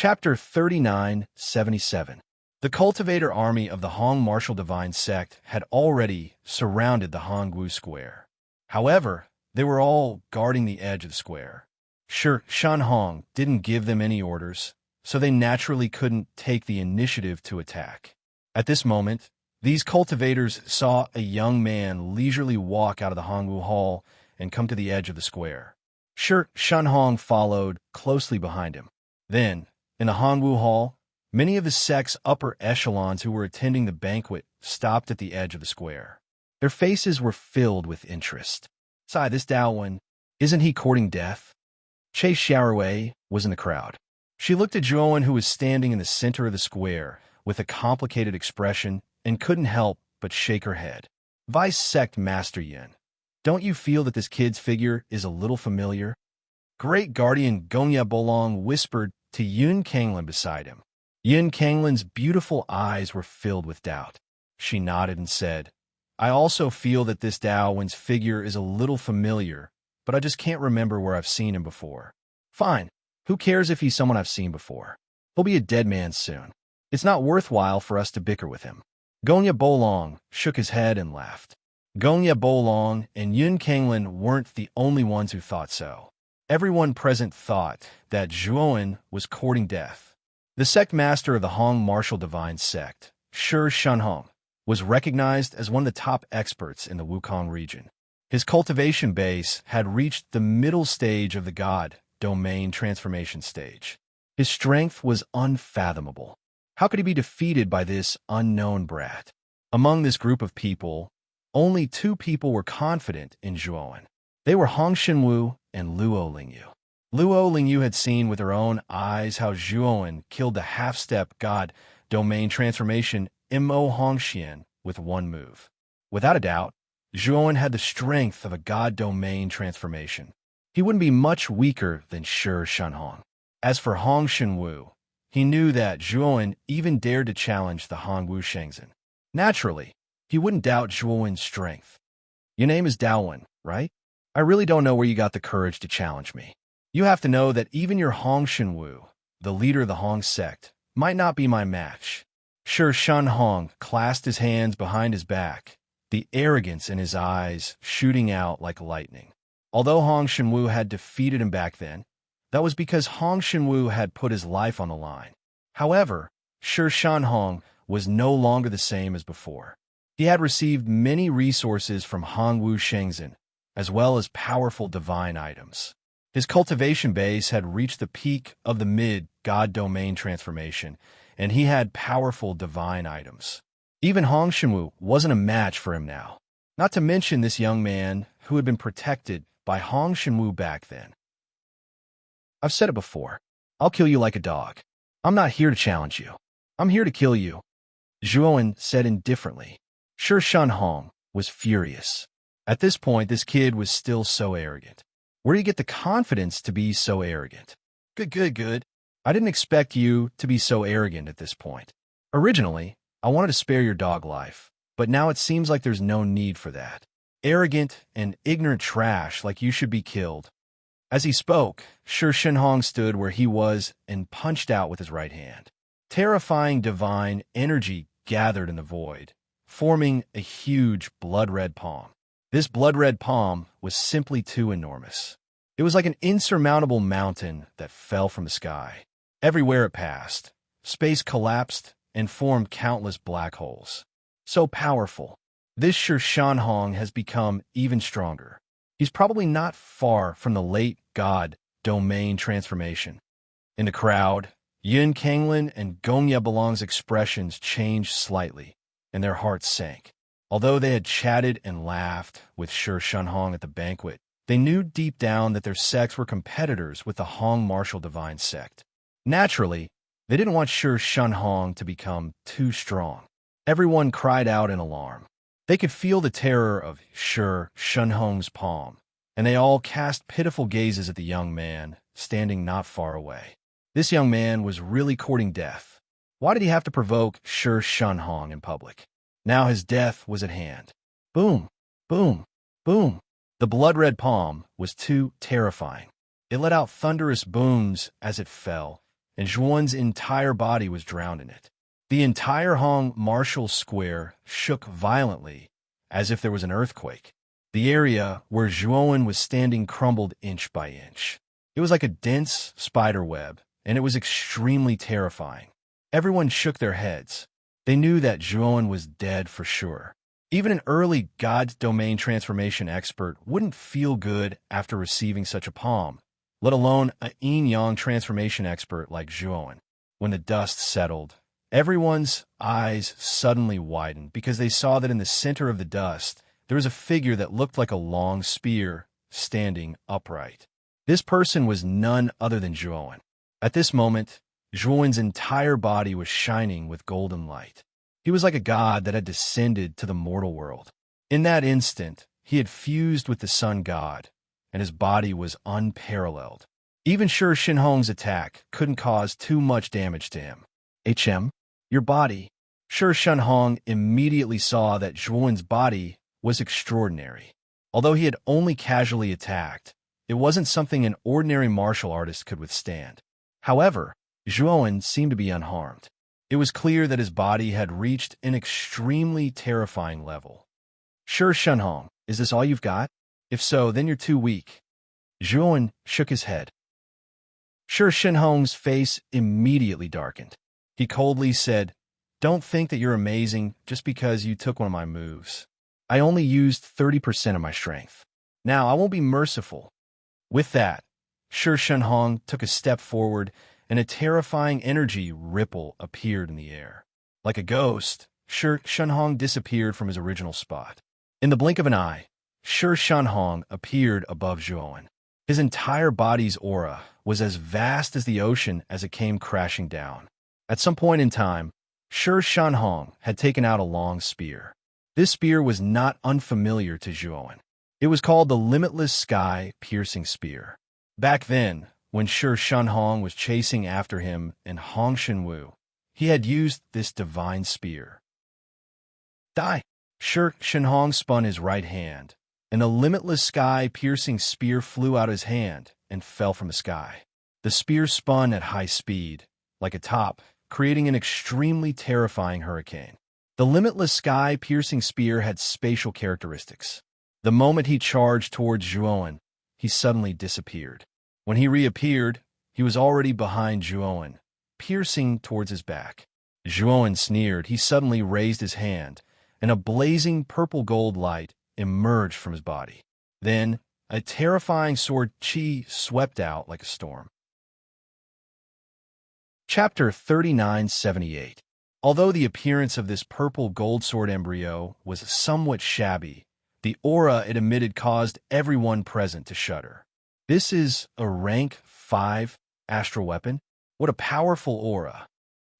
Chapter 3977. The cultivator army of the Hong martial divine sect had already surrounded the Hongwu square. However, they were all guarding the edge of the square. Sure, Shan Hong didn't give them any orders, so they naturally couldn't take the initiative to attack. At this moment, these cultivators saw a young man leisurely walk out of the Hongwu hall and come to the edge of the square. Sure, Shan Hong followed closely behind him. Then, in the Hongwu hall, many of the sect's upper echelons who were attending the banquet stopped at the edge of the square. Their faces were filled with interest. "Sai, this Daowen, isn't he courting death?" Che Xiaowei was in the crowd. She looked at Zhuowen, who was standing in the center of the square with a complicated expression, and couldn't help but shake her head. "Vice Sect Master Yin, don't you feel that this kid's figure is a little familiar?" Great Guardian Gongya Bolong whispered to Yun Kanglin beside him. Yun Kanglin's beautiful eyes were filled with doubt. She nodded and said, "I also feel that this Daowen's figure is a little familiar, but I just can't remember where I've seen him before." "Fine. Who cares if he's someone I've seen before? He'll be a dead man soon. It's not worthwhile for us to bicker with him." Gongya Bolong shook his head and laughed. Gongya Bolong and Yun Kanglin weren't the only ones who thought so. Everyone present thought that Zhuowen was courting death. The sect master of the Hong martial divine sect, Shi Shanhong, was recognized as one of the top experts in the Wukong region. His cultivation base had reached the middle stage of the god domain transformation stage. His strength was unfathomable. How could he be defeated by this unknown brat? Among this group of people, only two people were confident in Zhuowen. They were Hong Xinwu and Luo Lingyu. Luo Lingyu had seen with her own eyes how Zhuowen killed the half-step god domain transformation Mo Hongxian with one move. Without a doubt, Zhuowen had the strength of a god domain transformation. He wouldn't be much weaker than Shi Shanhong. As for Hong Xinwu, he knew that Zhuowen even dared to challenge the Hongwu Shengzhen. Naturally, he wouldn't doubt Zhuowen's strength. "Your name is Daowen, right? I really don't know where you got the courage to challenge me. You have to know that even your Hong Xinwu, the leader of the Hong sect, might not be my match." Shi Shanhong clasped his hands behind his back, the arrogance in his eyes shooting out like lightning. Although Hong Xinwu had defeated him back then, that was because Hong Xinwu had put his life on the line. However, Shi Shanhong was no longer the same as before. He had received many resources from Hongwu Shengzhen, as well as powerful divine items. His cultivation base had reached the peak of the mid-god domain transformation, and he had powerful divine items. Even Hong Xinwu wasn't a match for him now, not to mention this young man who had been protected by Hong Xinwu back then. "I've said it before. I'll kill you like a dog. I'm not here to challenge you. I'm here to kill you," Zhuowen said indifferently. Shi Shanhong was furious. At this point, this kid was still so arrogant. Where do you get the confidence to be so arrogant? Good. I didn't expect you to be so arrogant at this point. Originally, I wanted to spare your dog life, but now it seems like there's no need for that. Arrogant and ignorant trash like you should be killed. As he spoke, Shi Shanhong stood where he was and punched out with his right hand. Terrifying divine energy gathered in the void, forming a huge blood-red palm. This blood-red palm was simply too enormous. It was like an insurmountable mountain that fell from the sky. Everywhere it passed, space collapsed and formed countless black holes. So powerful, this Shi Shanhong has become even stronger. He's probably not far from the late god domain transformation. In the crowd, Yun Kanglin and Gongya Bolong's expressions changed slightly, and their hearts sank. Although they had chatted and laughed with Shi Shanhong at the banquet, they knew deep down that their sects were competitors with the Hong martial divine sect. Naturally, they didn't want Shi Shanhong to become too strong. Everyone cried out in alarm. They could feel the terror of Shi Shanhong's palm, and they all cast pitiful gazes at the young man, standing not far away. This young man was really courting death. Why did he have to provoke Shi Shanhong in public? Now his death was at hand. Boom, boom, boom. The blood-red palm was too terrifying. It let out thunderous booms as it fell, and Zhuan's entire body was drowned in it. The entire Hong Martial Square shook violently, as if there was an earthquake. The area where Zhuan was standing crumbled inch by inch. It was like a dense spider web, and it was extremely terrifying. Everyone shook their heads. They knew that Zhuan was dead for sure. Even an early God domain transformation expert wouldn't feel good after receiving such a palm, let alone a yin-yang transformation expert like Zhuan. When the dust settled, everyone's eyes suddenly widened because they saw that in the center of the dust, there was a figure that looked like a long spear standing upright. This person was none other than Zhuan. At this moment, Zhuan's entire body was shining with golden light. He was like a god that had descended to the mortal world. In that instant, he had fused with the sun god, and his body was unparalleled. Even Shi Shenhong's attack couldn't cause too much damage to him. Your body. Shi Shenhong immediately saw that Zhuan's body was extraordinary. Although he had only casually attacked, it wasn't something an ordinary martial artist could withstand. However, Zhuan seemed to be unharmed. It was clear that his body had reached an extremely terrifying level. Shi Shenhong, is this all you've got? If so, then you're too weak. Zhuan shook his head. Shi Shenhong's face immediately darkened. He coldly said, "Don't think that you're amazing just because you took one of my moves. I only used 30% of my strength. Now, I won't be merciful." With that, Shi Shenhong took a step forward, and a terrifying energy ripple appeared in the air. Like a ghost, Shi Shenhong disappeared from his original spot. In the blink of an eye, Shi Shenhong appeared above Zhuan. His entire body's aura was as vast as the ocean as it came crashing down. At some point in time, Shi Shenhong had taken out a long spear. This spear was not unfamiliar to Zhuan. It was called the Limitless Sky Piercing Spear. Back then, when Shi Shenhong was chasing after him in Hong Shenwu, he had used this divine spear. Die! Shi Shenhong spun his right hand, and the Limitless Sky Piercing Spear flew out his hand and fell from the sky. The spear spun at high speed, like a top, creating an extremely terrifying hurricane. The Limitless Sky Piercing Spear had spatial characteristics. The moment he charged towards Zhuan, he suddenly disappeared. When he reappeared, he was already behind Zhuan, piercing towards his back. Zhuan sneered. He suddenly raised his hand, and a blazing purple-gold light emerged from his body. Then, a terrifying sword qi swept out like a storm. Chapter 3978. Although the appearance of this purple gold sword embryo was somewhat shabby, the aura it emitted caused everyone present to shudder. This is a rank 5 astral weapon? What a powerful aura.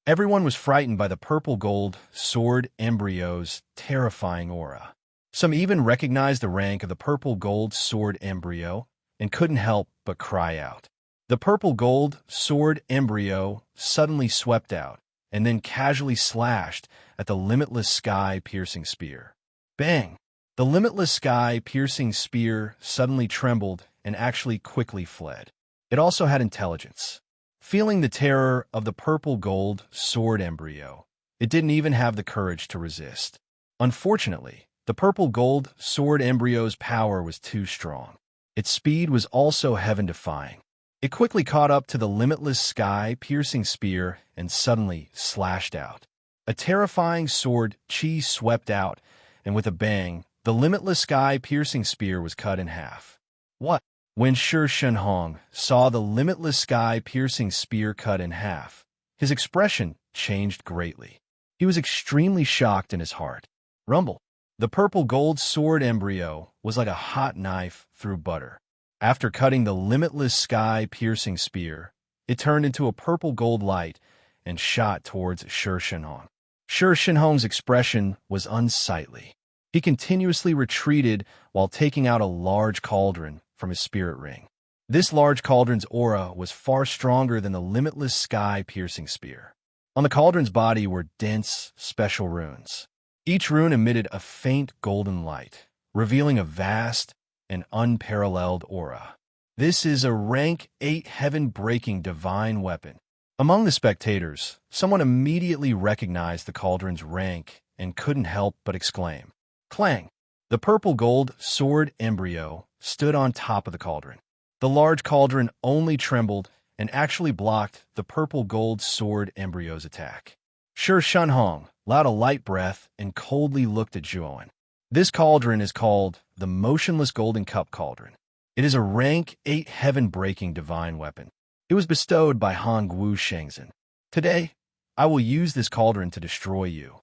Everyone was frightened by the purple gold sword embryo's terrifying aura. Some even recognized the rank of the purple gold sword embryo and couldn't help but cry out. The purple gold sword embryo suddenly swept out and then casually slashed at the Limitless Sky Piercing Spear. Bang! The Limitless Sky Piercing Spear suddenly trembled and actually quickly fled. It also had intelligence. Feeling the terror of the purple gold sword embryo, it didn't even have the courage to resist. Unfortunately, the purple gold sword embryo's power was too strong. Its speed was also heaven-defying. It quickly caught up to the Limitless Sky Piercing Spear and suddenly slashed out. A terrifying sword qi swept out, and with a bang, the Limitless Sky Piercing Spear was cut in half. What? When Shi Shenhong saw the Limitless Sky Piercing Spear cut in half, his expression changed greatly. He was extremely shocked in his heart. Rumble. The purple gold sword embryo was like a hot knife through butter. After cutting the Limitless Sky Piercing Spear, it turned into a purple gold light and shot towards Shi Shenhong. Shi Shenhong's expression was unsightly. He continuously retreated while taking out a large cauldron from his spirit ring. This large cauldron's aura was far stronger than the Limitless Sky Piercing Spear. On the cauldron's body were dense, special runes. Each rune emitted a faint golden light, revealing a vast and unparalleled aura. This is a rank 8 heaven-breaking divine weapon. Among the spectators, someone immediately recognized the cauldron's rank and couldn't help but exclaim, "Clang!" The purple gold sword embryo stood on top of the cauldron. The large cauldron only trembled and actually blocked the purple gold sword embryo's attack. Shi Shunhong allowed a light breath and coldly looked at Zhuowen. This cauldron is called the Motionless Golden Cup Cauldron. It is a rank 8 heaven-breaking divine weapon. It was bestowed by Han Guo Shengzhen. Today, I will use this cauldron to destroy you.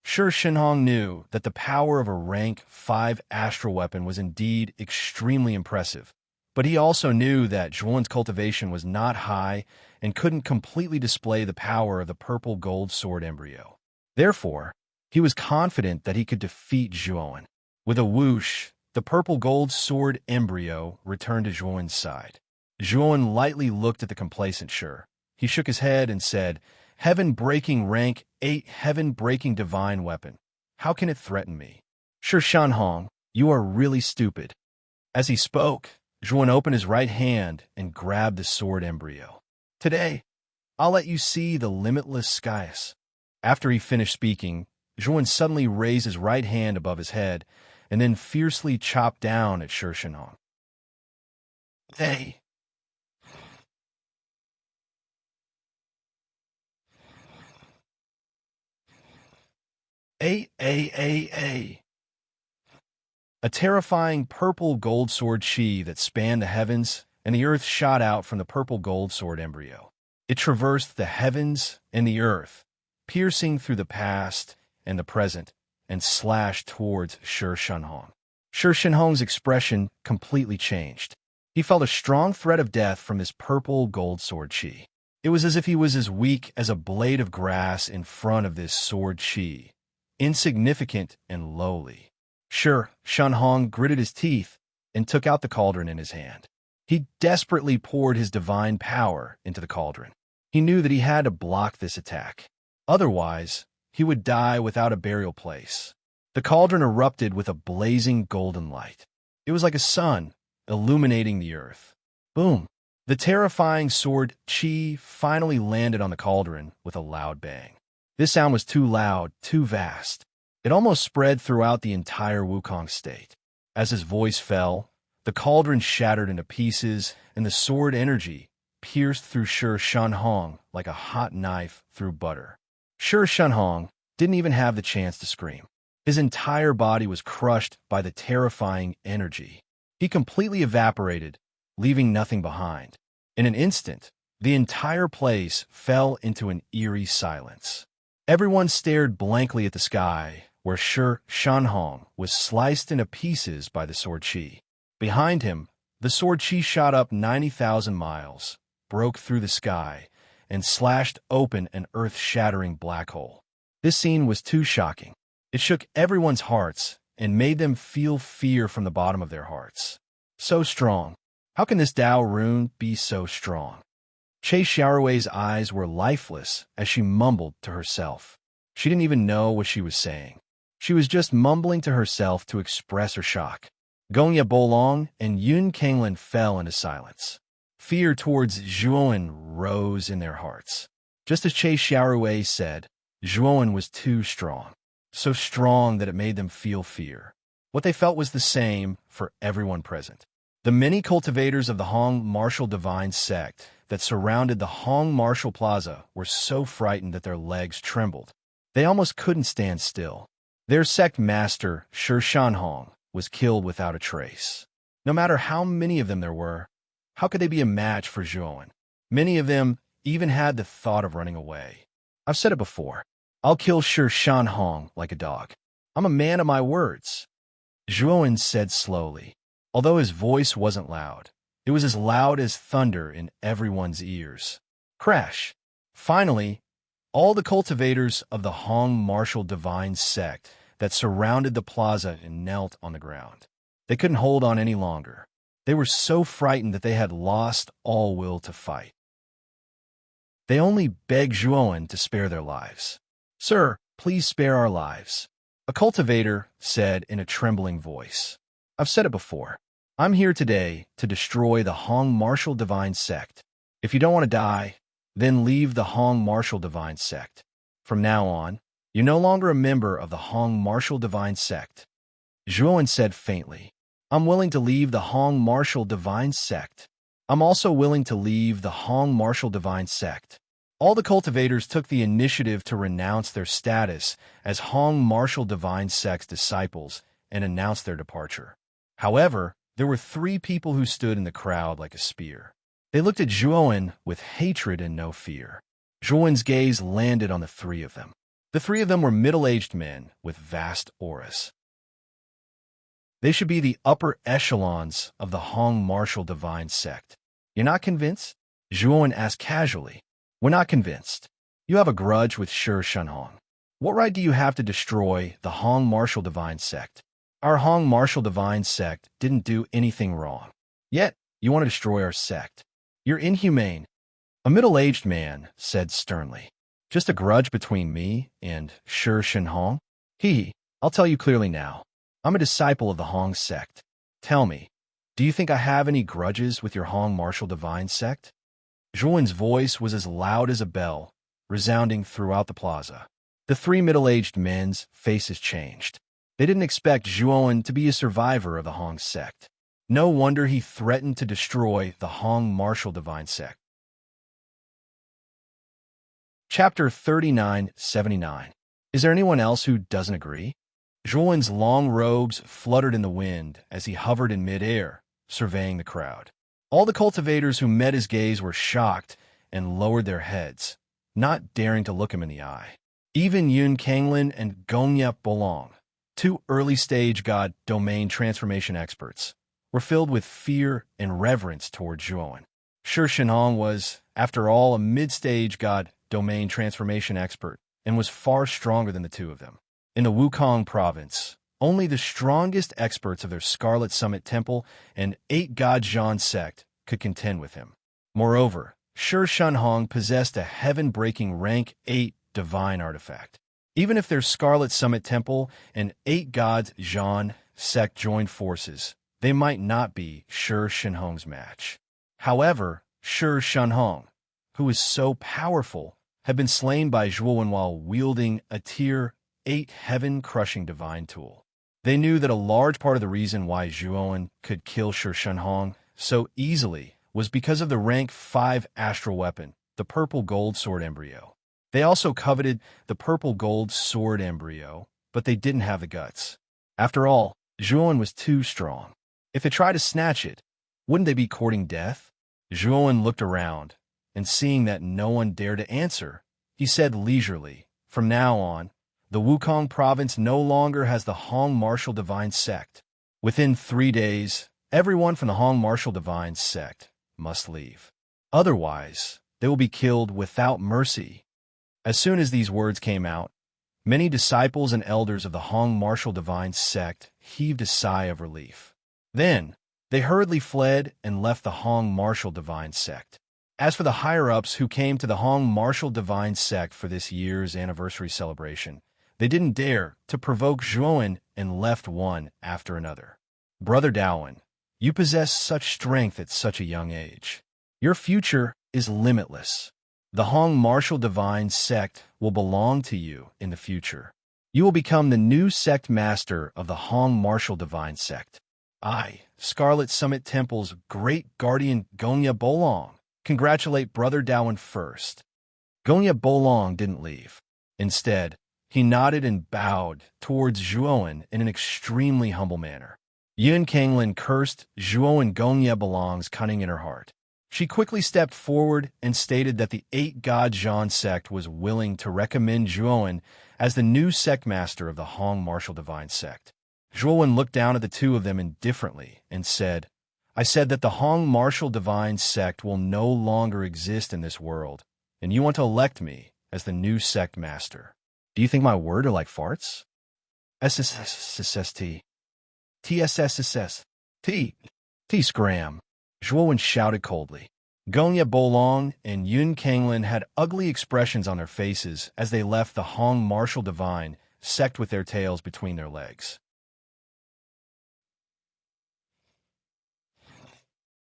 Shi Shunhong knew that the power of a rank 5 astral weapon was indeed extremely impressive, but he also knew that Zhuowen's cultivation was not high and couldn't completely display the power of the purple gold sword embryo. Therefore, he was confident that he could defeat Zhuowen. With a whoosh, the purple gold sword embryo returned to Zhuowen's side. Zhuowen lightly looked at the complacent Shi. He shook his head and said, "Heaven-breaking rank 8 heaven-breaking divine weapon. How can it threaten me?" "Shi Shunhong, you are really stupid." As he spoke, Zhuowen opened his right hand and grabbed the sword embryo. "Today, I'll let you see the limitless skies." After he finished speaking, Zhuowen suddenly raised his right hand above his head and then fiercely chopped down at Shi Shunhong. "They A. A terrifying purple gold sword chi that spanned the heavens and the earth shot out from the purple gold sword embryo. It traversed the heavens and the earth, piercing through the past and the present, and slashed towards Shi Shunhong. Shi Shunhong's expression completely changed. He felt a strong threat of death from this purple gold sword chi. It was as if he was as weak as a blade of grass in front of this sword chi, insignificant and lowly. Shi Shunhong gritted his teeth and took out the cauldron in his hand. He desperately poured his divine power into the cauldron. He knew that he had to block this attack. Otherwise, he would die without a burial place. The cauldron erupted with a blazing golden light. It was like a sun illuminating the earth. Boom! The terrifying sword chi finally landed on the cauldron with a loud bang. This sound was too loud, too vast. It almost spread throughout the entire Wukong state. As his voice fell, the cauldron shattered into pieces, and the sword energy pierced through Shi Shunhong like a hot knife through butter. Shi Shunhong didn't even have the chance to scream. His entire body was crushed by the terrifying energy. He completely evaporated, leaving nothing behind. In an instant, the entire place fell into an eerie silence. Everyone stared blankly at the sky, where Shi Shunhong was sliced into pieces by the sword chi. Behind him, the sword chi shot up 90,000 miles, broke through the sky, and slashed open an earth-shattering black hole. This scene was too shocking. It shook everyone's hearts and made them feel fear from the bottom of their hearts. So strong. How can this Dao rune be so strong? Che Xiaorui's eyes were lifeless as she mumbled to herself. She didn't even know what she was saying. She was just mumbling to herself to express her shock. Gongya Bolong and Yun Kanglin fell into silence. Fear towards Zhuowen rose in their hearts. Just as Che Xiaorui said, Zhuowen was too strong. So strong that it made them feel fear. What they felt was the same for everyone present. The many cultivators of the Hong Martial Divine Sect that surrounded the Hong Martial Plaza were so frightened that their legs trembled. They almost couldn't stand still. Their sect master, Shi Shunhong, was killed without a trace. No matter how many of them there were, how could they be a match for Zhuowen? Many of them even had the thought of running away. I've said it before. I'll kill Shi Shunhong like a dog. I'm a man of my words. Zhuowen said slowly. Although his voice wasn't loud, it was as loud as thunder in everyone's ears. Crash! Finally, all the cultivators of the Hong Martial Divine Sect that surrounded the plaza and knelt on the ground. They couldn't hold on any longer. They were so frightened that they had lost all will to fight. They only begged Zhuowen to spare their lives. "Sir, please spare our lives," a cultivator said in a trembling voice. "I've said it before. I'm here today to destroy the Hong Martial Divine Sect. If you don't want to die, then leave the Hong Martial Divine Sect. From now on, you're no longer a member of the Hong Martial Divine Sect. Zhuowen said faintly, I'm willing to leave the Hong Martial Divine Sect. I'm also willing to leave the Hong Martial Divine Sect. All the cultivators took the initiative to renounce their status as Hong Martial Divine Sect's disciples and announce their departure. However, there were 3 people who stood in the crowd like a spear. They looked at Zhuowen with hatred and no fear. Zhuowen's gaze landed on the 3 of them. The 3 of them were middle-aged men with vast auras. They should be the upper echelons of the Hong Martial Divine Sect. You're not convinced? Zhuowen asked casually. We're not convinced. You have a grudge with Shi Shunhong. What right do you have to destroy the Hong Martial Divine Sect? Our Hong Martial Divine Sect didn't do anything wrong. Yet, you want to destroy our sect. You're inhumane. A middle-aged man said sternly. Just a grudge between me and Shi Shunhong? I'll tell you clearly now. I'm a disciple of the Hong sect. Tell me, do you think I have any grudges with your Hong Martial Divine Sect? Zhuowen's voice was as loud as a bell, resounding throughout the plaza. The 3 middle-aged men's faces changed. They didn't expect Zhuowen to be a survivor of the Hong sect. No wonder he threatened to destroy the Hong Martial Divine Sect. Chapter 3979. Is there anyone else who doesn't agree? Zhuowen's long robes fluttered in the wind as he hovered in midair, surveying the crowd. All the cultivators who met his gaze were shocked and lowered their heads, not daring to look him in the eye. Even Yun Kanglin and Gongye Bolong, 2 early-stage god domain transformation experts, were filled with fear and reverence toward Zhuowen. Shi Shunhong was, after all, a mid-stage god domain transformation expert and was far stronger than the 2 of them. In the Wukong province, only the strongest experts of their Scarlet Summit Temple and 8 God Zhan sect could contend with him. Moreover, Shi Shunhong possessed a heaven-breaking rank 8 divine artifact. Even if their Scarlet Summit Temple and 8 Gods Zhan sect joined forces, they might not be Shi Shunhong's match. However, Shi Shunhong, who is so powerful, had been slain by Zhuowen while wielding a Tier 8 heaven-crushing divine tool. They knew that a large part of the reason why Zhuowen could kill Shi Shunhong so easily was because of the rank 5 astral weapon, the purple gold sword embryo. They also coveted the purple gold sword embryo, but they didn't have the guts. After all, Zhuowen was too strong. If they tried to snatch it, wouldn't they be courting death? Zhuowen looked around, and seeing that no one dared to answer, he said leisurely, from now on, the Wukong province no longer has the Hong Martial Divine Sect. Within 3 days, everyone from the Hong Martial Divine Sect must leave. Otherwise, they will be killed without mercy. As soon as these words came out, many disciples and elders of the Hong Martial Divine Sect heaved a sigh of relief. Then, they hurriedly fled and left the Hong Martial Divine Sect. As for the higher-ups who came to the Hong Martial Divine Sect for this year's anniversary celebration, they didn't dare to provoke Zhuowen and left one after another. Brother Daowen, you possess such strength at such a young age. Your future is limitless. The Hong Martial Divine Sect will belong to you in the future. You will become the new sect master of the Hong Martial Divine Sect. I, Scarlet Summit Temple's great guardian Gongye Bolong, congratulate Brother Daowen first. Gongye Bolong didn't leave. Instead, he nodded and bowed towards Zhuowen in an extremely humble manner. Yun Kanglin cursed Zhuowen Gongye Bolong's cunning in her heart. She quickly stepped forward and stated that the 8 God Zhan sect was willing to recommend Zhuowen as the new sect master of the Hong Martial Divine Sect. Zhuowen looked down at the 2 of them indifferently and said, I said that the Hong Martial Divine Sect will no longer exist in this world, and you want to elect me as the new sect master. Do you think my word are like farts? SSSST. TSSSS. T scram. Zhuowen shouted coldly. Gongye Bolong and Yun Kanglin had ugly expressions on their faces as they left the Hong Martial Divine Sect with their tails between their legs.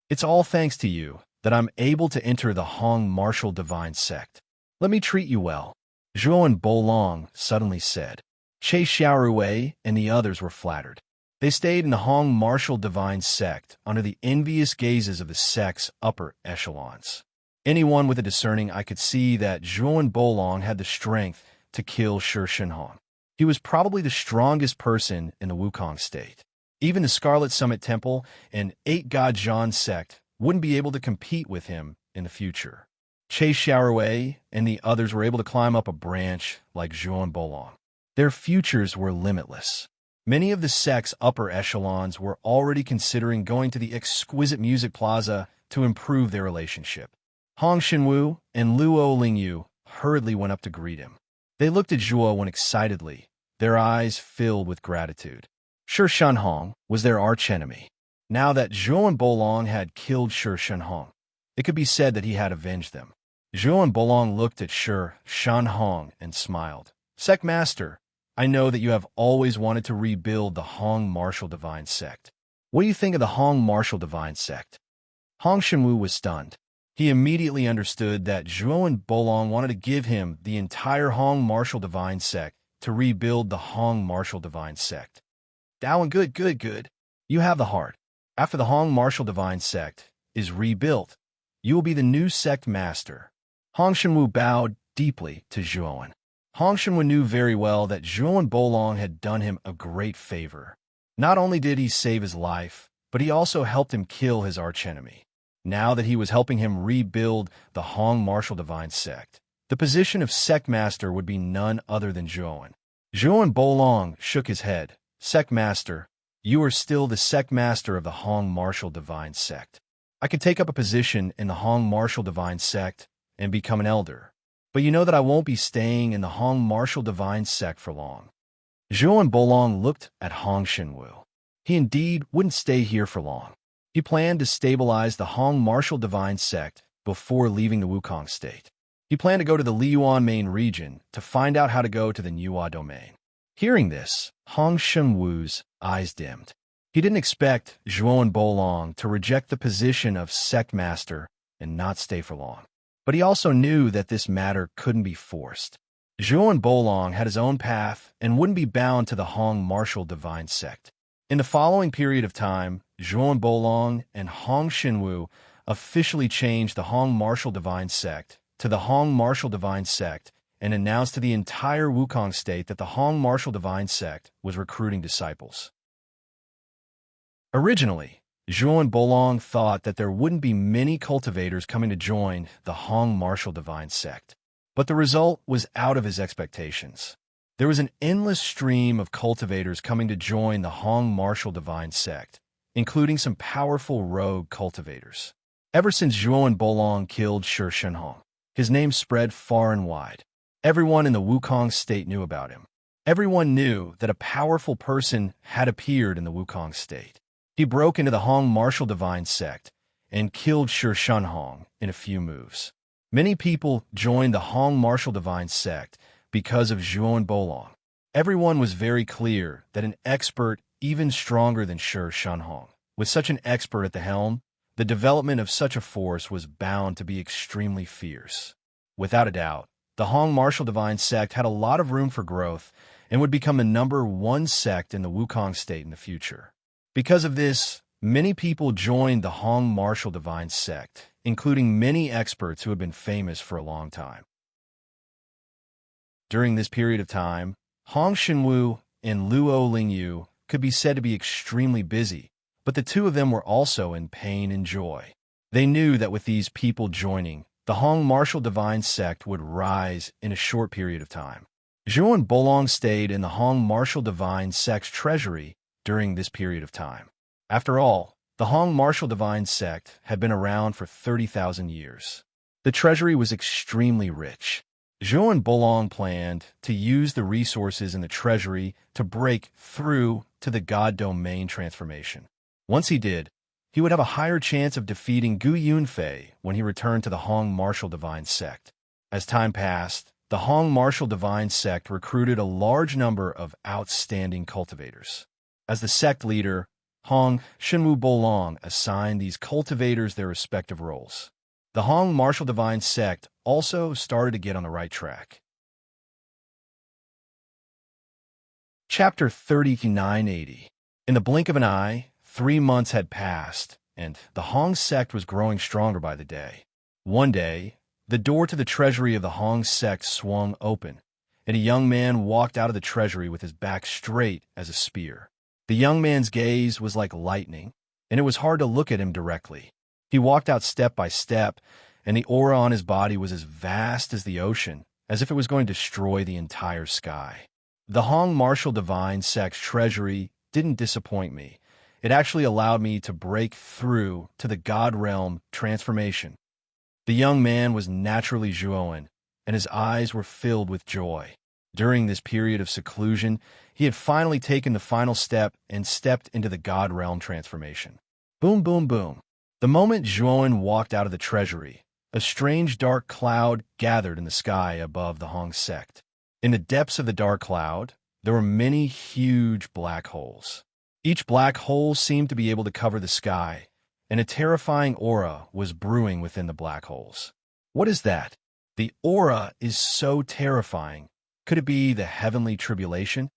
It's all thanks to you, that I'm able to enter the Hong martial divine sect. Let me treat you well, Zhuo and Bolong suddenly said. Che Xiaorui and the others were flattered. They stayed in the Hong martial divine sect under the envious gazes of the sect's upper echelons. Anyone with a discerning eye could see that Zhuo and Bolong had the strength to kill Shi Shenhong. He was probably the strongest person in the Wukong state. Even the Scarlet Summit Temple and 8-God Zhan sect wouldn't be able to compete with him in the future. Che Xiaorui and the others were able to climb up a branch like Zhuo and Bolong. Their futures were limitless. Many of the sect's upper echelons were already considering going to the exquisite music plaza to improve their relationship. Hong Xinwu and Luo Lingyu hurriedly went up to greet him. They looked at Zhuo excitedly, their eyes filled with gratitude. Shi Shenhong was their archenemy. Now that Zhuo and Bolong had killed Shi Shenhong, it could be said that he had avenged them. Zhuo and Bolong looked at Shi Shenhong and smiled. Sect Master, I know that you have always wanted to rebuild the Hong martial divine sect. What do you think of the Hong martial divine sect? Hong Xinwu was stunned. He immediately understood that Zhuo and Bolong wanted to give him the entire Hong martial divine sect to rebuild the Hong martial divine sect. Daowen, good. You have the heart. After the Hong martial divine sect is rebuilt, you will be the new sect master. Hong Xinwu bowed deeply to Zhuo. Hong Xinwu knew very well that Zhuo and Bolong had done him a great favor. Not only did he save his life, but he also helped him kill his archenemy. Now that he was helping him rebuild the Hong martial divine sect, the position of sect master would be none other than Zhuo. Zhuo and Bolong shook his head. Sect master, you are still the sect master of the Hong martial divine sect. I could take up a position in the Hong martial divine sect and become an elder, but you know that I won't be staying in the Hong martial divine sect for long. Zhuo and Bolong looked at Hong Xinwu. He indeed wouldn't stay here for long. He planned to stabilize the Hong martial divine sect before leaving the Wukong state. He planned to go to the Liyuan main region to find out how to go to the Niuhua domain. Hearing this, Hong Xinwu's eyes dimmed. He didn't expect Zhuo and Bolong to reject the position of sect master and not stay for long. But he also knew that this matter couldn't be forced. Zhuo and Bolong had his own path and wouldn't be bound to the Hong martial divine sect. In the following period of time, Zhuo and Bolong and Hong Xinwu officially changed the Hong martial divine sect to the Hong martial divine sect and announced to the entire Wukong state that the Hong martial divine sect was recruiting disciples. Originally, Zhuo and Bolong thought that there wouldn't be many cultivators coming to join the Hong martial divine sect, but the result was out of his expectations. There was an endless stream of cultivators coming to join the Hong martial divine sect, including some powerful rogue cultivators. Ever since Zhuo and Bolong killed Shi Shenhong, his name spread far and wide. Everyone in the Wukong state knew about him. Everyone knew that a powerful person had appeared in the Wukong state. He broke into the Hong martial divine sect and killed Shi Shenhong in a few moves. Many people joined the Hong martial divine sect because of Zhuo and Bolong. Everyone was very clear that an expert even stronger than Shi Shenhong. With such an expert at the helm, the development of such a force was bound to be extremely fierce. Without a doubt, the Hong martial divine sect had a lot of room for growth and would become the #1 sect in the Wukong state in the future. Because of this, many people joined the Hong martial divine sect, including many experts who had been famous for a long time. During this period of time, Hong Xinwu and Luo Lingyu could be said to be extremely busy, but the two of them were also in pain and joy. They knew that with these people joining, the Hong martial divine sect would rise in a short period of time. Zhuo and Bolong stayed in the Hong martial divine sect's treasury during this period of time. After all, the Hong martial divine sect had been around for 30,000 years. The treasury was extremely rich. Zhuo and Bolong planned to use the resources in the treasury to break through to the God domain transformation. Once he did, he would have a higher chance of defeating Gu Yunfei when he returned to the Hong martial divine sect. As time passed, the Hong martial divine sect recruited a large number of outstanding cultivators. As the sect leader, Hong Xinwu Bolong assigned these cultivators their respective roles. The Hong martial divine sect also started to get on the right track. Chapter 3980. In the blink of an eye, 3 months had passed, and the Hong sect was growing stronger by the day. One day, the door to the treasury of the Hong sect swung open, and a young man walked out of the treasury with his back straight as a spear. The young man's gaze was like lightning, and it was hard to look at him directly. He walked out step by step, and the aura on his body was as vast as the ocean, as if it was going to destroy the entire sky. The Hong martial divine sect's treasury didn't disappoint me. It actually allowed me to break through to the God realm transformation. The young man was naturally Zhuoan, and his eyes were filled with joy. During this period of seclusion, he had finally taken the final step and stepped into the God realm transformation. Boom, boom, boom. The moment Zhuoan walked out of the treasury, a strange dark cloud gathered in the sky above the Hong sect. In the depths of the dark cloud, there were many huge black holes. Each black hole seemed to be able to cover the sky, and a terrifying aura was brewing within the black holes. What is that? The aura is so terrifying. Could it be the heavenly tribulation?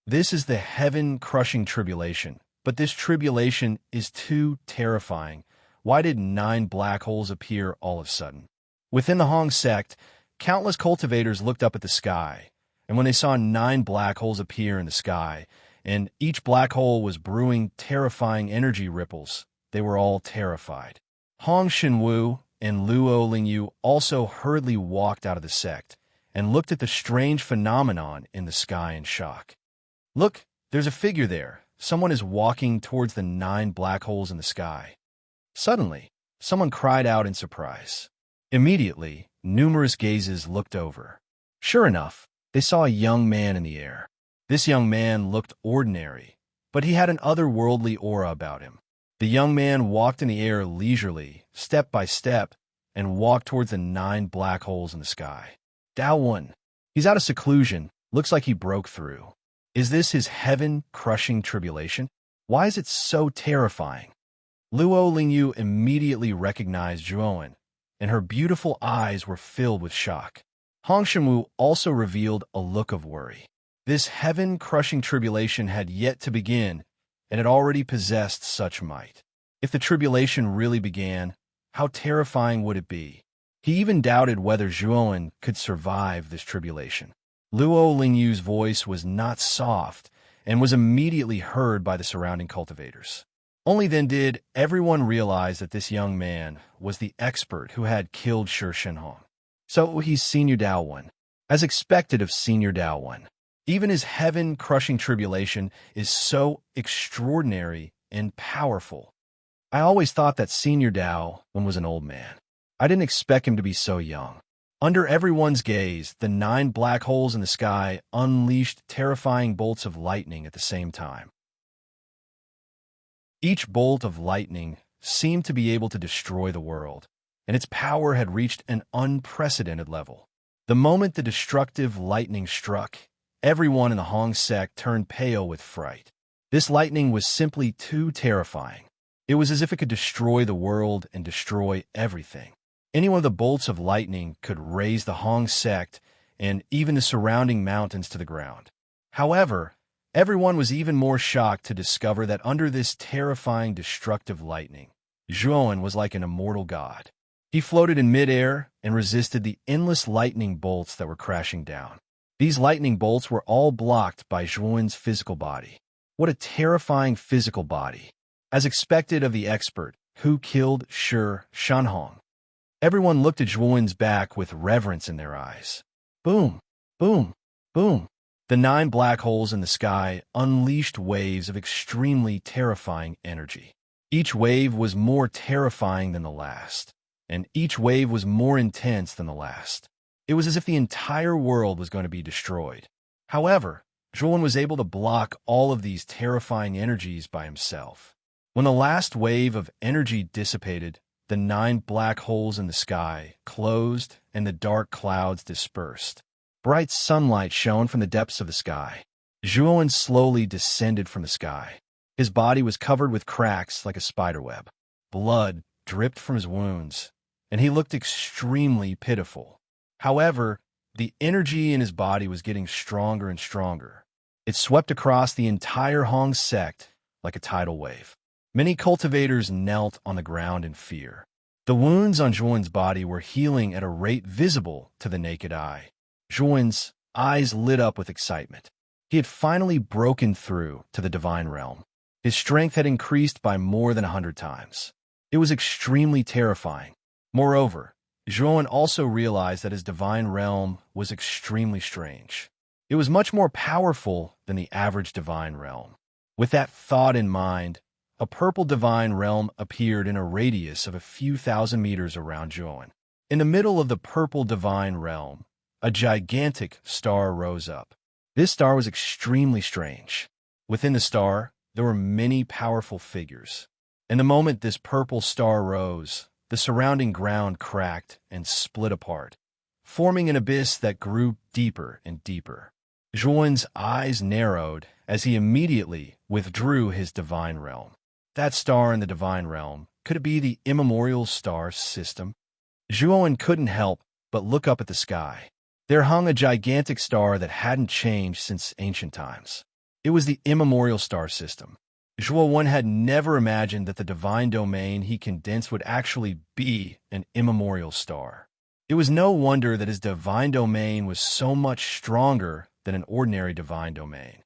This is the heaven-crushing tribulation, but this tribulation is too terrifying. Why did 9 black holes appear all of a sudden? Within the Hong sect, countless cultivators looked up at the sky, and when they saw 9 black holes appear in the sky, and each black hole was brewing terrifying energy ripples, they were all terrified. Hong Xinwu and Luo Lingyu also hurriedly walked out of the sect and looked at the strange phenomenon in the sky in shock. Look, there's a figure there. Someone is walking towards the 9 black holes in the sky. Suddenly, someone cried out in surprise. Immediately, numerous gazes looked over. Sure enough, they saw a young man in the air. This young man looked ordinary, but he had an otherworldly aura about him. The young man walked in the air leisurely, step by step, and walked towards the 9 black holes in the sky. Dao-1. He's out of seclusion. Looks like he broke through. Is this his heaven-crushing tribulation? Why is it so terrifying? Luo Lingyu immediately recognized Zhuoan, and her beautiful eyes were filled with shock. Hong Xinwu also revealed a look of worry. This heaven-crushing tribulation had yet to begin, and it already possessed such might. If the tribulation really began, how terrifying would it be? He even doubted whether Zhuoan could survive this tribulation. Luo Lingyu's voice was not soft and was immediately heard by the surrounding cultivators. Only then did everyone realize that this young man was the expert who had killed Shi Shenhong. So he's Senior Dao-1. As expected of Senior Dao-1. Even his heaven-crushing tribulation is so extraordinary and powerful. I always thought that Senior Dao-1 was an old man. I didn't expect him to be so young. Under everyone's gaze, the 9 black holes in the sky unleashed terrifying bolts of lightning at the same time. Each bolt of lightning seemed to be able to destroy the world, and its power had reached an unprecedented level. The moment the destructive lightning struck, everyone in the Hong sect turned pale with fright. This lightning was simply too terrifying. It was as if it could destroy the world and destroy everything. Any one of the bolts of lightning could raze the Hong sect and even the surrounding mountains to the ground. However, everyone was even more shocked to discover that under this terrifying, destructive lightning, Zhuoan was like an immortal god. He floated in midair and resisted the endless lightning bolts that were crashing down. These lightning bolts were all blocked by Zhuoan's physical body. What a terrifying physical body. As expected of the expert who killed Shi Shenhong. Everyone looked at Zhuoan's back with reverence in their eyes. Boom, boom, boom. The 9 black holes in the sky unleashed waves of extremely terrifying energy. Each wave was more terrifying than the last, and each wave was more intense than the last. It was as if the entire world was going to be destroyed. However, Zhuoan was able to block all of these terrifying energies by himself. When the last wave of energy dissipated, the 9 black holes in the sky closed and the dark clouds dispersed. Bright sunlight shone from the depths of the sky. Zhuoan slowly descended from the sky. His body was covered with cracks like a spiderweb. Blood dripped from his wounds, and he looked extremely pitiful. However, the energy in his body was getting stronger and stronger. It swept across the entire Hong sect like a tidal wave. Many cultivators knelt on the ground in fear. The wounds on Zhuan's body were healing at a rate visible to the naked eye. Zhuan's eyes lit up with excitement. He had finally broken through to the divine realm. His strength had increased by more than 100 times. It was extremely terrifying. Moreover, Zhuan also realized that his divine realm was extremely strange. It was much more powerful than the average divine realm. With that thought in mind, a purple divine realm appeared in a radius of a few thousand meters around Zhuan. In the middle of the purple divine realm, a gigantic star rose up. This star was extremely strange. Within the star, there were many powerful figures. And the moment this purple star rose, the surrounding ground cracked and split apart, forming an abyss that grew deeper and deeper. Zhuan's eyes narrowed as he immediately withdrew his divine realm. That star in the divine realm, could it be the immemorial star system? Zhuan couldn't help but look up at the sky. There hung a gigantic star that hadn't changed since ancient times. It was the immemorial star system. Zhuan had never imagined that the divine domain he condensed would actually be an immemorial star. It was no wonder that his divine domain was so much stronger than an ordinary divine domain.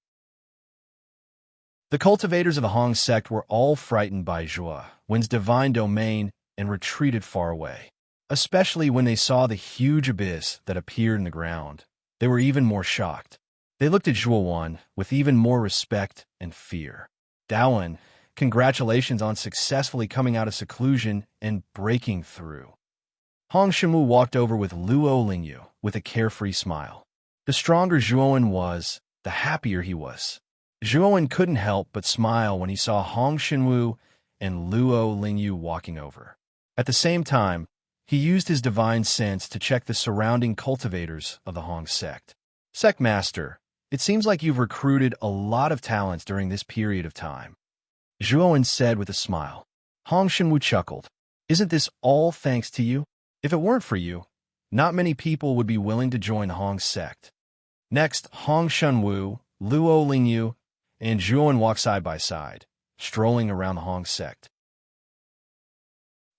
The cultivators of the Hong sect were all frightened by Zhuan's divine domain and retreated far away. Especially when they saw the huge abyss that appeared in the ground. They were even more shocked. They looked at Zhuan with even more respect and fear. Daoan, congratulations on successfully coming out of seclusion and breaking through. Hong Shenwu walked over with Luo Lingyu with a carefree smile. The stronger Zhuan was, the happier he was. Zhuan couldn't help but smile when he saw Hong Shenwu and Luo Lingyu walking over. At the same time, he used his divine sense to check the surrounding cultivators of the Hong sect. Sect Master, it seems like you've recruited a lot of talents during this period of time. Zhuan said with a smile. Hong Shenwu chuckled. Isn't this all thanks to you? If it weren't for you, not many people would be willing to join the Hong sect. Next, Hong Shenwu, Luo Lingyu, and Zhuan walked side by side, strolling around the Hong sect.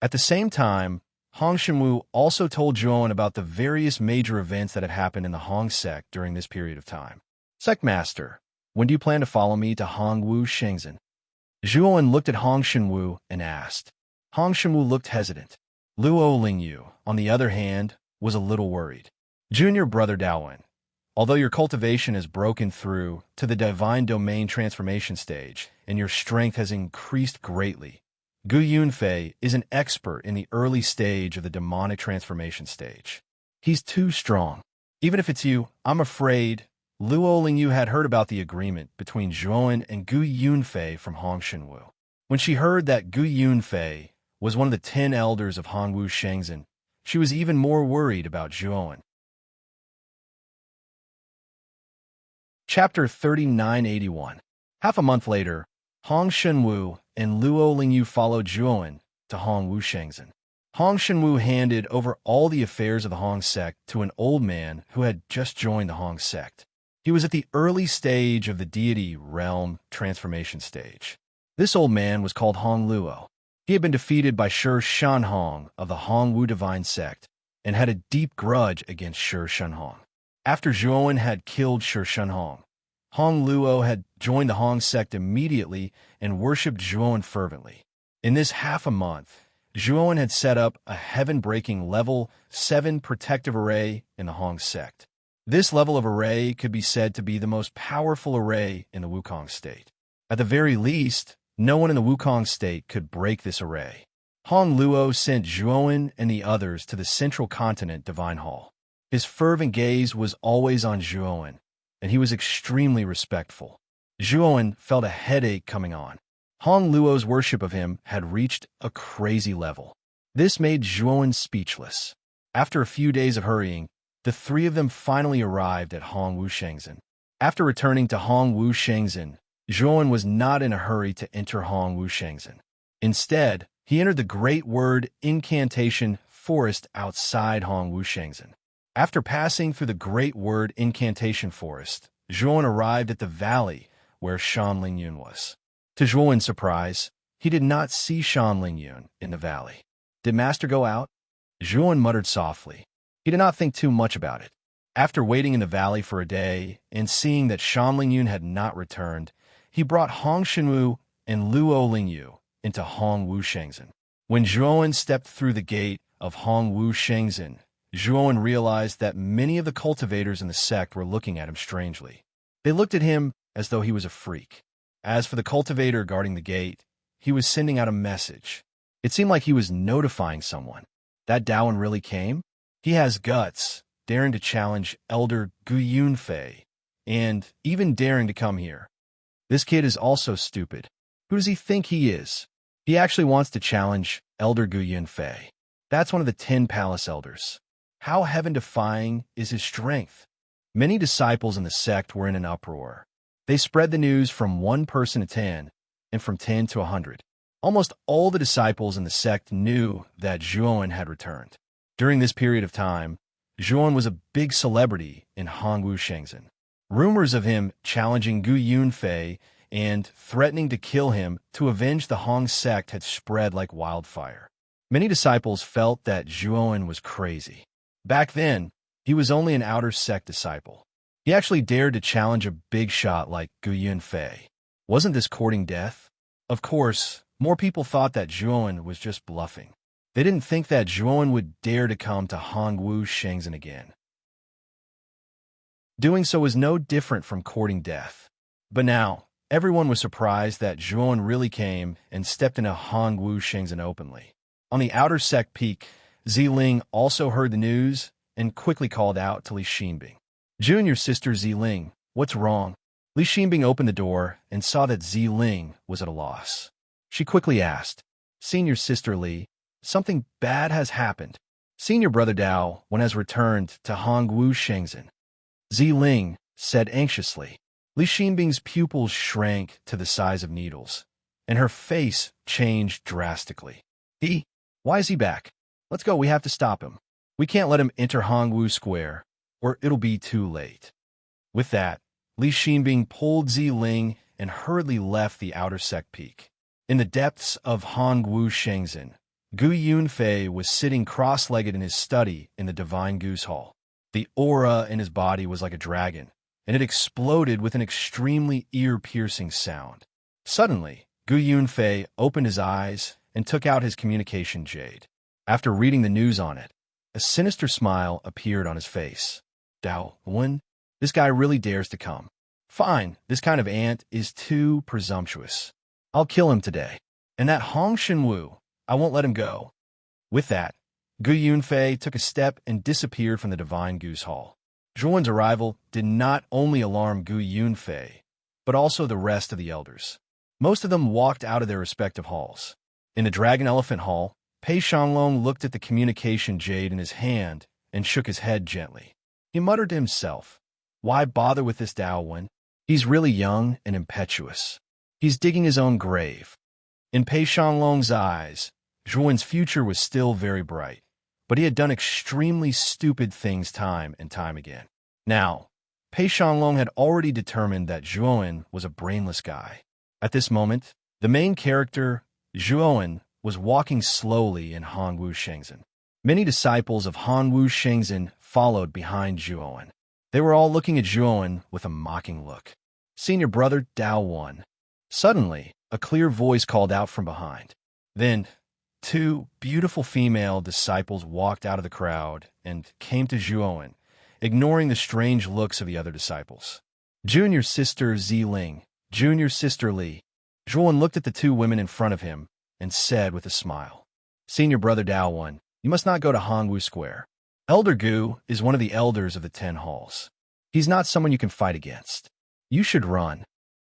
At the same time, Hong Shenwu also told Zhuan about the various major events that had happened in the Hong sect during this period of time. Sect Master, when do you plan to follow me to Hongwu Shengzhen? Zhuan looked at Hong Shenwu and asked. Hong Shenwu looked hesitant. Luo Lingyu, on the other hand, was a little worried. Junior brother Daoan, although your cultivation has broken through to the divine domain transformation stage and your strength has increased greatly, Gu Yunfei is an expert in the early stage of the demonic transformation stage. He's too strong. Even if it's you, I'm afraid. Luo Lingyu had heard about the agreement between Zhuan and Gu Yunfei from Hong Shenwu. When she heard that Gu Yunfei was one of the 10 elders of Hongwu Shengzhen, she was even more worried about Zhuan. Chapter 3981. Half a month later, Hong Shenwu and Luo Lingyu followed Zhuan to Hongwu Shengzhen. Hong Shenwu handed over all the affairs of the Hong sect to an old man who had just joined the Hong sect. He was at the early stage of the deity realm transformation stage. This old man was called Hong Luo. He had been defeated by Shi Shanhong of the Hongwu divine sect and had a deep grudge against Shi Shanhong. After Zhuan had killed Shi Shanhong, Hong Luo had joined the Hong sect immediately and worshipped Zhuan fervently. In this half a month, Zhuan had set up a heaven-breaking level 7 protective array in the Hong sect. This level of array could be said to be the most powerful array in the Wukong state. At the very least, no one in the Wukong state could break this array. Hong Luo sent Zhuan and the others to the Central Continent Divine Hall. His fervent gaze was always on Zhuan, and he was extremely respectful. Zhuan felt a headache coming on. Hong Luo's worship of him had reached a crazy level. This made Zhuan speechless. After a few days of hurrying, the three of them finally arrived at Hongwu Shengzhen. After returning to Hongwu Shengzhen, Zhuan was not in a hurry to enter Hongwu Shengzhen. Instead, he entered the great word incantation forest outside Hongwu-Shengzhen. After passing through the Great Word Incantation Forest, Zhuan arrived at the valley where Shan Lingyun was. To Zhuan's surprise, he did not see Shan Lingyun in the valley. Did Master go out? Zhuan muttered softly. He did not think too much about it. After waiting in the valley for a day and seeing that Shan Lingyun had not returned, he brought Hong Shenwu and Luo Lingyu into Hongwu-Shengzhen. When Zhuan stepped through the gate of Hongwu-Shengzhen, Zhuan realized that many of the cultivators in the sect were looking at him strangely. They looked at him as though he was a freak. As for the cultivator guarding the gate, he was sending out a message. It seemed like he was notifying someone. That Daowen really came? He has guts, daring to challenge Elder Gu Yunfei, and even daring to come here. This kid is also stupid. Who does he think he is? He actually wants to challenge Elder Gu Yunfei. That's one of the 10 palace elders. How heaven-defying is his strength? Many disciples in the sect were in an uproar. They spread the news from 1 person to 10, and from 10 to 100. Almost all the disciples in the sect knew that Zhuan had returned. During this period of time, Zhuan was a big celebrity in Hongwu-Shengzhen. Rumors of him challenging Gu Yunfei and threatening to kill him to avenge the Hong sect had spread like wildfire. Many disciples felt that Zhuan was crazy. Back then, he was only an outer sect disciple. He actually dared to challenge a big shot like Gu Yunfei. Wasn't this courting death? Of course, more people thought that Zhuan was just bluffing. They didn't think that Zhuan would dare to come to Hongwu-Shengzhen again. Doing so was no different from courting death. But now, everyone was surprised that Zhuan really came and stepped into Hongwu-Shengzhen openly. On the outer sect peak, Ziling also heard the news and quickly called out to Li Xinbing. "Junior sister Ziling, what's wrong?" Li Xinbing opened the door and saw that Ziling was at a loss. She quickly asked, "Senior sister Li, something bad has happened. Senior brother Dao has returned to Hongwu-Shengzhen." Ziling said anxiously. Li Xinbing's pupils shrank to the size of needles, and her face changed drastically. Why is he back? Let's go, we have to stop him. We can't let him enter Hongwu Square, or it'll be too late." With that, Li Xinbing pulled Ziling and hurriedly left the outer sect peak. In the depths of Hongwu-Shengzhen, Gu Yunfei was sitting cross-legged in his study in the Divine Goose Hall. The aura in his body was like a dragon, and it exploded with an extremely ear-piercing sound. Suddenly, Gu Yunfei opened his eyes and took out his communication jade. After reading the news on it, a sinister smile appeared on his face. "Daowen, this guy really dares to come. Fine, this kind of ant is too presumptuous. I'll kill him today. And that Hong Shenwu, I won't let him go." With that, Gu Yunfei took a step and disappeared from the Divine Goose Hall. Zhuan's arrival did not only alarm Gu Yunfei, but also the rest of the elders. Most of them walked out of their respective halls. In the Dragon Elephant Hall, Pei Shanglong looked at the communication jade in his hand and shook his head gently. He muttered to himself, "Why bother with this Daowen? He's really young and impetuous. He's digging his own grave." In Pei Shanglong's eyes, Zhuan's future was still very bright, but he had done extremely stupid things time and time again. Now, Pei Shanglong had already determined that Zhuan was a brainless guy. At this moment, the main character, Zhuan, was walking slowly in Hongwu-Shengzhen. Many disciples of Hongwu-Shengzhen followed behind Zhuan. They were all looking at Zhuan with a mocking look. "Senior brother Daowen." Suddenly, a clear voice called out from behind. Then, 2 beautiful female disciples walked out of the crowd and came to Zhuan, ignoring the strange looks of the other disciples. "Junior sister Ziling, junior sister Li." Zhuan looked at the 2 women in front of him and said with a smile, "Senior brother Daowen, you must not go to Hongwu Square. Elder Gu is one of the elders of the 10 halls. He's not someone you can fight against. You should run."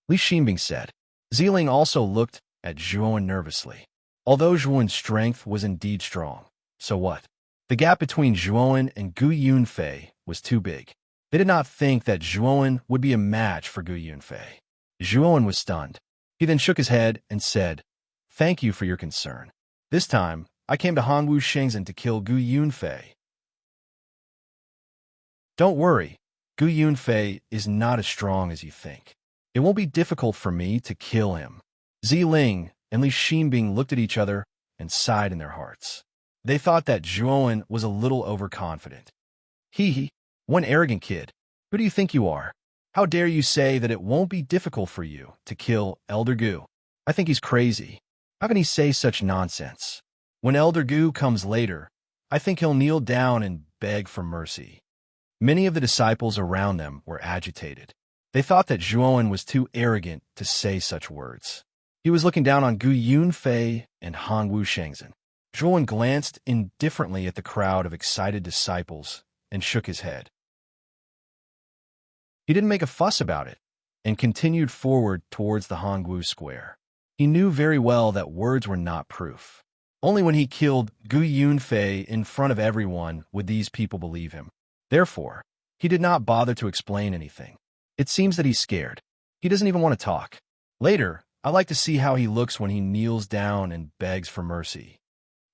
Li Xinbing said. Ziling also looked at Zhuan nervously. Although Zhuan's strength was indeed strong, so what? The gap between Zhuan and Gu Yunfei was too big. They did not think that Zhuan would be a match for Gu Yunfei. Zhuan was stunned. He then shook his head and said, "Thank you for your concern. This time, I came to Hongwu Shengzhen to kill Gu Yunfei. Don't worry, Gu Yunfei is not as strong as you think. It won't be difficult for me to kill him. Ziling and Li Xinbing looked at each other and sighed in their hearts. They thought that Zhuowen was a little overconfident. He, one arrogant kid. Who do you think you are? How dare you say that it won't be difficult for you to kill Elder Gu? I think he's crazy. How can he say such nonsense? When Elder Gu comes later, I think he'll kneel down and beg for mercy. Many of the disciples around them were agitated. They thought that Zhuowen was too arrogant to say such words. He was looking down on Gu Yunfei and Hongwu Shengzhen. Zhuowen glanced indifferently at the crowd of excited disciples and shook his head. He didn't make a fuss about it and continued forward towards the Hongwu Square. He knew very well that words were not proof. Only when he killed Gu Yunfei in front of everyone would these people believe him. Therefore, he did not bother to explain anything. It seems that he's scared. He doesn't even want to talk. Later, I like to see how he looks when he kneels down and begs for mercy.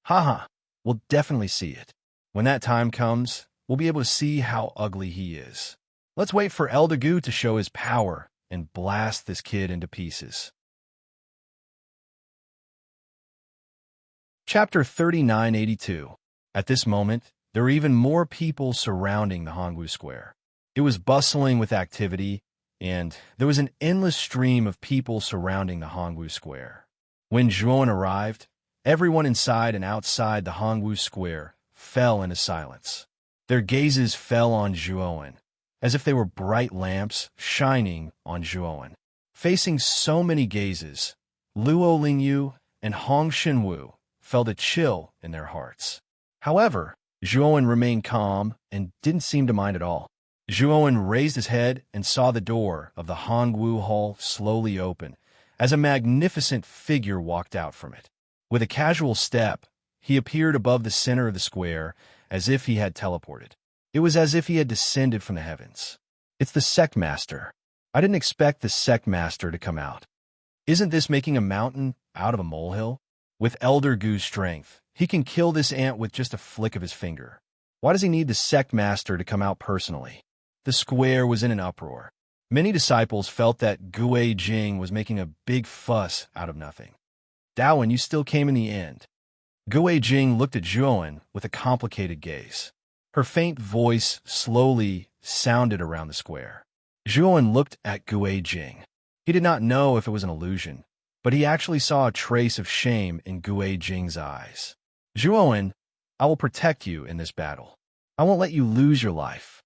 Haha, we'll definitely see it. When that time comes, we'll be able to see how ugly he is. Let's wait for Elder Gu to show his power and blast this kid into pieces. Chapter 3982. At this moment, there were even more people surrounding the Hongwu Square. It was bustling with activity, and there was an endless stream of people surrounding the Hongwu Square. When Zhuowen arrived, everyone inside and outside the Hongwu Square fell into silence. Their gazes fell on Zhuowen, as if they were bright lamps shining on Zhuowen. Facing so many gazes, Luo Lingyu and Hong Xinwu felt a chill in their hearts. However, Zhuowen remained calm and didn't seem to mind at all. Zhuowen raised his head and saw the door of the Hongwu Hall slowly open, as a magnificent figure walked out from it. With a casual step, he appeared above the center of the square, as if he had teleported. It was as if he had descended from the heavens. It's the sect master. I didn't expect the sect master to come out. Isn't this making a mountain out of a molehill? With Elder Gu's strength, he can kill this ant with just a flick of his finger. Why does he need the sect master to come out personally? The square was in an uproar. Many disciples felt that Gue Jing was making a big fuss out of nothing. Dawen, you still came in the end. Gue Jing looked at Zhuowen with a complicated gaze. Her faint voice slowly sounded around the square. Zhuowen looked at Gue Jing. He did not know if it was an illusion, but he actually saw a trace of shame in Gue Jing's eyes. Zhuowen, I will protect you in this battle. I won't let you lose your life.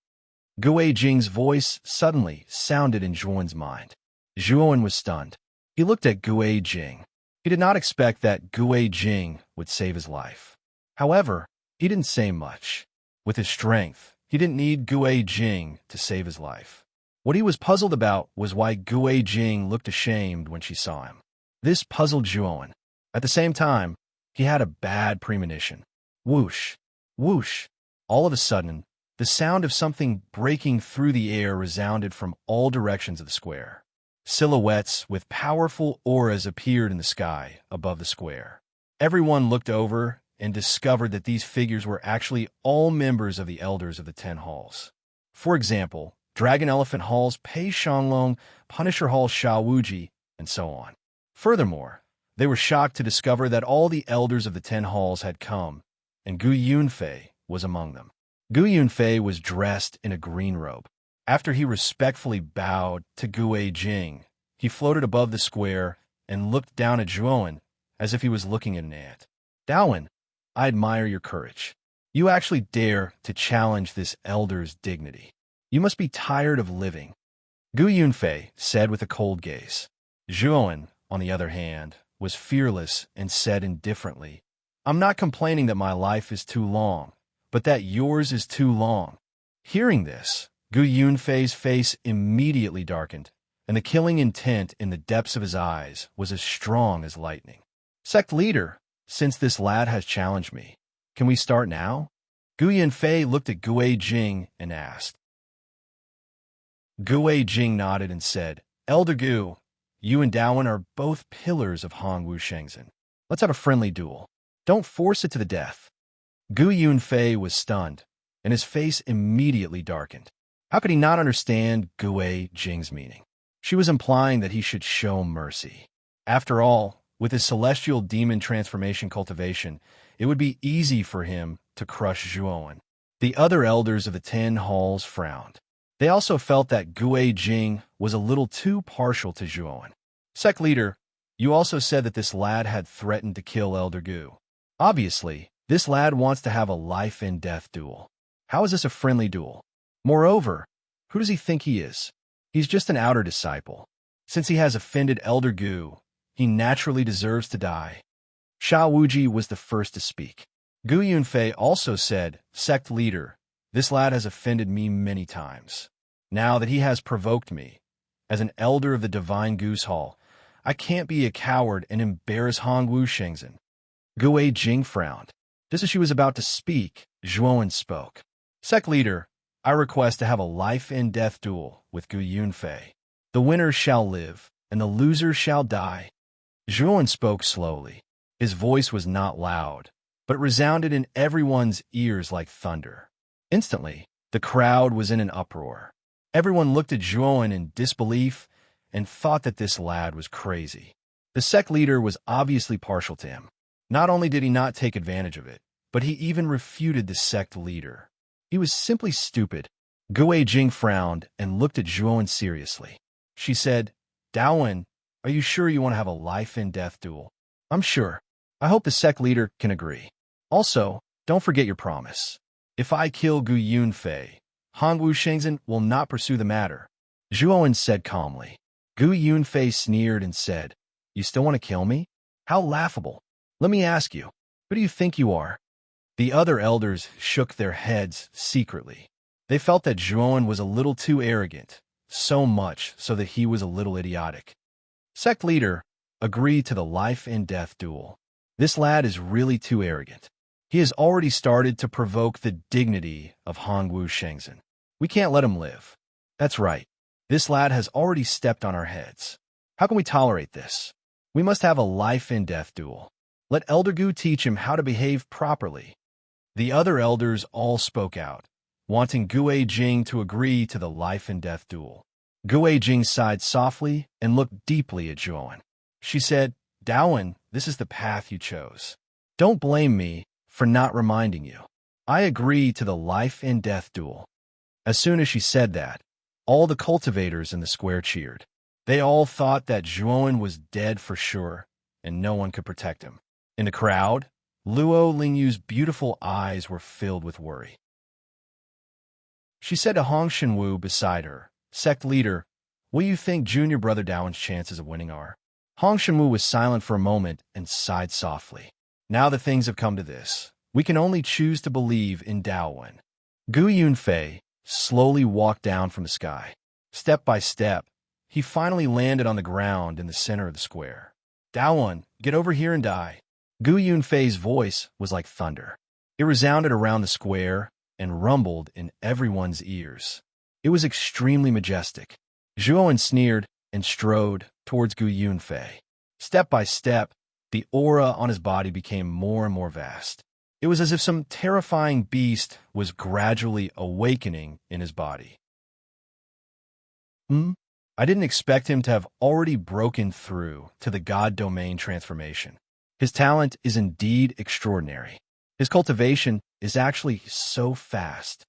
Gue Jing's voice suddenly sounded in Zhuowen's mind. Zhuowen was stunned. He looked at Gue Jing. He did not expect that Gue Jing would save his life. However, he didn't say much. With his strength, he didn't need Gue Jing to save his life. What he was puzzled about was why Gue Jing looked ashamed when she saw him. This puzzled Zhuowen. At the same time, he had a bad premonition. Whoosh, whoosh. All of a sudden, the sound of something breaking through the air resounded from all directions of the square. Silhouettes with powerful auras appeared in the sky above the square. Everyone looked over and discovered that these figures were actually all members of the elders of the 10 halls. For example, Dragon Elephant Hall's Pei Shanglong, Punisher Hall's Sha Wuji, and so on. Furthermore, they were shocked to discover that all the elders of the 10 halls had come, and Gu Yunfei was among them. Gu Yunfei was dressed in a green robe. After he respectfully bowed to Gue Jing, he floated above the square and looked down at Zhuowen as if he was looking at an ant. Dawen, I admire your courage. You actually dare to challenge this elder's dignity. You must be tired of living. Gu Yunfei said with a cold gaze. Zhuowen, on the other hand, was fearless and said indifferently, I'm not complaining that my life is too long, but that yours is too long. Hearing this, Gu Yunfei's face immediately darkened, and the killing intent in the depths of his eyes was as strong as lightning. Sect leader, since this lad has challenged me, can we start now? Gu Yunfei looked at Gue Jing and asked. Gue Jing nodded and said, Elder Gu, you and Dawen are both pillars of Hongwu Shengzhen. Let's have a friendly duel. Don't force it to the death. Gu Yunfei was stunned, and his face immediately darkened. How could he not understand Gue Jing's meaning? She was implying that he should show mercy. After all, with his celestial demon transformation cultivation, it would be easy for him to crush Zhuowen. The other elders of the 10 halls frowned. They also felt that Gue Jing was a little too partial to Zhuowen. Sect leader, you also said that this lad had threatened to kill Elder Gu. Obviously, this lad wants to have a life-and-death duel. How is this a friendly duel? Moreover, who does he think he is? He's just an outer disciple. Since he has offended Elder Gu, he naturally deserves to die. Sha Wuji was the first to speak. Gu Yunfei also said, Sect leader, this lad has offended me many times. Now that he has provoked me, as an elder of the Divine Goose Hall, I can't be a coward and embarrass Hongwu Shengzhen. Gue Jing frowned. Just as she was about to speak, Zhuowen spoke. Sect leader, I request to have a life-and-death duel with Gu Yunfei. The winner shall live, and the loser shall die. Zhuowen spoke slowly. His voice was not loud, but resounded in everyone's ears like thunder. Instantly, the crowd was in an uproar. Everyone looked at Zhuowen in disbelief and thought that this lad was crazy. The sect leader was obviously partial to him. Not only did he not take advantage of it, but he even refuted the sect leader. He was simply stupid. Gue Jing frowned and looked at Zhuowen seriously. She said, Daowen, are you sure you want to have a life-and-death duel? I'm sure. I hope the sect leader can agree. Also, don't forget your promise. If I kill Gu Yunfei, Hongwu Shengzhen will not pursue the matter. Zhuowen said calmly. Gu Yunfei sneered and said, You still want to kill me? How laughable. Let me ask you, who do you think you are? The other elders shook their heads secretly. They felt that Zhuowen was a little too arrogant, so much so that he was a little idiotic. Sect leader, agree to the life-and-death duel. This lad is really too arrogant. He has already started to provoke the dignity of Hongwu Shengzhen. We can't let him live. That's right. This lad has already stepped on our heads. How can we tolerate this? We must have a life-and-death duel. Let Elder Gu teach him how to behave properly. The other elders all spoke out, wanting Gue Jing to agree to the life-and-death duel. Gue Jing sighed softly and looked deeply at Zhuowen. She said, Daowen, this is the path you chose. Don't blame me for not reminding you. I agree to the life-and-death duel. As soon as she said that, all the cultivators in the square cheered. They all thought that Zhuowen was dead for sure, and no one could protect him. In the crowd, Luo Lingyu's beautiful eyes were filled with worry. She said to Hong Shenwu beside her, Sect leader, what do you think junior brother Daowen's chances of winning are? Hong Shenwu was silent for a moment and sighed softly. Now that things have come to this, we can only choose to believe in Daowen. Gu Yunfei slowly walked down from the sky. Step by step, he finally landed on the ground in the center of the square. Daowen, get over here and die. Gu Yunfei's voice was like thunder. It resounded around the square and rumbled in everyone's ears. It was extremely majestic. Zhuowen sneered and strode towards Gu Yunfei. Step by step, the aura on his body became more and more vast. It was as if some terrifying beast was gradually awakening in his body. I didn't expect him to have already broken through to the God domain transformation. His talent is indeed extraordinary. His cultivation is actually so fast.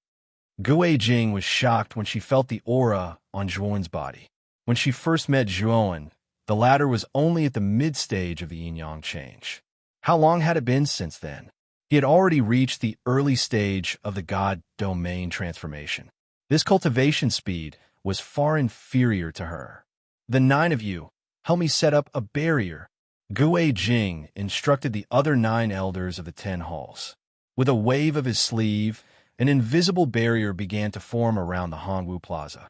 Gue Jing was shocked when she felt the aura on Zhuowen's body. When she first met Zhuowen, the latter was only at the mid-stage of the yin-yang change. How long had it been since then? He had already reached the early stage of the God domain transformation. This cultivation speed was far inferior to her. The 9 of you, help me set up a barrier. Gue Jing instructed the other 9 elders of the 10 halls. With a wave of his sleeve, an invisible barrier began to form around the Hongwu Plaza.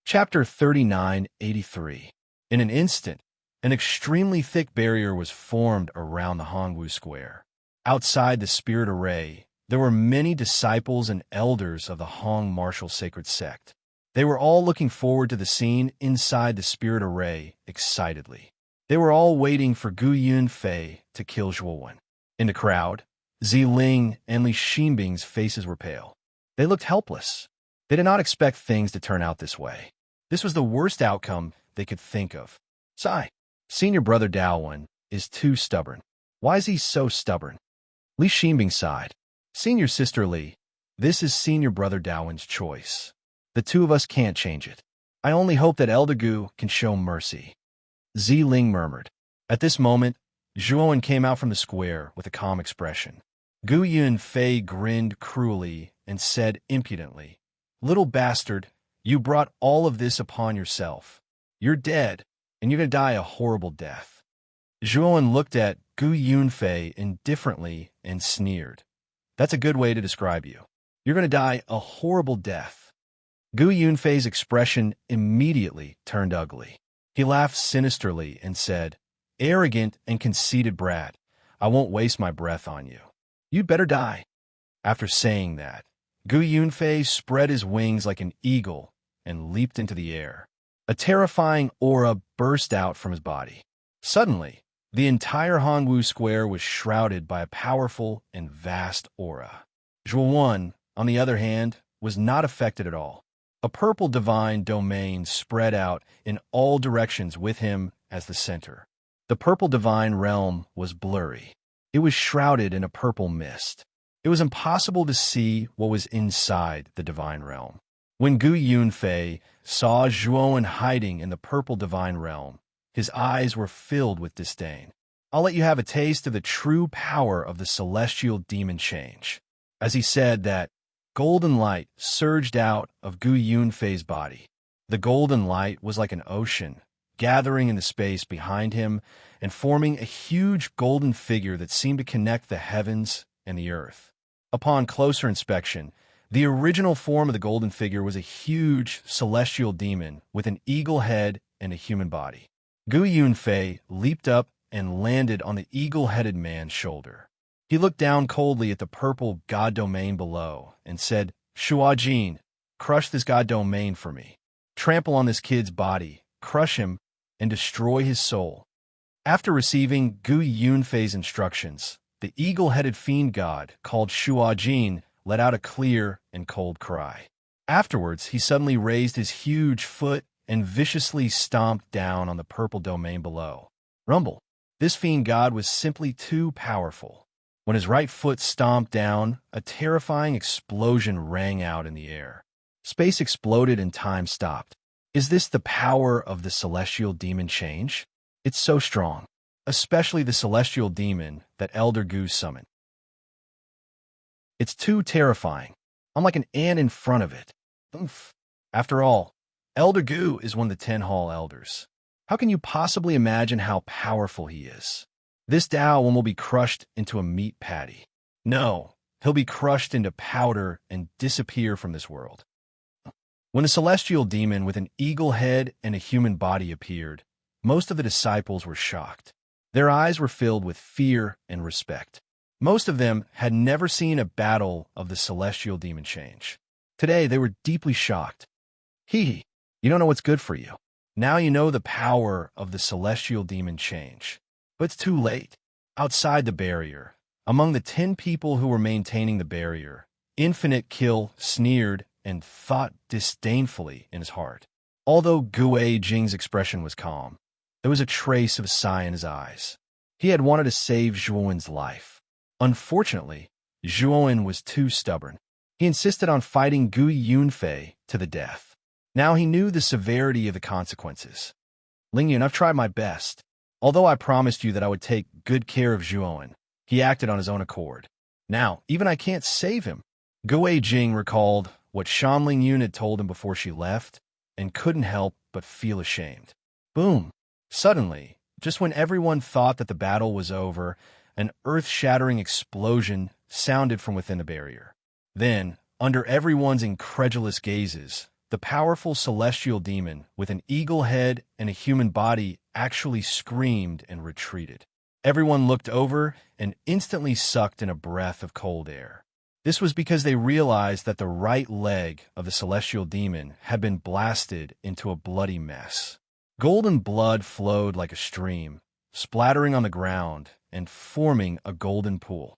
Chapter 3983. In an instant, an extremely thick barrier was formed around the Hongwu Square. Outside the spirit array, there were many disciples and elders of the Hong Martial Sacred Sect. They were all looking forward to the scene inside the spirit array excitedly. They were all waiting for Gu Yunfei to kill Zhuowen. In the crowd, Ziling and Li Ximbing's faces were pale. They looked helpless. They did not expect things to turn out this way. This was the worst outcome they could think of. Sigh. Senior brother Daowen is too stubborn. Why is he so stubborn? Li Ximbing sighed. Senior sister Li, this is senior brother Daowen's choice. The two of us can't change it. I only hope that Elder Gu can show mercy. Ziling murmured. At this moment, Zhuowen came out from the square with a calm expression. Gu Yunfei grinned cruelly and said impudently, Little bastard, you brought all of this upon yourself. You're dead, and you're going to die a horrible death. Zhuowen looked at Gu Yunfei indifferently and sneered. That's a good way to describe you. You're going to die a horrible death. Gu Yunfei's expression immediately turned ugly. He laughed sinisterly and said, Arrogant and conceited brat, I won't waste my breath on you. You'd better die. After saying that, Gu Yunfei spread his wings like an eagle and leaped into the air. A terrifying aura burst out from his body. Suddenly, the entire Hongwu Square was shrouded by a powerful and vast aura. Zhuowen, on the other hand, was not affected at all. A purple divine domain spread out in all directions with him as the center. The purple divine realm was blurry. It was shrouded in a purple mist. It was impossible to see what was inside the divine realm. When Gu Yunfei saw Zhuowen hiding in the purple divine realm, his eyes were filled with disdain. I'll let you have a taste of the true power of the celestial demon change. As he said that, golden light surged out of Gu Yunfei's body. The golden light was like an ocean, gathering in the space behind him and forming a huge golden figure that seemed to connect the heavens and the earth. Upon closer inspection, the original form of the golden figure was a huge celestial demon with an eagle head and a human body. Gu Yunfei leaped up and landed on the eagle-headed man's shoulder. He looked down coldly at the purple god domain below and said, Shuajin, crush this god domain for me. Trample on this kid's body, crush him, and destroy his soul. After receiving Gu Yunfei's instructions, the eagle-headed fiend god called Shuajin let out a clear and cold cry. Afterwards, he suddenly raised his huge foot and viciously stomped down on the purple domain below. Rumble. This fiend god was simply too powerful. When his right foot stomped down, a terrifying explosion rang out in the air. Space exploded and time stopped. Is this the power of the celestial demon change? It's so strong, especially the celestial demon that Elder Gu summoned. It's too terrifying. I'm like an ant in front of it. Oof. After all, Elder Gu is one of the 10 Hall Elders. How can you possibly imagine how powerful he is? This Dao one will be crushed into a meat patty. No, he'll be crushed into powder and disappear from this world. When a celestial demon with an eagle head and a human body appeared, most of the disciples were shocked. Their eyes were filled with fear and respect. Most of them had never seen a battle of the celestial demon change. Today, they were deeply shocked. Hee, you don't know what's good for you. Now you know the power of the celestial demon change. But it's too late. Outside the barrier, among the 10 people who were maintaining the barrier, Infinite Kill sneered and thought disdainfully in his heart. Although Gue Jing's expression was calm, there was a trace of a sigh in his eyes. He had wanted to save Zhuowen's life. Unfortunately, Zhuowen was too stubborn. He insisted on fighting Gu Yunfei to the death. Now he knew the severity of the consequences. Lingyun, I've tried my best. Although I promised you that I would take good care of Zhuowen, he acted on his own accord. Now, even I can't save him. Gue Jing recalled what Shan Lingyun had told him before she left and couldn't help but feel ashamed. Boom! Suddenly, just when everyone thought that the battle was over, an earth-shattering explosion sounded from within the barrier. Then, under everyone's incredulous gazes, the powerful celestial demon with an eagle head and a human body actually screamed and retreated. Everyone looked over and instantly sucked in a breath of cold air. This was because they realized that the right leg of the celestial demon had been blasted into a bloody mess. Golden blood flowed like a stream, splattering on the ground and forming a golden pool.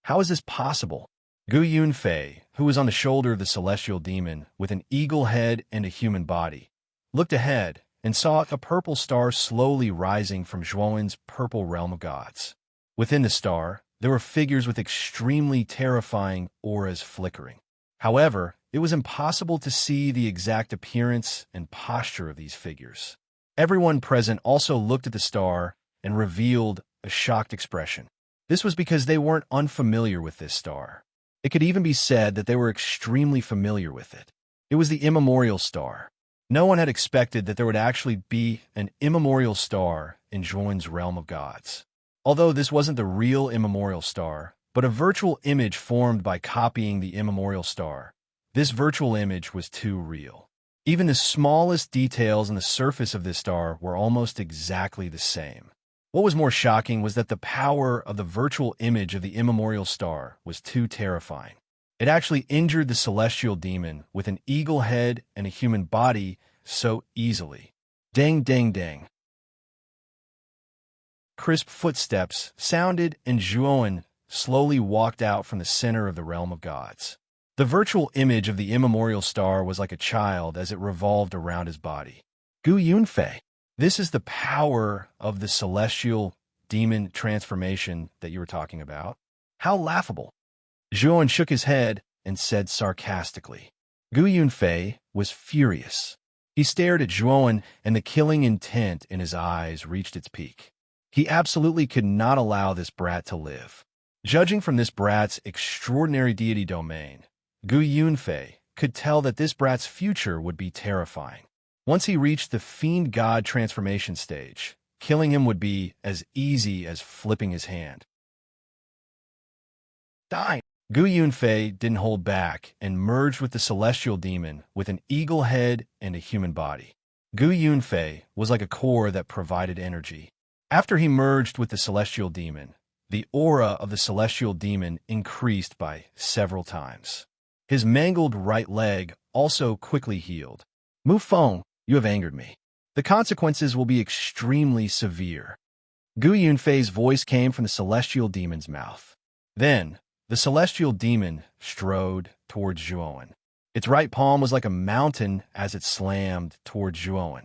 How is this possible? Gu Yunfei, who was on the shoulder of the celestial demon with an eagle head and a human body, looked ahead and saw a purple star slowly rising from Zhuowen's purple realm of gods. Within the star, there were figures with extremely terrifying auras flickering. However, it was impossible to see the exact appearance and posture of these figures. Everyone present also looked at the star and revealed a shocked expression. This was because they weren't unfamiliar with this star. It could even be said that they were extremely familiar with it. It was the immemorial star. No one had expected that there would actually be an immemorial star in Zhuowen's realm of gods. Although this wasn't the real immemorial star, but a virtual image formed by copying the immemorial star, this virtual image was too real. Even the smallest details on the surface of this star were almost exactly the same. What was more shocking was that the power of the virtual image of the immemorial star was too terrifying. It actually injured the celestial demon with an eagle head and a human body so easily. Dang, dang, dang. Crisp footsteps sounded and Zhuowen slowly walked out from the center of the realm of gods. The virtual image of the immemorial star was like a child as it revolved around his body. Gu Yunfei, this is the power of the celestial demon transformation that you were talking about. How laughable. Zhuowen shook his head and said sarcastically. Gu Yunfei was furious. He stared at Zhuowen, and the killing intent in his eyes reached its peak. He absolutely could not allow this brat to live. Judging from this brat's extraordinary deity domain, Gu Yunfei could tell that this brat's future would be terrifying. Once he reached the fiend god transformation stage, killing him would be as easy as flipping his hand. Die! Gu Yunfei didn't hold back and merged with the celestial demon with an eagle head and a human body. Gu Yunfei was like a core that provided energy. After he merged with the celestial demon, the aura of the celestial demon increased by several times. His mangled right leg also quickly healed. Mu Feng, you have angered me. The consequences will be extremely severe. Gu Yunfei's voice came from the celestial demon's mouth. Then, the celestial demon strode towards Zhuowen. Its right palm was like a mountain as it slammed towards Zhuowen.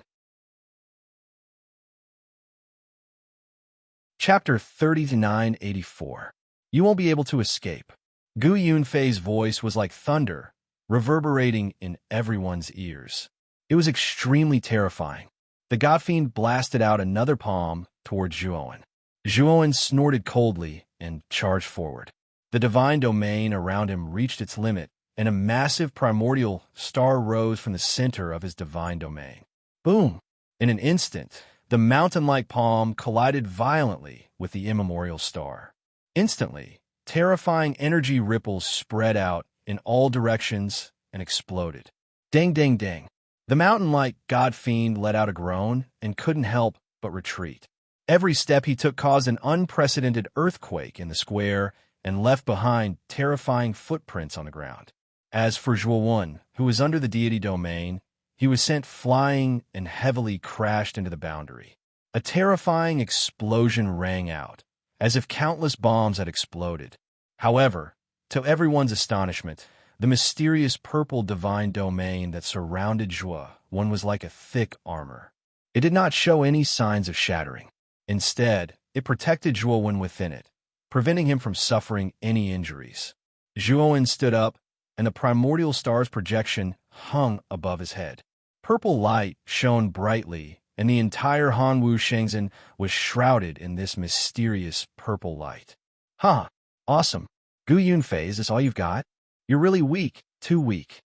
Chapter 3984. You won't be able to escape. Gu Yunfei's voice was like thunder, reverberating in everyone's ears. It was extremely terrifying. The godfiend blasted out another palm towards Zhuowen. Zhuowen snorted coldly and charged forward. The divine domain around him reached its limit, and a massive primordial star rose from the center of his divine domain. Boom! In an instant, the mountain-like palm collided violently with the immemorial star. Instantly, terrifying energy ripples spread out in all directions and exploded. Dang, dang, dang. The mountain-like god-fiend let out a groan and couldn't help but retreat. Every step he took caused an unprecedented earthquake in the square and left behind terrifying footprints on the ground. As for Zhuowen, who was under the deity domain, he was sent flying and heavily crashed into the boundary. A terrifying explosion rang out, as if countless bombs had exploded. However, to everyone's astonishment, the mysterious purple divine domain that surrounded Zhuowen was like a thick armor. It did not show any signs of shattering. Instead, it protected Zhuowen within it, preventing him from suffering any injuries. Zhuowen stood up, and the primordial star's projection hung above his head. Purple light shone brightly, and the entire Hanwu Shenzhen was shrouded in this mysterious purple light. Huh, awesome. Gu Yunfei, is this all you've got? You're really weak, too weak.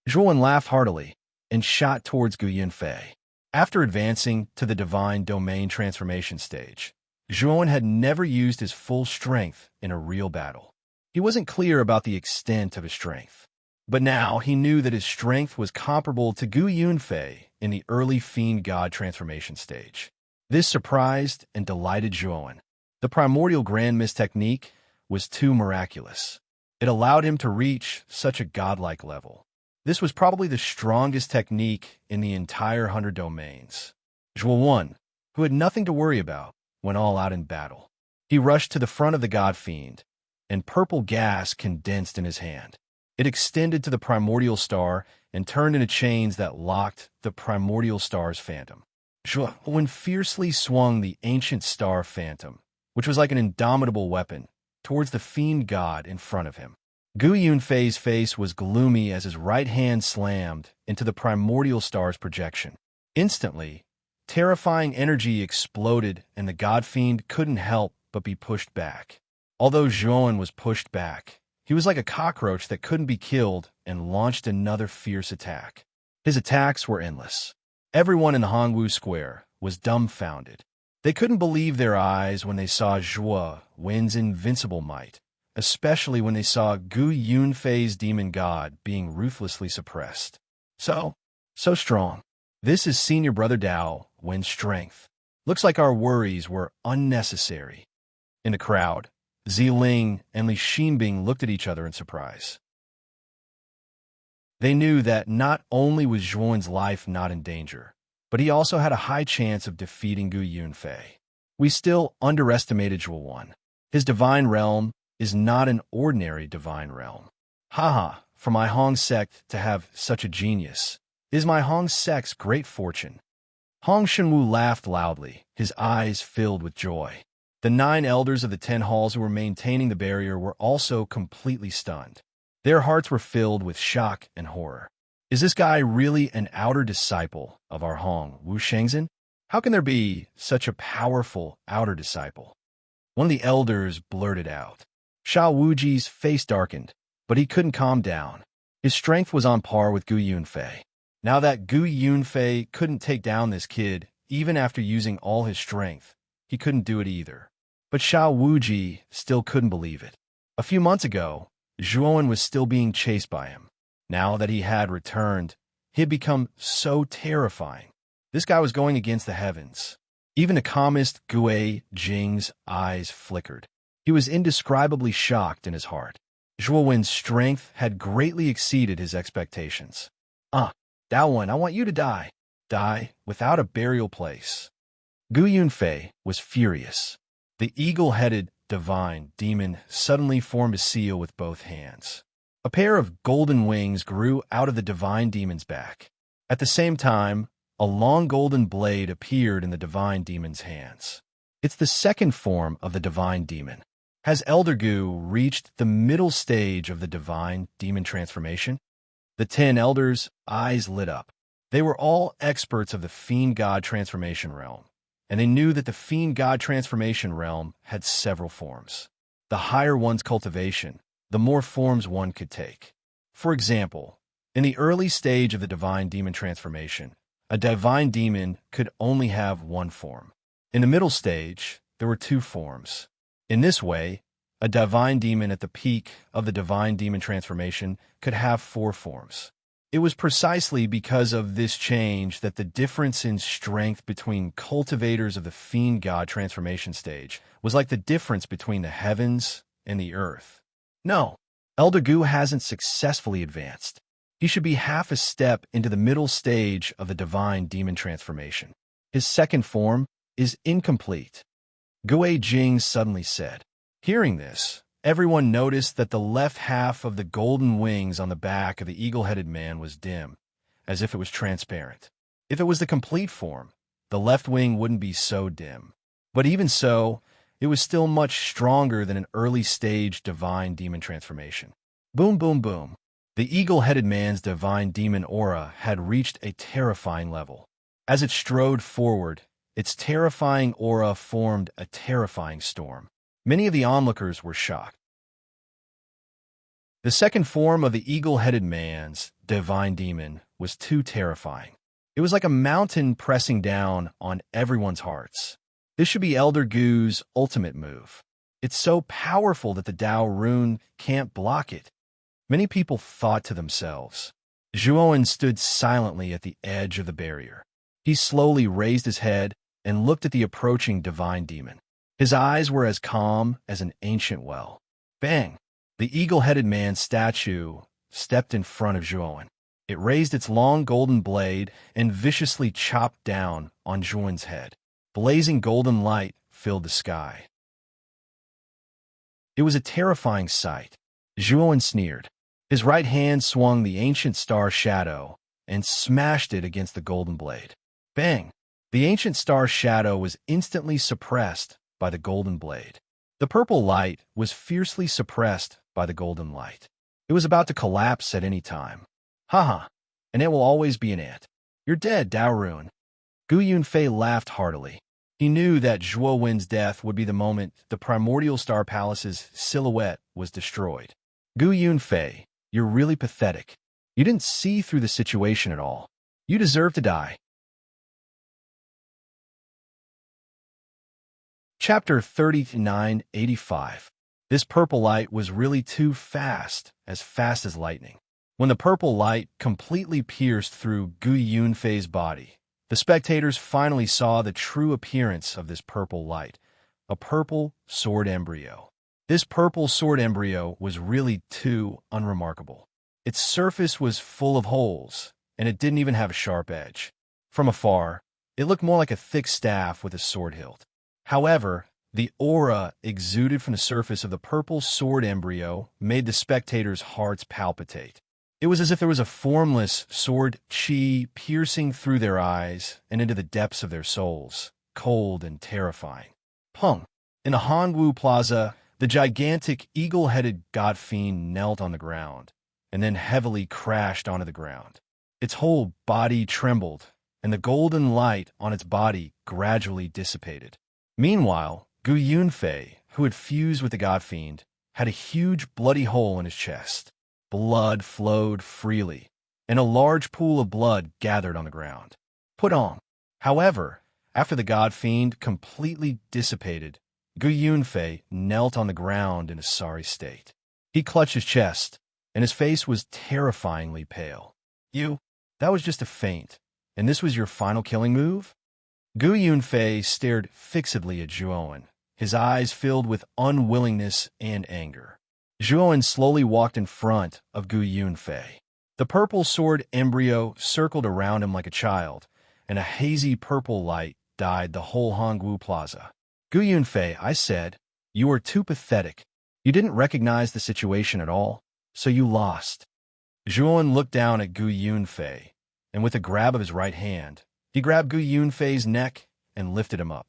Zhuowen laughed heartily and shot towards Gu Yunfei. After advancing to the divine domain transformation stage, Zhuowen had never used his full strength in a real battle. He wasn't clear about the extent of his strength, but now he knew that his strength was comparable to Gu Yunfei in the early fiend god transformation stage. This surprised and delighted Zhuowen. The primordial grand mist technique was too miraculous. It allowed him to reach such a godlike level. This was probably the strongest technique in the entire 100 domains. Zhuo, who had nothing to worry about, went all out in battle. He rushed to the front of the god fiend, and purple gas condensed in his hand. It extended to the primordial star and turned into chains that locked the primordial star's phantom. Zhuo fiercely swung the ancient star phantom, which was like an indomitable weapon, towards the fiend god in front of him. Gu Yunfei's face was gloomy as his right hand slammed into the primordial star's projection. Instantly, terrifying energy exploded and the god fiend couldn't help but be pushed back. Although Zhuo was pushed back, he was like a cockroach that couldn't be killed and launched another fierce attack. His attacks were endless. Everyone in the Hongwu Square was dumbfounded. They couldn't believe their eyes when they saw Zhuo win's invincible might, especially when they saw Gu Yunfei's demon god being ruthlessly suppressed. So strong. This is Senior Brother Dao Wen's strength. Looks like our worries were unnecessary. In the crowd, Ziling and Li Xinbing looked at each other in surprise. They knew that not only was Zhuo's life not in danger, but he also had a high chance of defeating Gu Yunfei. We still underestimated Zhuo. His divine realm is not an ordinary divine realm. Haha, for my Hong sect to have such a genius is my Hong sect's great fortune. Hong Shenwu laughed loudly, his eyes filled with joy. The 9 elders of the 10 halls who were maintaining the barrier were also completely stunned. Their hearts were filled with shock and horror. Is this guy really an outer disciple of our Hong Wu Shengzhen? How can there be such a powerful outer disciple? One of the elders blurted out. Xiao Wuji's face darkened, but he couldn't calm down. His strength was on par with Gu Yunfei. Now that Gu Yunfei couldn't take down this kid, even after using all his strength, he couldn't do it either. But Xiao Wuji still couldn't believe it. A few months ago, Zhuo was still being chased by him. Now that he had returned, he had become so terrifying. This guy was going against the heavens. Even the calmest Gue Jing's eyes flickered. He was indescribably shocked in his heart. Zhuo's strength had greatly exceeded his expectations. Daowen, I want you to die. Die without a burial place. Gu Yunfei was furious. The eagle-headed divine demon suddenly formed a seal with both hands. A pair of golden wings grew out of the divine demon's back. At the same time, a long golden blade appeared in the divine demon's hands. It's the second form of the divine demon. Has Elder Gu reached the middle stage of the divine demon transformation? The 10 elders' eyes lit up. They were all experts of the fiend god transformation realm, and they knew that the fiend god transformation realm had several forms. The higher one's cultivation, the more forms one could take. For example, in the early stage of the divine demon transformation, a divine demon could only have one form. In the middle stage, there were 2 forms. In this way, a divine demon at the peak of the divine demon transformation could have 4 forms. It was precisely because of this change that the difference in strength between cultivators of the fiend god transformation stage was like the difference between the heavens and the earth. No, Elder Gu hasn't successfully advanced. He should be half a step into the middle stage of the divine demon transformation. His second form is incomplete. Gue Jing suddenly said. Hearing this, everyone noticed that the left half of the golden wings on the back of the eagle-headed man was dim, as if it was transparent. If it was the complete form, the left wing wouldn't be so dim. But even so, it was still much stronger than an early-stage divine demon transformation. Boom, boom, boom. The eagle-headed man's divine demon aura had reached a terrifying level. As it strode forward, its terrifying aura formed a terrifying storm. Many of the onlookers were shocked. The second form of the eagle-headed man's divine demon was too terrifying. It was like a mountain pressing down on everyone's hearts. This should be Elder Gu's ultimate move. It's so powerful that the Dao rune can't block it. Many people thought to themselves. Zhuo stood silently at the edge of the barrier. He slowly raised his head and looked at the approaching divine demon. His eyes were as calm as an ancient well. Bang! The eagle-headed man's statue stepped in front of Zhuo. It raised its long golden blade and viciously chopped down on Zhuowen's head. Blazing golden light filled the sky. It was a terrifying sight. Zhuowen sneered. His right hand swung the ancient star shadow and smashed it against the golden blade. Bang! The ancient star shadow was instantly suppressed by the golden blade. The purple light was fiercely suppressed by the golden light. It was about to collapse at any time. Haha, and it will always be an ant. You're dead, Daorun. Gu Yunfei laughed heartily. He knew that Zhuo Wen's death would be the moment the primordial star palace's silhouette was destroyed. Gu Yunfei, you're really pathetic. You didn't see through the situation at all. You deserve to die. Chapter 3985. This purple light was really too fast as lightning. When the purple light completely pierced through Gu Yunfei's body, the spectators finally saw the true appearance of this purple light, a purple sword embryo. This purple sword embryo was really too unremarkable. Its surface was full of holes, and it didn't even have a sharp edge. From afar, it looked more like a thick staff with a sword hilt. However, the aura exuded from the surface of the purple sword embryo made the spectators' hearts palpitate. It was as if there was a formless sword chi piercing through their eyes and into the depths of their souls, cold and terrifying. Pung! In the Hongwu Plaza, the gigantic eagle-headed god fiend knelt on the ground, and then heavily crashed onto the ground. Its whole body trembled, and the golden light on its body gradually dissipated. Meanwhile, Gu Yunfei, who had fused with the god fiend, had a huge bloody hole in his chest. Blood flowed freely, and a large pool of blood gathered on the ground. Put on. However, after the god fiend completely dissipated, Gu Yunfei knelt on the ground in a sorry state. He clutched his chest, and his face was terrifyingly pale. That was just a feint, and this was your final killing move? Gu Yunfei stared fixedly at Zhuowen, his eyes filled with unwillingness and anger. Zhuowen slowly walked in front of Gu Yunfei. The purple sword embryo circled around him like a child, and a hazy purple light dyed the whole Hongwu Plaza. Gu Yunfei, I said, you are too pathetic. You didn't recognize the situation at all, so you lost. Zhuowen looked down at Gu Yunfei, and with a grab of his right hand, he grabbed Gu Yunfei's neck and lifted him up.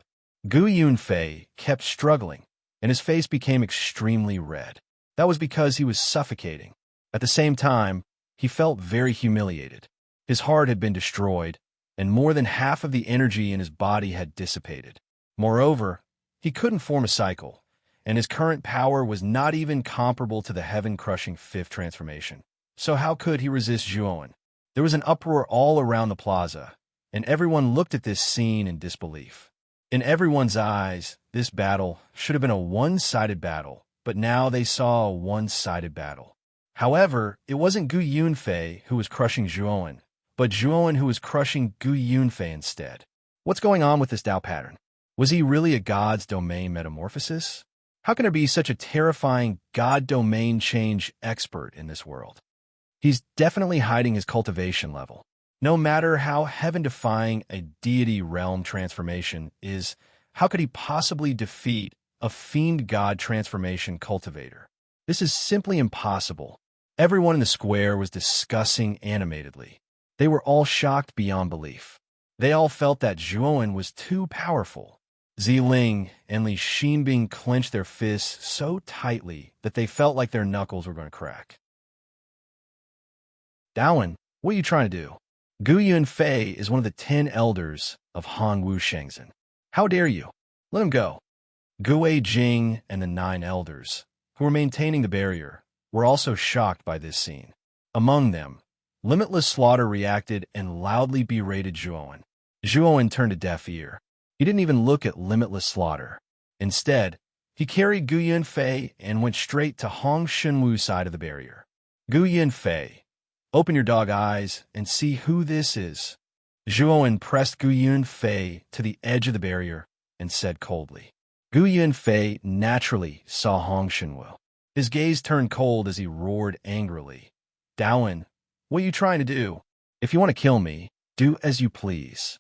Gu Yunfei kept struggling, and his face became extremely red. That was because he was suffocating. At the same time, he felt very humiliated. His heart had been destroyed, and more than half of the energy in his body had dissipated. Moreover, he couldn't form a cycle, and his current power was not even comparable to the heaven-crushing fifth transformation. So how could he resist Zhuowen? There was an uproar all around the plaza, and everyone looked at this scene in disbelief. In everyone's eyes, this battle should have been a one-sided battle, but now they saw a one-sided battle. However, it wasn't Gu Yunfei who was crushing Zhuowen, but Zhuowen who was crushing Gu Yunfei instead. What's going on with this Dao pattern? Was he really a god's domain metamorphosis? How can there be such a terrifying god domain change expert in this world? He's definitely hiding his cultivation level. No matter how heaven-defying a deity realm transformation is, how could he possibly defeat a fiend god transformation cultivator? This is simply impossible. Everyone in the square was discussing animatedly. They were all shocked beyond belief. They all felt that Zhuowen was too powerful. Ziling and Li Xinbing clenched their fists so tightly that they felt like their knuckles were going to crack. Daowen, what are you trying to do? Gu Yunfei is one of the 10 elders of Hongwu Shengzhen. How dare you? Let him go. Gu Jing and the 9 elders, who were maintaining the barrier, were also shocked by this scene. Among them, Limitless Slaughter reacted and loudly berated Zhuowen. Zhuowen turned a deaf ear. He didn't even look at Limitless Slaughter. Instead, he carried Gu Yunfei and went straight to Hong Shenwu's side of the barrier. Gu Yunfei, open your dog eyes and see who this is. Zhuowen pressed Gu Yunfei to the edge of the barrier and said coldly. Gu Yunfei naturally saw Hong Shenwu. His gaze turned cold as he roared angrily. Daowen, What are you trying to do? If you want to kill me, do as you please.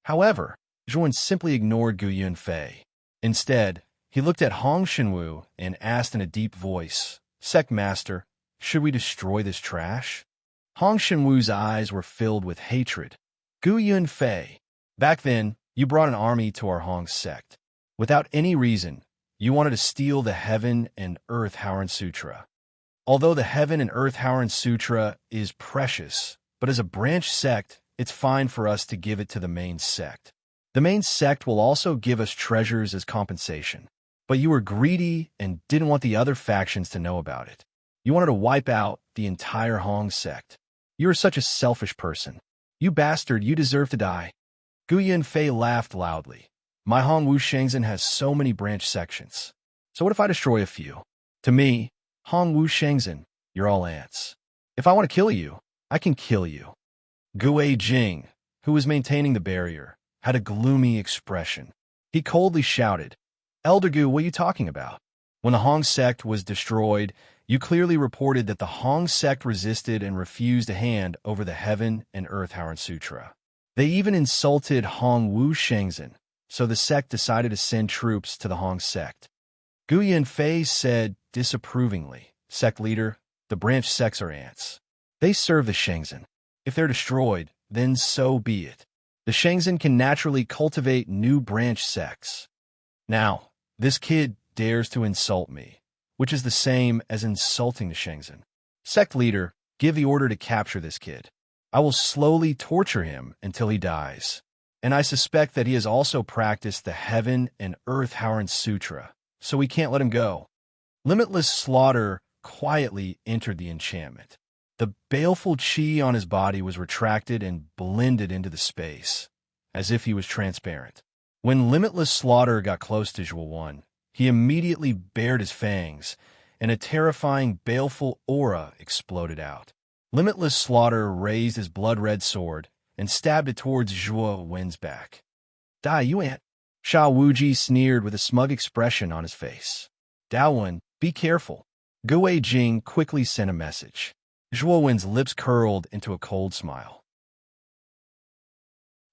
However, Zhuan simply ignored Gu Yunfei. Instead, he looked at Hong Shenwu and asked in a deep voice, Sect Master, should we destroy this trash? Hong Shenwu's eyes were filled with hatred. Gu Yunfei, back then, you brought an army to our Hong sect. Without any reason, you wanted to steal the Heaven and Earth Howren Sutra. Although the Heaven and Earth Howren Sutra is precious, but as a branch sect, it's fine for us to give it to the main sect. The main sect will also give us treasures as compensation. But you were greedy and didn't want the other factions to know about it. You wanted to wipe out the entire Hong sect. You are such a selfish person. You bastard, you deserve to die. Gu Yunfei laughed loudly. My Hong Wu Shengzhen has so many branch sections. So what if I destroy a few? To me, Hong Wu Shengzhen, you're all ants. If I want to kill you, I can kill you. Gu Jing, who was maintaining the barrier, had a gloomy expression. He coldly shouted, Elder Gu, what are you talking about? When the Hong sect was destroyed, you clearly reported that the Hong sect resisted and refused to hand over the Heaven and Earth Howren Sutra. They even insulted Hong Wu Shengzhen, so the sect decided to send troops to the Hong sect. Gu Yunfei said disapprovingly, Sect leader, the branch sects are ants. They serve the Shengzhen. If they're destroyed, then so be it. The Shengzhen can naturally cultivate new branch sects. Now, this kid dares to insult me, which is the same as insulting the Shengzhen. Sect leader, give the order to capture this kid. I will slowly torture him until he dies. And I suspect that he has also practiced the Heaven and Earth Howren Sutra, so we can't let him go. Limitless Slaughter quietly entered the enchantment. The baleful chi on his body was retracted and blended into the space, as if he was transparent. When Limitless Slaughter got close to Zhuo, he immediately bared his fangs, and a terrifying, baleful aura exploded out. Limitless Slaughter raised his blood-red sword and stabbed it towards Zhuo Wen's back. Die, you ant! Sha Wuji sneered with a smug expression on his face. Dao Wen, be careful. Gu Jing quickly sent a message. Zhuo Wen's lips curled into a cold smile.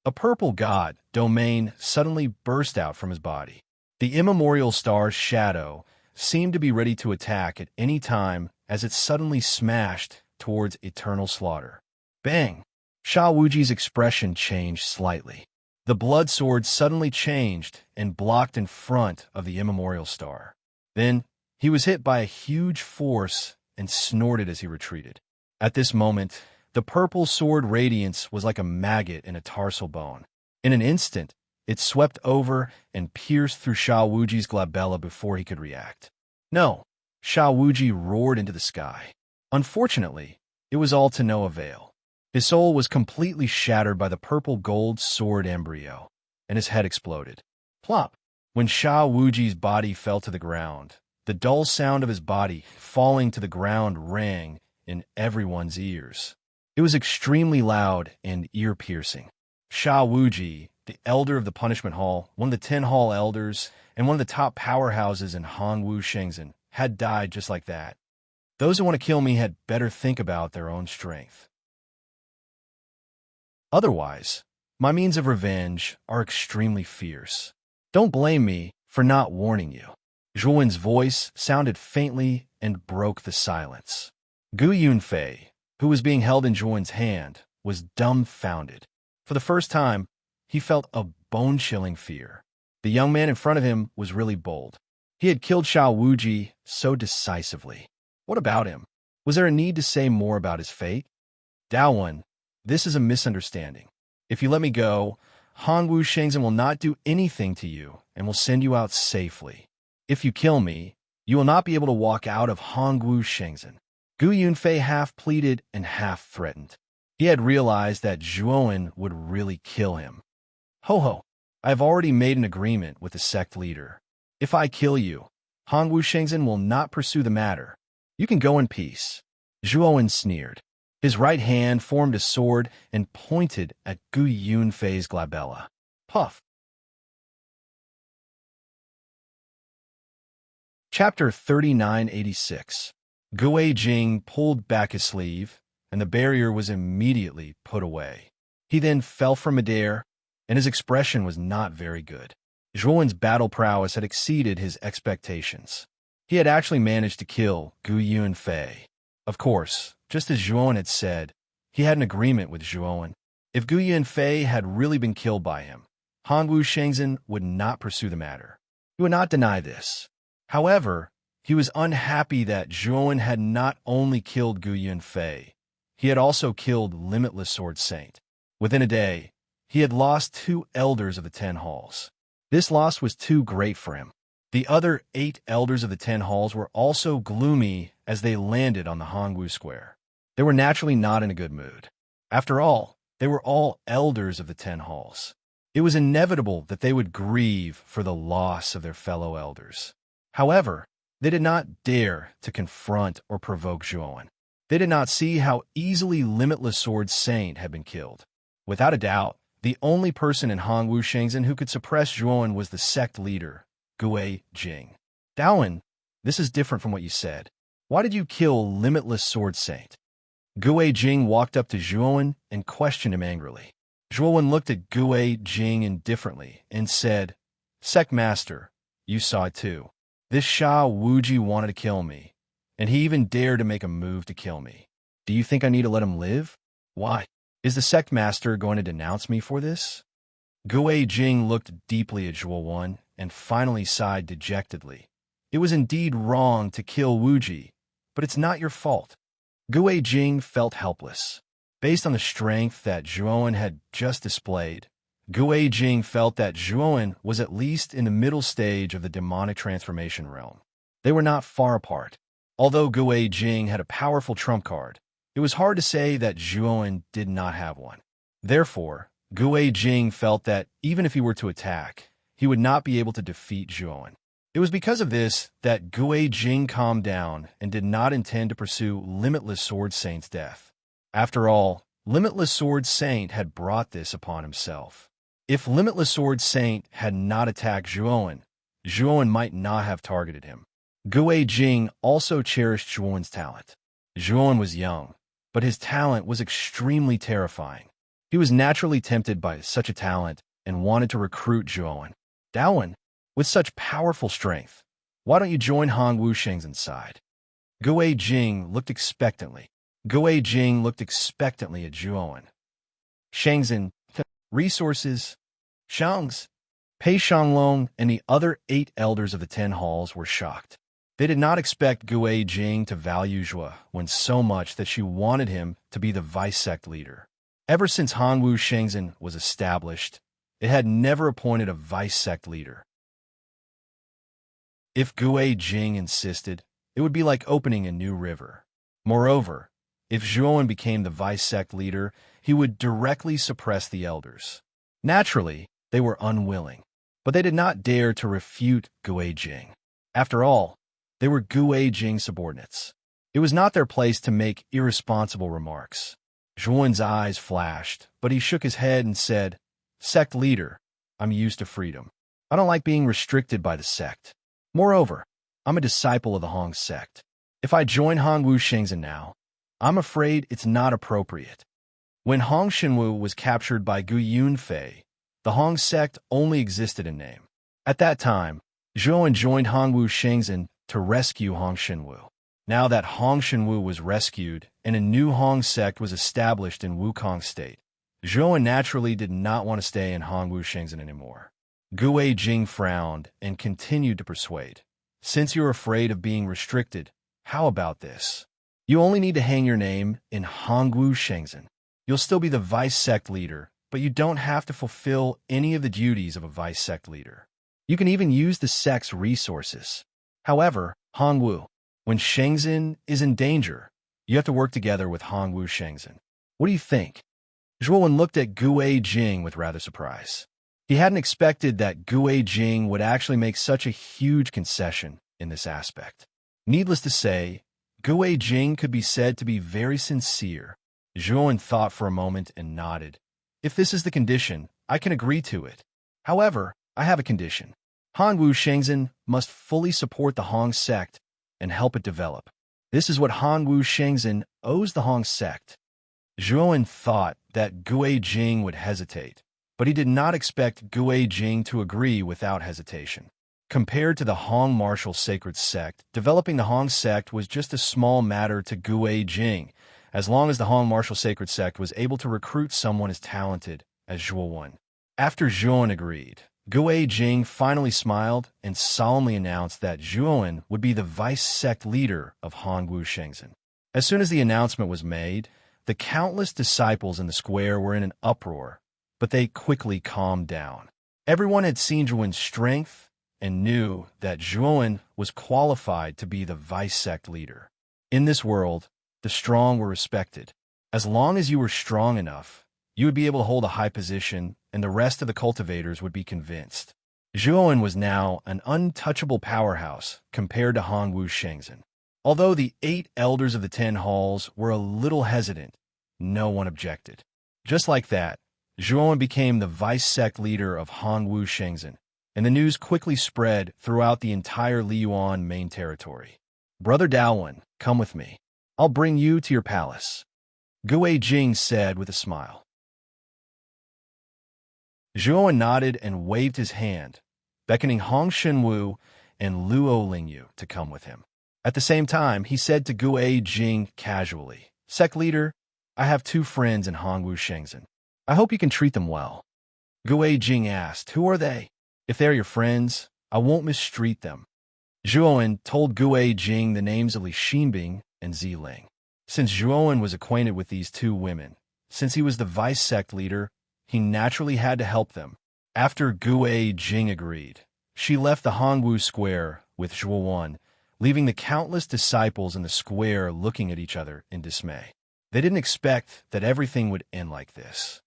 A purple god, domain, suddenly burst out from his body. The immemorial star's shadow seemed to be ready to attack at any time as it suddenly smashed towards eternal slaughter. Bang! Sha Wuji's expression changed slightly. The blood sword suddenly changed and blocked in front of the immemorial star. Then, he was hit by a huge force and snorted as he retreated. At this moment, the purple sword radiance was like a maggot in a tarsal bone. In an instant, it swept over and pierced through Sha Wuji's glabella before he could react. No! Sha Wuji roared into the sky. Unfortunately, it was all to no avail. His soul was completely shattered by the purple gold sword embryo, and his head exploded. Plop! When Sha Wuji's body fell to the ground, the dull sound of his body falling to the ground rang in everyone's ears. It was extremely loud and ear-piercing. Sha Wuji, the elder of the Punishment Hall, one of the 10 Hall elders, and one of the top powerhouses in Hong Wu Shengzhen, had died just like that. Those who want to kill me had better think about their own strength. Otherwise, my means of revenge are extremely fierce. Don't blame me for not warning you. Zhuowen's voice sounded faintly and broke the silence. Gu Yunfei, who was being held in Zhuowen's hand, was dumbfounded. For the first time, he felt a bone-chilling fear. The young man in front of him was really bold. He had killed Sha Wuji so decisively. What about him? Was there a need to say more about his fate? Dao Wen, this is a misunderstanding. If you let me go, Hong Wu Shengzhen will not do anything to you and will send you out safely. If you kill me, you will not be able to walk out of Hong Wu Shengzhen. Gu Yunfei half pleaded and half threatened. He had realized that Zhuowen would really kill him. Ho ho, I have already made an agreement with the sect leader. If I kill you, Hong Wu Shengzhen will not pursue the matter. You can go in peace. Zhuowen sneered. His right hand formed a sword and pointed at Gu Yunfei's glabella. Puff. Chapter 3986. Gu Jing pulled back his sleeve, and the barrier was immediately put away. He then fell from midair, and his expression was not very good. Zhuowen's battle prowess had exceeded his expectations. He had actually managed to kill Gu Yunfei. Of course, just as Zhuowen had said, he had an agreement with Zhuowen. If Gu Yunfei had really been killed by him, Hongwu Shengzhen would not pursue the matter. He would not deny this. However, he was unhappy that Zhuowen had not only killed Gu Yunfei, he had also killed Limitless Sword Saint. Within a day, he had lost 2 elders of the 10 halls. This loss was too great for him. The other 8 elders of the 10 halls were also gloomy as they landed on the Hongwu Square. They were naturally not in a good mood. After all, they were all elders of the 10 halls. It was inevitable that they would grieve for the loss of their fellow elders. However, they did not dare to confront or provoke Zhuowen. They did not see how easily Limitless Sword Saint had been killed. Without a doubt, the only person in Hongwu Shengzhen who could suppress Zhuowen was the sect leader, Gue Jing. Daowen, this is different from what you said. Why did you kill Limitless Sword Saint? Gue Jing walked up to Zhuowen and questioned him angrily. Zhuowen looked at Gue Jing indifferently and said, Sect Master, you saw it too. This Sha Wuji wanted to kill me, and he even dared to make a move to kill me. Do you think I need to let him live? Why? Is the Sect Master going to denounce me for this? Gue Jing looked deeply at Zhuowen and finally sighed dejectedly. It was indeed wrong to kill Wuji, but it's not your fault. Gue Jing felt helpless. Based on the strength that Zhuowen had just displayed, Gue Jing felt that Zhuowen was at least in the middle stage of the demonic transformation realm. They were not far apart. Although Gue Jing had a powerful trump card, it was hard to say that Zhuowen did not have one. Therefore, Gue Jing felt that even if he were to attack, he would not be able to defeat Zhuowen. It was because of this that Gue Jing calmed down and did not intend to pursue Limitless Sword Saint's death. After all, Limitless Sword Saint had brought this upon himself. If Limitless Sword Saint had not attacked Zhuowen, Zhuowen might not have targeted him. Gue Jing also cherished Zhuowen's talent. Zhuowen was young, but his talent was extremely terrifying. He was naturally tempted by such a talent and wanted to recruit Zhuowen. Daowen, with such powerful strength, why don't you join Hongwu Shengzhen's side? Gue Jing looked expectantly. Gue Jing looked expectantly at Zhuowen. Shengzhen, resources, Shangs, Pei Shanglong, and the other 8 elders of the 10 halls were shocked. They did not expect Gue Jing to value Zhuowen so much that she wanted him to be the vice sect leader. Ever since Hongwu Shengzhen was established, it had never appointed a vice sect leader. If Gue Jing insisted, it would be like opening a new river. Moreover, if Zhuowen became the vice sect leader, he would directly suppress the elders. Naturally, they were unwilling, but they did not dare to refute Gue Jing. After all, they were Gue Jing's subordinates. It was not their place to make irresponsible remarks. Zhuowen's eyes flashed, but he shook his head and said, Sect leader, I'm used to freedom. I don't like being restricted by the sect. Moreover, I'm a disciple of the Hong sect. If I join Hongwu Shengzhen now, I'm afraid it's not appropriate. When Hong Shenwu was captured by Gu Yunfei, the Hong sect only existed in name. At that time, Zhuowen joined Hongwu Shengzhen to rescue Hong Shenwu. Now that Hong Shenwu was rescued and a new Hong sect was established in Wukong State, Zhuowen naturally did not want to stay in Hongwu Shengzhen anymore. Gue Jing frowned and continued to persuade. Since you're afraid of being restricted, how about this? You only need to hang your name in Hongwu Shengzhen. You'll still be the vice sect leader, but you don't have to fulfill any of the duties of a vice sect leader. You can even use the sect's resources. However, Hongwu, when Shengzhen is in danger, you have to work together with Hongwu Shengzhen. What do you think? Zhuowen looked at Gue Jing with rather surprise. He hadn't expected that Gue Jing would actually make such a huge concession in this aspect. Needless to say, Gue Jing could be said to be very sincere. Zhuowen thought for a moment and nodded. If this is the condition, I can agree to it. However, I have a condition. Hongwu Shengzhen must fully support the Hong sect and help it develop. This is what Hongwu Shengzhen owes the Hong sect. Zhuowen thought that Gue Jing would hesitate, but he did not expect Gue Jing to agree without hesitation. Compared to the Hong martial sacred sect, developing the Hong sect was just a small matter to Gue Jing, as long as the Hong martial sacred sect was able to recruit someone as talented as Zhuowen. After Zhuowen agreed, Gue Jing finally smiled and solemnly announced that Zhuowen would be the vice sect leader of Hongwu Shengzhen. As soon as the announcement was made, the countless disciples in the square were in an uproar, but they quickly calmed down. Everyone had seen Zhuowen's strength and knew that Zhuowen was qualified to be the vice sect leader. In this world, the strong were respected. As long as you were strong enough, you would be able to hold a high position, and the rest of the cultivators would be convinced. Zhuowen was now an untouchable powerhouse compared to Hongwu Shengzhen. Although the 8 elders of the 10 halls were a little hesitant, no one objected. Just like that, Zhuowen became the vice sect leader of Hongwu Shengzhen, and the news quickly spread throughout the entire Liyuan main territory. "Brother Daowen, come with me. I'll bring you to your palace," Gue Jing said with a smile. Zhuowen nodded and waved his hand, beckoning Hong Shenwu and Luo Lingyu to come with him. At the same time, he said to Gue Jing casually, "Sect leader, I have 2 friends in Hongwu Shengzhen. I hope you can treat them well." Gue Jing asked, "Who are they?" "If they're your friends, I won't mistreat them." Zhuowen told Gue Jing the names of Li Xinbing and Ziling. Since Zhuowen was acquainted with these 2 women, since he was the vice sect leader, he naturally had to help them. After Gue Jing agreed, she left the Hongwu square with Zhuowen, leaving the countless disciples in the square looking at each other in dismay. They didn't expect that everything would end like this.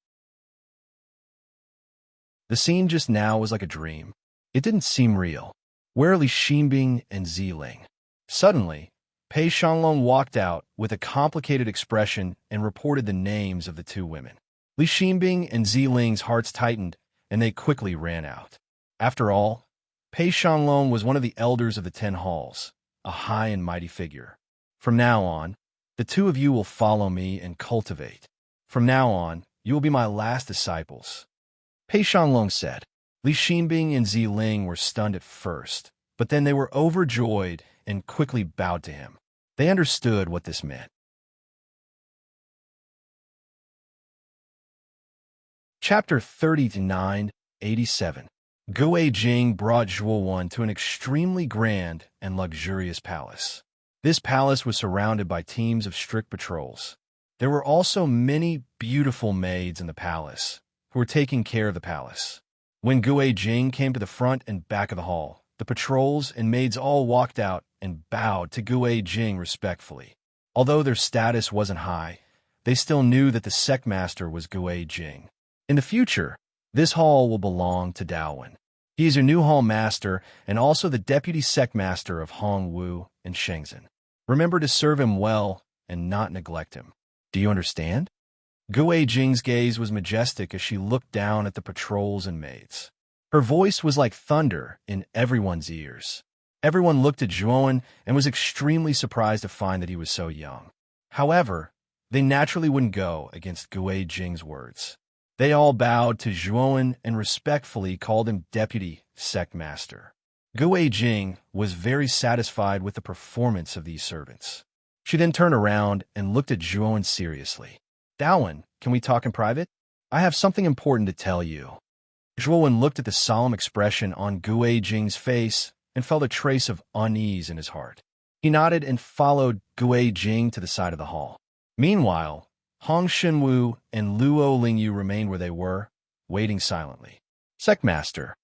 The scene just now was like a dream. It didn't seem real. Where are Li Xinbing and Ziling? Suddenly, Pei Shanglong walked out with a complicated expression and reported the names of the 2 women. Li Xinbing and Ziling's hearts tightened, and they quickly ran out. After all, Pei Shanglong was one of the elders of the 10 halls, a high and mighty figure. "From now on, the 2 of you will follow me and cultivate. From now on, you will be my last disciples," Pei Shanglong said. Li Xinbing and Ziling were stunned at first, but then they were overjoyed and quickly bowed to him. They understood what this meant. Chapter 39-87. Gue Jing brought Zhuowen to an extremely grand and luxurious palace. This palace was surrounded by teams of strict patrols. There were also many beautiful maids in the palace, who were taking care of the palace. When Gue Jing came to the front and back of the hall, the patrols and maids all walked out and bowed to Gue Jing respectfully. Although their status wasn't high, they still knew that the sect master was Gue Jing. In the future, this hall will belong to Daowen. He is your new hall master and also the deputy sect master of Hongwu and Shengzhen. Remember to serve him well and not neglect him. Do you understand? Gue Jing's gaze was majestic as she looked down at the patrols and maids. Her voice was like thunder in everyone's ears. Everyone looked at Zhuowen and was extremely surprised to find that he was so young. However, they naturally wouldn't go against Gue Jing's words. They all bowed to Zhuowen and respectfully called him deputy sect master. Gue Jing was very satisfied with the performance of these servants. She then turned around and looked at Zhuowen seriously. "Daowen, can we talk in private? I have something important to tell you." Zhuowen looked at the solemn expression on Gue Jing's face and felt a trace of unease in his heart. He nodded and followed Gue Jing to the side of the hall. Meanwhile, Hong Shenwu and Luo Lingyu remained where they were, waiting silently. "Sect master,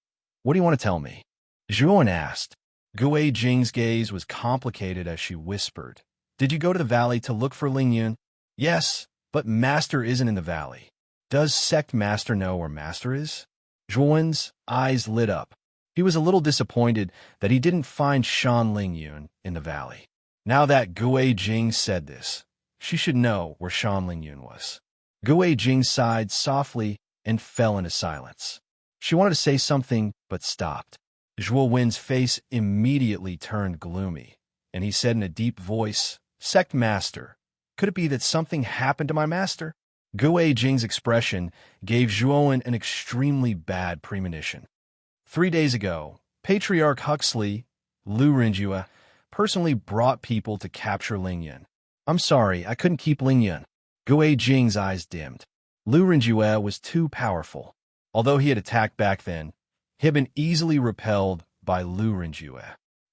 what do you want to tell me?" Zhuowen asked. Gue Jing's gaze was complicated as she whispered, "Did you go to the valley to look for Lingyun?" "Yes, but master isn't in the valley." "Does sect master know where master is?" Zhuowen's eyes lit up. He was a little disappointed that he didn't find Shan Lingyun in the valley. Now that Gue Jing said this, she should know where Shan Lingyun was. Gue Jing sighed softly and fell into silence. She wanted to say something, but stopped. Zhuowen's face immediately turned gloomy, and he said in a deep voice, Sect Master, could it be that something happened to my master? Gui Jing's expression gave Zhuowen an extremely bad premonition. 3 days ago, Patriarch Huxley, Lu Rinjue, personally brought people to capture Lingyun. I'm sorry, I couldn't keep Lingyun. Gui Jing's eyes dimmed. Lu Rinjue was too powerful. Although he had attacked back then, he had been easily repelled by Lu Rinjue.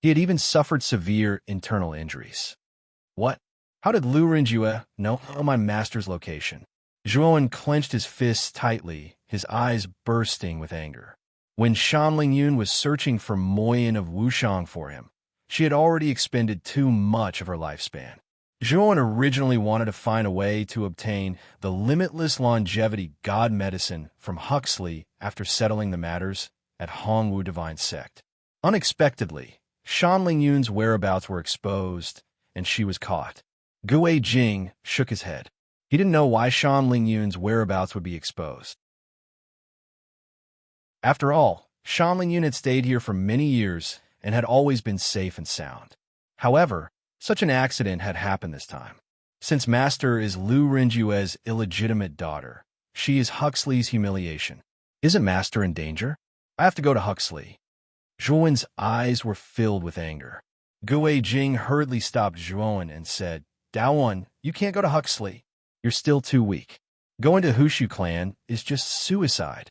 He had even suffered severe internal injuries. What? How did Lu Rinjue know my master's location? Zhuowen clenched his fists tightly, his eyes bursting with anger. When Shan Lingyun was searching for Moyin of Wushang for him, she had already expended too much of her lifespan. Zhuowen originally wanted to find a way to obtain the limitless longevity god medicine from Huxley after settling the matters at Hongwu Divine Sect. Unexpectedly, Shan Lingyun's whereabouts were exposed, and she was caught. Gui Jing shook his head. He didn't know why Shan Lingyun's whereabouts would be exposed. After all, Shan Lingyun had stayed here for many years and had always been safe and sound. However, such an accident had happened this time. Since Master is Lu Rinjue's illegitimate daughter, she is Huxley's humiliation. Isn't Master in danger? I have to go to Huxley. Zhuowen's eyes were filled with anger. Gui Jing hurriedly stopped Zhuowen and said, Daowen, you can't go to Huxley. You're still too weak. Going to Hushu clan is just suicide.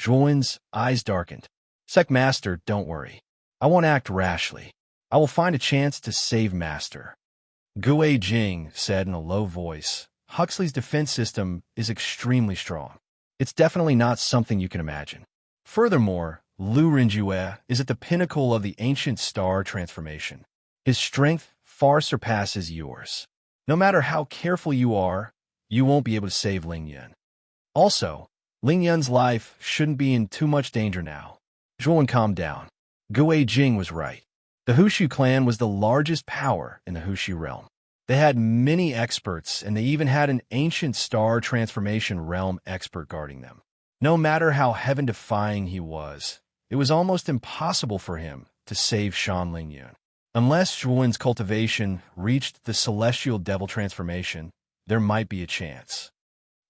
Zhuowen's eyes darkened. Sect Master, don't worry. I won't act rashly. I will find a chance to save Master. Gui Jing said in a low voice, Huxley's defense system is extremely strong. It's definitely not something you can imagine. Furthermore, Lu Rinjue is at the pinnacle of the ancient star transformation. His strength far surpasses yours. No matter how careful you are, you won't be able to save Lingyun. Also, Lingyun's life shouldn't be in too much danger now. Zhuowen calmed down. Gui Jing was right. The Hushu clan was the largest power in the Hushu realm. They had many experts, and they even had an ancient star transformation realm expert guarding them. No matter how heaven-defying he was, it was almost impossible for him to save Shan Lingyun. Unless Zhuowen's cultivation reached the celestial devil transformation, there might be a chance.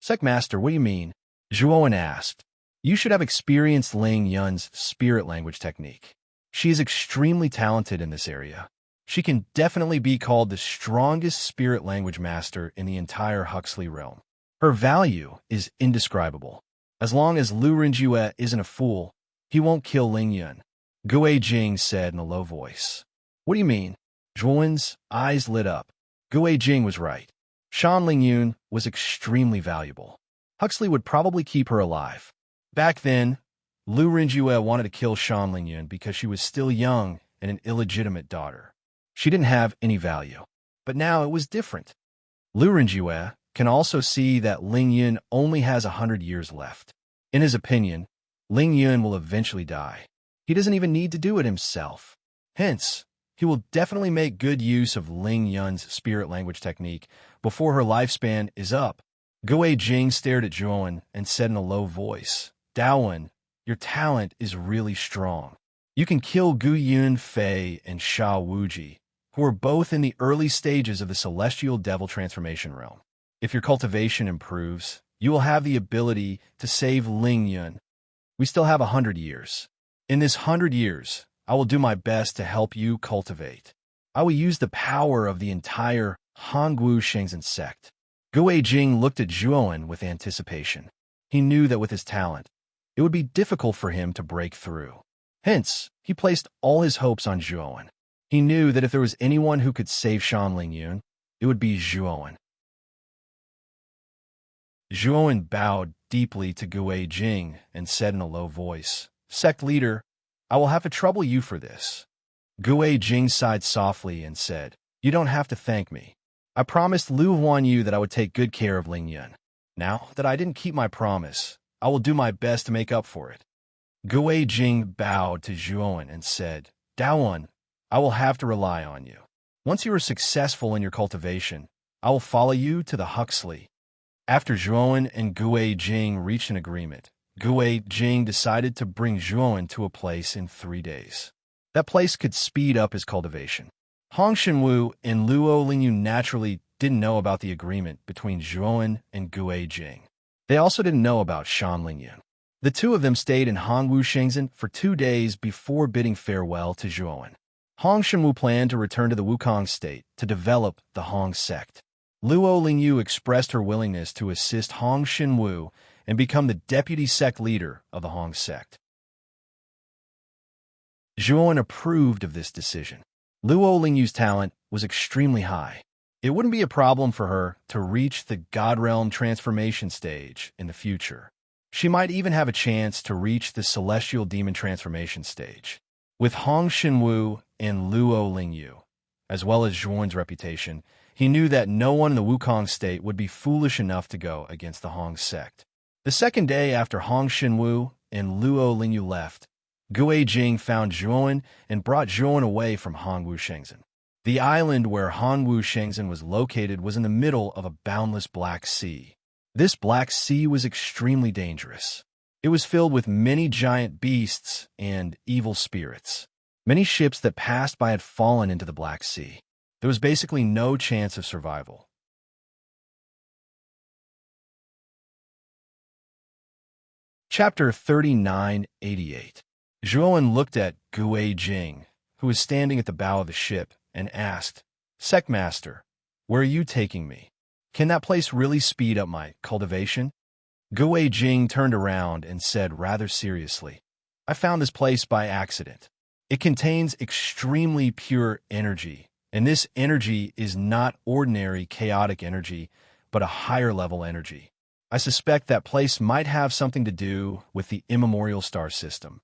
Sect Master, what do you mean? Zhuowen asked. You should have experienced Lingyun's spirit language technique. She is extremely talented in this area. She can definitely be called the strongest spirit language master in the entire Huxley realm. Her value is indescribable. As long as Lu Rinjue isn't a fool, he won't kill Lingyun. Gui Jing said in a low voice. What do you mean? Zhuowen's eyes lit up. Gui Jing was right. Shan Lingyun was extremely valuable. Huxley would probably keep her alive. Back then, Lu Rinjue wanted to kill Shan Lingyun because she was still young and an illegitimate daughter. She didn't have any value. But now it was different. Lu Rinjue can also see that Lingyun only has 100 years left. In his opinion, Lingyun will eventually die. He doesn't even need to do it himself. Hence, he will definitely make good use of Lingyun's spirit language technique before her lifespan is up. Gui Jing stared at Zhuowen and said in a low voice, Daowen, your talent is really strong. You can kill Gu Yun Fei and Sha Wuji, who are both in the early stages of the celestial devil transformation realm. If your cultivation improves, you will have the ability to save Lingyun. We still have 100 years. In this 100 years, I will do my best to help you cultivate. I will use the power of the entire Hongwu Shenzhen sect. Gui Jing looked at Zhuowen with anticipation. He knew that with his talent, it would be difficult for him to break through. Hence, he placed all his hopes on Zhuowen. He knew that if there was anyone who could save Shan Lingyun, it would be Zhuowen. Zhuowen bowed deeply to Gui Jing and said in a low voice, Sect leader, I will have to trouble you for this. Gui Jing sighed softly and said, You don't have to thank me. I promised Lu Huanyu that I would take good care of Lingyun. Now that I didn't keep my promise, I will do my best to make up for it. Gui Jing bowed to Zhuowen and said, Daowen, I will have to rely on you. Once you are successful in your cultivation, I will follow you to the Huxley. After Zhuowen and Gui Jing reached an agreement, Gui Jing decided to bring Zhuowen to a place in 3 days. That place could speed up his cultivation. Hong Shenwu and Luo Lingyu naturally didn't know about the agreement between Zhuowen and Gue Jing. They also didn't know about Shan Lingyun. The two of them stayed in Hongwu Shenzhen for 2 days before bidding farewell to Zhuowen. Hong Shenwu planned to return to the Wukong state to develop the Hong sect. Luo Lingyu expressed her willingness to assist Hong Shenwu and become the deputy sect leader of the Hong sect. Zhuowen approved of this decision. Luo Lingyu's talent was extremely high. It wouldn't be a problem for her to reach the God Realm transformation stage in the future. She might even have a chance to reach the Celestial Demon transformation stage. With Hong Shenwu and Luo Lingyu, as well as Zhuowen's reputation, he knew that no one in the Wukong state would be foolish enough to go against the Hong sect. The second day after Hong Shenwu and Luo Lingyu left, Gue Jing found Zhuowen and brought Zhuowen away from Hongwu Shenzhen. The island where Hongwu Shenzhen was located was in the middle of a boundless Black Sea. This Black Sea was extremely dangerous. It was filled with many giant beasts and evil spirits. Many ships that passed by had fallen into the Black Sea. There was basically no chance of survival. Chapter 3988. Zhuowen looked at Gue Jing, who was standing at the bow of the ship, and asked, "Sectmaster, where are you taking me? Can that place really speed up my cultivation?" Gue Jing turned around and said rather seriously, "I found this place by accident. It contains extremely pure energy, and this energy is not ordinary chaotic energy, but a higher level energy. I suspect that place might have something to do with the immemorial star system."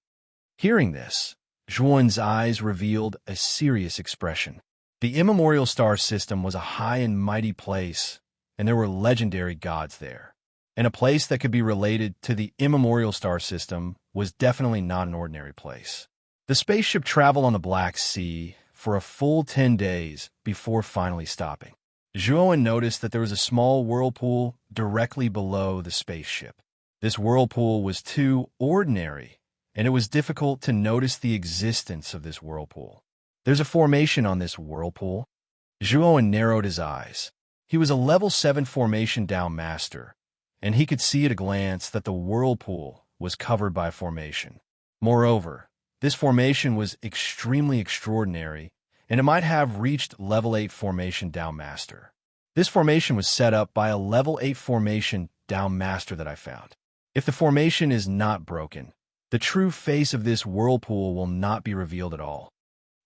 Hearing this, Zhuowen's eyes revealed a serious expression. The immemorial star system was a high and mighty place, and there were legendary gods there. And a place that could be related to the immemorial star system was definitely not an ordinary place. The spaceship traveled on the Black Sea for a full 10 days before finally stopping. Zhuowen noticed that there was a small whirlpool directly below the spaceship. This whirlpool was too ordinary, and it was difficult to notice the existence of this whirlpool. "There's a formation on this whirlpool." Zhuowen narrowed his eyes. He was a level 7 formation down master, and he could see at a glance that the whirlpool was covered by formation. Moreover, this formation was extremely extraordinary, and it might have reached level 8 formation down master. This formation was set up by a level 8 formation down master that I found. If the formation is not broken, the true face of this whirlpool will not be revealed at all.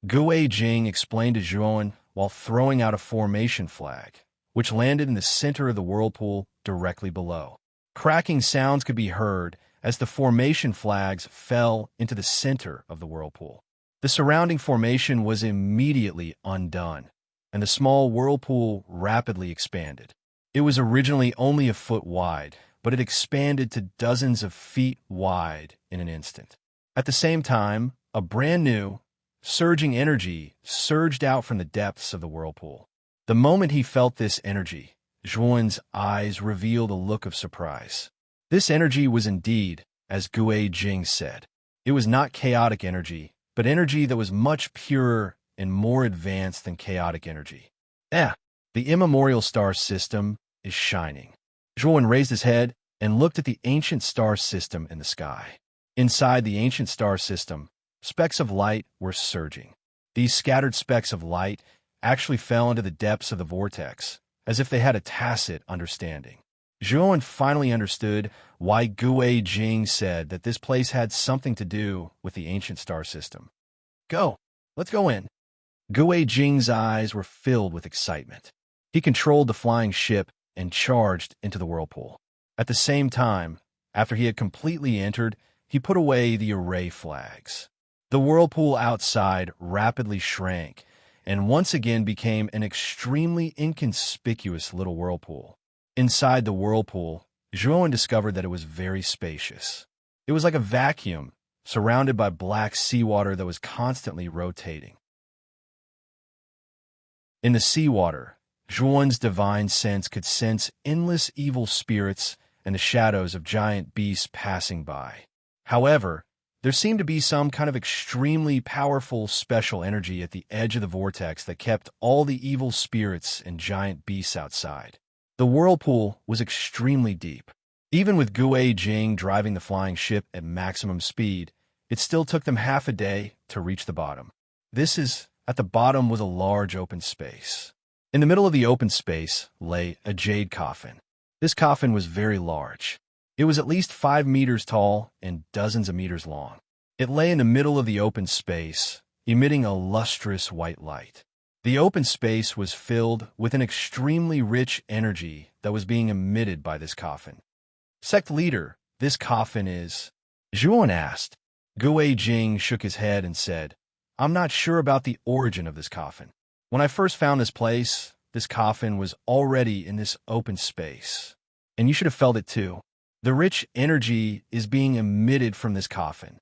Gue Jing explained to Zhuowen while throwing out a formation flag, which landed in the center of the whirlpool directly below. Cracking sounds could be heard as the formation flags fell into the center of the whirlpool. The surrounding formation was immediately undone, and the small whirlpool rapidly expanded. It was originally only a foot wide, but it expanded to dozens of feet wide in an instant. At the same time, a brand new, surging energy surged out from the depths of the whirlpool. The moment he felt this energy, Zhuowen's eyes revealed a look of surprise. This energy was indeed, as Gue Jing said. It was not chaotic energy, but energy that was much purer and more advanced than chaotic energy. The immemorial star system is shining. Zhuowen raised his head and looked at the ancient star system in the sky. Inside the ancient star system, specks of light were surging. These scattered specks of light actually fell into the depths of the vortex, as if they had a tacit understanding. Zhuowen finally understood why Gue Jing said that this place had something to do with the ancient star system. "Go, let's go in." Gue Jing's eyes were filled with excitement. He controlled the flying ship and charged into the whirlpool. At the same time, after he had completely entered, he put away the array flags. The whirlpool outside rapidly shrank and once again became an extremely inconspicuous little whirlpool. Inside the whirlpool, Zhuowen discovered that it was very spacious. It was like a vacuum, surrounded by black seawater that was constantly rotating. In the seawater, Zhuowen's divine sense could sense endless evil spirits and the shadows of giant beasts passing by. However, There seemed to be some kind of extremely powerful special energy at the edge of the vortex that kept all the evil spirits and giant beasts outside. The whirlpool was extremely deep. Even with Gue Jing driving the flying ship at maximum speed, it still took them half a day to reach the bottom. At the bottom was a large open space. In the middle of the open space lay a jade coffin. This coffin was very large. It was at least 5 meters tall and dozens of meters long. It lay in the middle of the open space, emitting a lustrous white light. The open space was filled with an extremely rich energy that was being emitted by this coffin. Sect leader, this coffin is... Zhuan asked. Gue Jing shook his head and said, I'm not sure about the origin of this coffin. When I first found this place, this coffin was already in this open space. And you should have felt it too. The rich energy is being emitted from this coffin.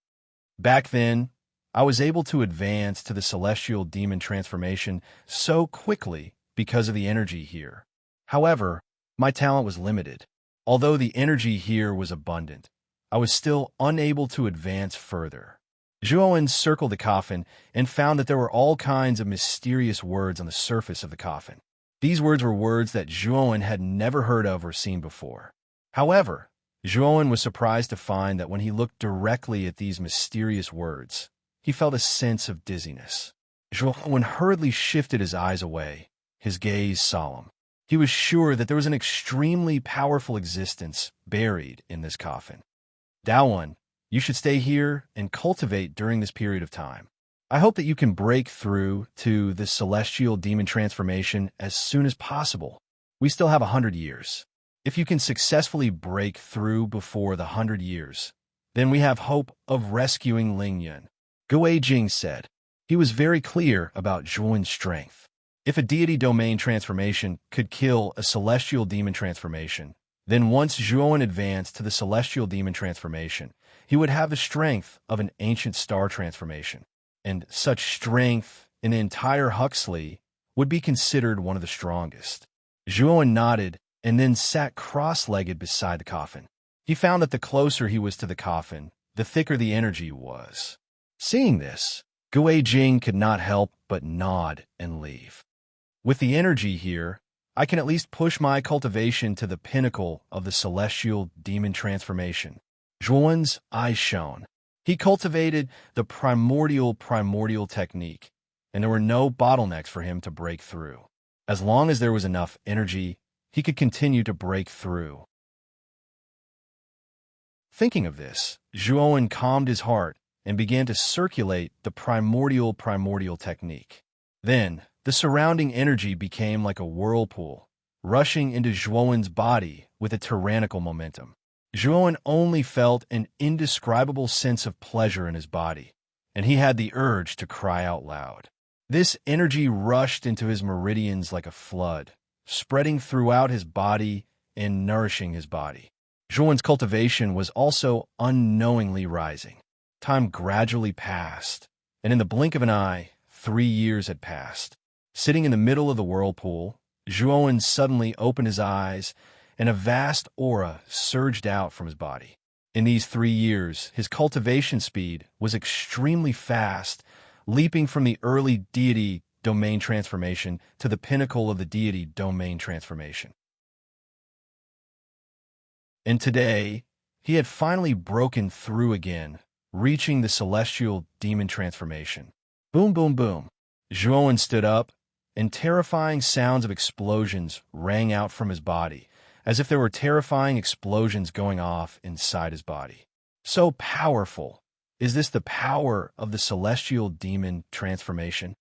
Back then, I was able to advance to the celestial demon transformation so quickly because of the energy here. However, my talent was limited. Although the energy here was abundant, I was still unable to advance further. Zhuan circled the coffin and found that there were all kinds of mysterious words on the surface of the coffin. These words were words that Zhuan had never heard of or seen before. However, Zhuan was surprised to find that when he looked directly at these mysterious words, he felt a sense of dizziness. Zhuan hurriedly shifted his eyes away, his gaze solemn. He was sure that there was an extremely powerful existence buried in this coffin. Daowen, you should stay here and cultivate during this period of time. I hope that you can break through to the celestial demon transformation as soon as possible. We still have 100 years. If you can successfully break through before the 100 years, then we have hope of rescuing Lingyun. Gue Jing said. He was very clear about Zhuan's strength. If a deity domain transformation could kill a celestial demon transformation, then once Zhuan advanced to the celestial demon transformation, he would have the strength of an ancient star transformation. And such strength in the entire Huxley would be considered one of the strongest. Zhuan nodded and then sat cross-legged beside the coffin. He found that the closer he was to the coffin, the thicker the energy was. Seeing this, Gue Jing could not help but nod and leave. With the energy here, I can at least push my cultivation to the pinnacle of the celestial demon transformation. Zhuan's eyes shone. He cultivated the primordial technique, and there were no bottlenecks for him to break through. As long as there was enough energy, he could continue to break through. Thinking of this, Zhuan calmed his heart and began to circulate the primordial technique. Then, the surrounding energy became like a whirlpool, rushing into Zhuan's body with a tyrannical momentum. Zhuan only felt an indescribable sense of pleasure in his body, and he had the urge to cry out loud. This energy rushed into his meridians like a flood, spreading throughout his body and nourishing his body. Zhuan's cultivation was also unknowingly rising. Time gradually passed, and in the blink of an eye, 3 years had passed. Sitting in the middle of the whirlpool, Zhuan suddenly opened his eyes, and a vast aura surged out from his body. In these 3 years, his cultivation speed was extremely fast, leaping from the early deity domain transformation to the pinnacle of the deity domain transformation. And today, he had finally broken through again, reaching the celestial demon transformation. Boom, boom, boom. Zhuan stood up, and terrifying sounds of explosions rang out from his body, as if there were terrifying explosions going off inside his body. So powerful. Is this the power of the celestial demon transformation?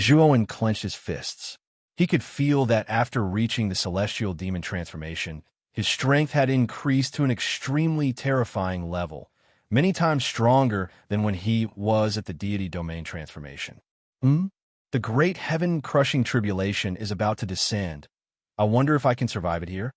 Zhuan clenched his fists. He could feel that after reaching the celestial demon transformation, his strength had increased to an extremely terrifying level, many times stronger than when he was at the deity domain transformation. The great heaven-crushing tribulation is about to descend. I wonder if I can survive it here?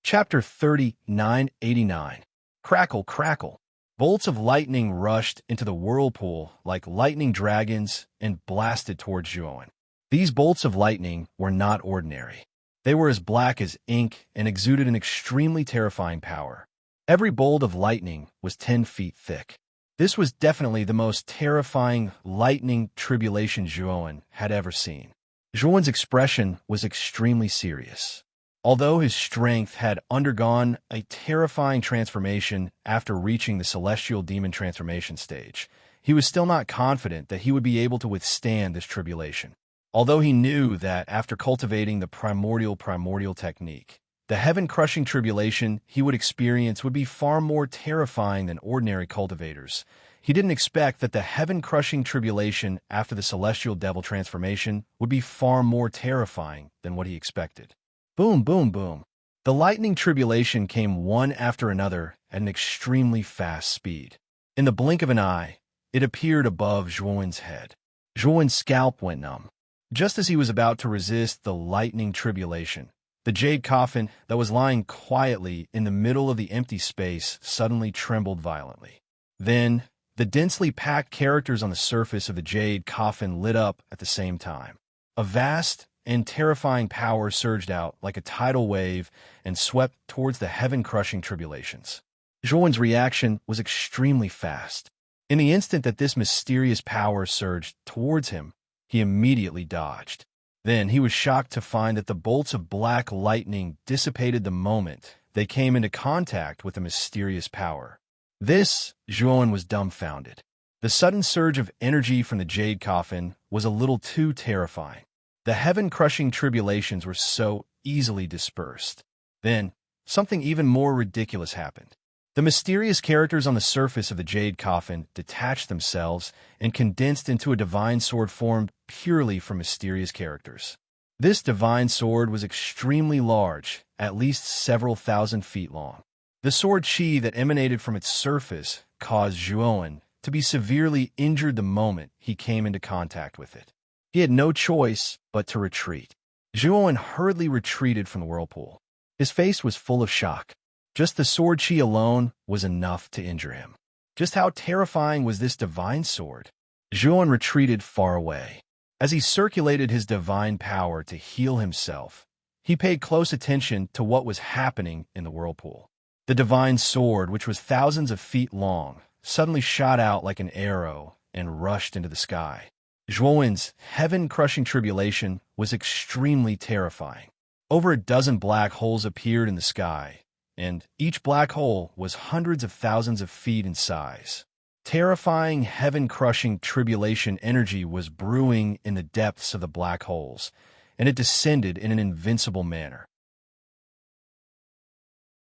Chapter 3989. Crackle, crackle. Bolts of lightning rushed into the whirlpool like lightning dragons and blasted towards Zhuan. These bolts of lightning were not ordinary. They were as black as ink and exuded an extremely terrifying power. Every bolt of lightning was 10 feet thick. This was definitely the most terrifying lightning tribulation Zhuowen had ever seen. Zhuowen's expression was extremely serious. Although his strength had undergone a terrifying transformation after reaching the celestial demon transformation stage, he was still not confident that he would be able to withstand this tribulation. Although he knew that after cultivating the primordial technique, the heaven-crushing tribulation he would experience would be far more terrifying than ordinary cultivators, he didn't expect that the heaven-crushing tribulation after the celestial devil transformation would be far more terrifying than what he expected. Boom, boom, boom. The lightning tribulation came one after another at an extremely fast speed. In the blink of an eye, it appeared above Zhuowen's head. Zhuowen's scalp went numb. Just as he was about to resist the lightning tribulation, the jade coffin that was lying quietly in the middle of the empty space suddenly trembled violently. Then, the densely packed characters on the surface of the jade coffin lit up at the same time. A vast and terrifying power surged out like a tidal wave and swept towards the heaven-crushing tribulations. Zhuowen's reaction was extremely fast. In the instant that this mysterious power surged towards him, he immediately dodged. Then he was shocked to find that the bolts of black lightning dissipated the moment they came into contact with the mysterious power. Zhuowen was dumbfounded. The sudden surge of energy from the jade coffin was a little too terrifying. The heaven-crushing tribulations were so easily dispersed. Then, something even more ridiculous happened. The mysterious characters on the surface of the jade coffin detached themselves and condensed into a divine sword formed purely from mysterious characters. This divine sword was extremely large, at least several thousand feet long. The sword chi that emanated from its surface caused Zhuowen to be severely injured the moment he came into contact with it. He had no choice but to retreat. Zhuowen hurriedly retreated from the whirlpool. His face was full of shock. Just the sword chi alone was enough to injure him. Just how terrifying was this divine sword? Zhuowen retreated far away. As he circulated his divine power to heal himself, he paid close attention to what was happening in the whirlpool. The divine sword, which was thousands of feet long, suddenly shot out like an arrow and rushed into the sky. Zhuowen's heaven-crushing tribulation was extremely terrifying. Over a dozen black holes appeared in the sky, and each black hole was hundreds of thousands of feet in size. Terrifying, heaven-crushing tribulation energy was brewing in the depths of the black holes, and it descended in an invincible manner.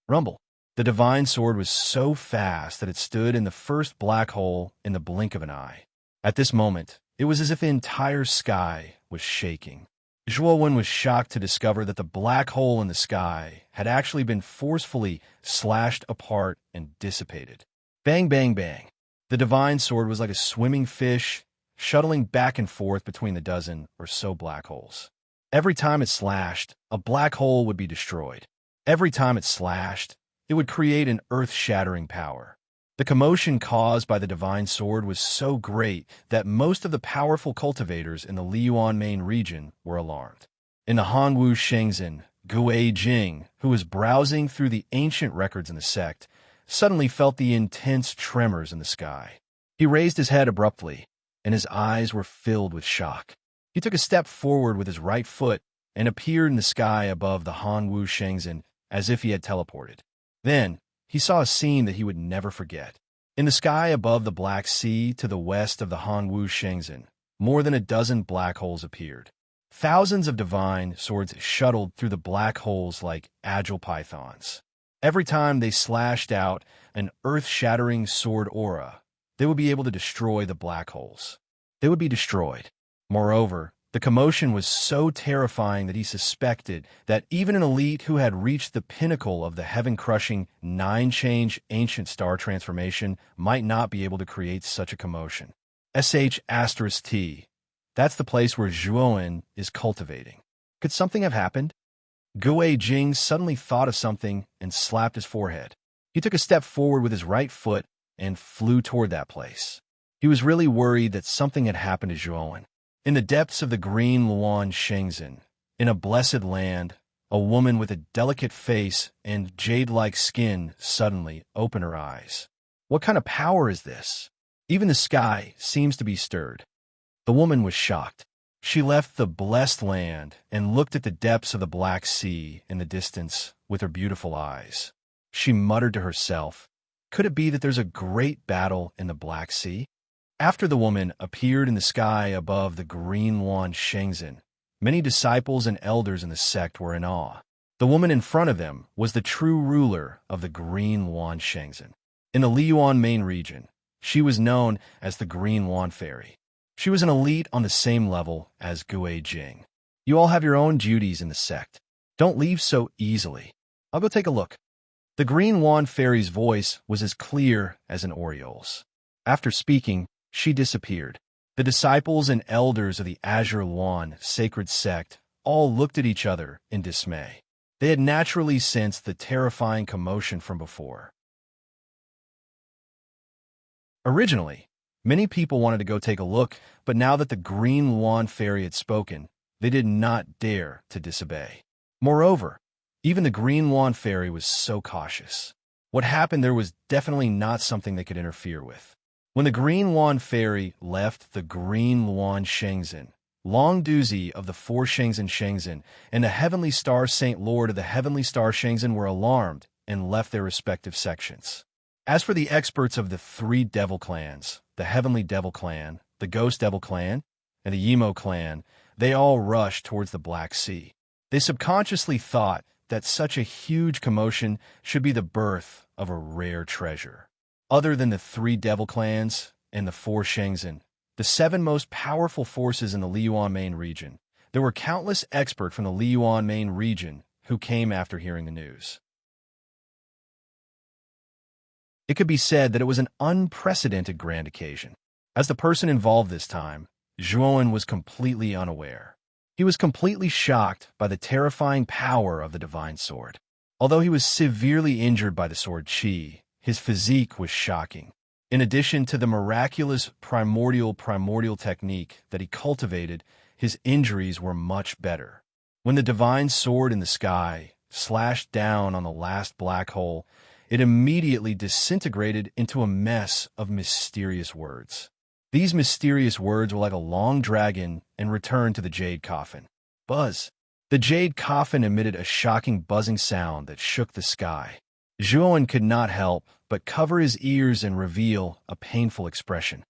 Rumble. The divine sword was so fast that it stood in the first black hole in the blink of an eye. At this moment, it was as if the entire sky was shaking. Zhuowen was shocked to discover that the black hole in the sky had actually been forcefully slashed apart and dissipated. Bang, bang, bang. The divine sword was like a swimming fish, shuttling back and forth between the dozen or so black holes. Every time it slashed, a black hole would be destroyed. Every time it slashed, it would create an earth-shattering power. The commotion caused by the divine sword was so great that most of the powerful cultivators in the Liyuan main region were alarmed. In the Hongwu Shengzhen, Guei Jing, who was browsing through the ancient records in the sect, suddenly felt the intense tremors in the sky. He raised his head abruptly, and his eyes were filled with shock. He took a step forward with his right foot and appeared in the sky above the Hongwu Shengzhen as if he had teleported. Then, he saw a scene that he would never forget. In the sky above the Black Sea to the west of the Hongwu Shengzhen, more than a dozen black holes appeared. Thousands of divine swords shuttled through the black holes like agile pythons. Every time they slashed out an earth-shattering sword aura, they would be able to destroy the black holes. They would be destroyed. Moreover, the commotion was so terrifying that he suspected that even an elite who had reached the pinnacle of the heaven-crushing nine-change ancient star transformation might not be able to create such a commotion. *T. That's the place where Zhuowen is cultivating. Could something have happened? Guei Jing suddenly thought of something and slapped his forehead. He took a step forward with his right foot and flew toward that place. He was really worried that something had happened to Zhuowen. In the depths of the green Luan Shengzhen, in a blessed land, a woman with a delicate face and jade-like skin, suddenly opened her eyes. What kind of power is this? Even the sky seems to be stirred. The woman was shocked. She left the blessed land and looked at the depths of the Black Sea in the distance with her beautiful eyes. She muttered to herself, "Could it be that there's a great battle in the Black Sea?" After the woman appeared in the sky above the green Yuan Shengzhen, many disciples and elders in the sect were in awe. The woman in front of them was the true ruler of the green Yuan Shengzhen. In the Liyuan main region, she was known as the Green Yuan Fairy. She was an elite on the same level as Gui Jing. You all have your own duties in the sect. Don't leave so easily. I'll go take a look. The Green Yuan Fairy's voice was as clear as an oriole's. After speaking, she disappeared. The disciples and elders of the Azure Yuan sacred sect all looked at each other in dismay. They had naturally sensed the terrifying commotion from before. Originally, many people wanted to go take a look, but now that the Green Yuan Fairy had spoken, they did not dare to disobey. Moreover, even the Green Yuan Fairy was so cautious. What happened there was definitely not something they could interfere with. When the Green Yuan Fairy left the Green Yuan Shengzhen, Long Duzi of the Four Shengzhen Shengzhen and the Heavenly Star Saint Lord of the Heavenly Star Shengzhen were alarmed and left their respective sections. As for the experts of the three devil clans, the Heavenly Devil Clan, the Ghost Devil Clan, and the Yimo Clan, they all rushed towards the Black Sea. They subconsciously thought that such a huge commotion should be the birth of a rare treasure. Other than the three devil clans and the four Shengzhen, the seven most powerful forces in the Liyuan main region, there were countless experts from the Liyuan main region who came after hearing the news. It could be said that it was an unprecedented grand occasion. As the person involved this time, Zhuowen was completely unaware. He was completely shocked by the terrifying power of the divine sword. Although he was severely injured by the sword Qi, his physique was shocking. In addition to the miraculous primordial technique that he cultivated, his injuries were much better. When the divine sword in the sky slashed down on the last black hole, it immediately disintegrated into a mess of mysterious words. These mysterious words were like a long dragon and returned to the jade coffin. Buzz! The jade coffin emitted a shocking buzzing sound that shook the sky. Zhuowen could not help but cover his ears and reveal a painful expression.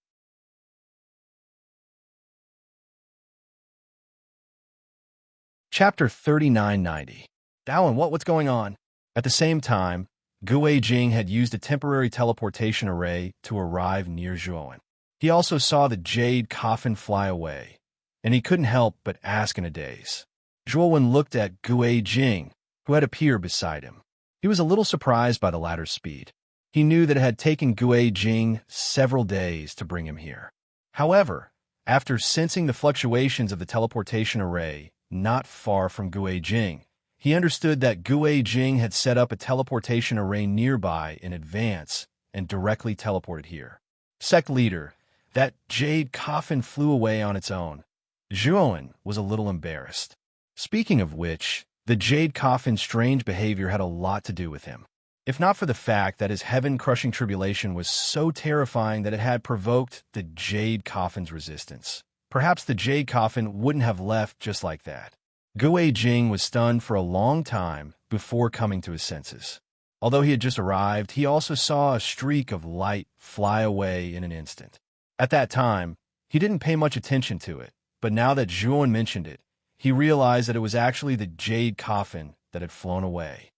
Chapter 3990. Dowin, what's going on? At the same time, Gui Jing had used a temporary teleportation array to arrive near Zhuowen. He also saw the jade coffin fly away, and he couldn't help but ask in a daze. Zhuowen looked at Gui Jing, who had appeared beside him. He was a little surprised by the latter's speed. He knew that it had taken Gui Jing several days to bring him here. However, after sensing the fluctuations of the teleportation array not far from Gui Jing, he understood that Gui Jing had set up a teleportation array nearby in advance and directly teleported here. Sect leader, that jade coffin flew away on its own. Zhuowen was a little embarrassed. Speaking of which, the jade coffin's strange behavior had a lot to do with him. If not for the fact that his heaven-crushing tribulation was so terrifying that it had provoked the jade coffin's resistance, perhaps the jade coffin wouldn't have left just like that. Gui Jing was stunned for a long time before coming to his senses. Although he had just arrived, he also saw a streak of light fly away in an instant. At that time, he didn't pay much attention to it, but now that Zhuowen mentioned it, he realized that it was actually the jade coffin that had flown away.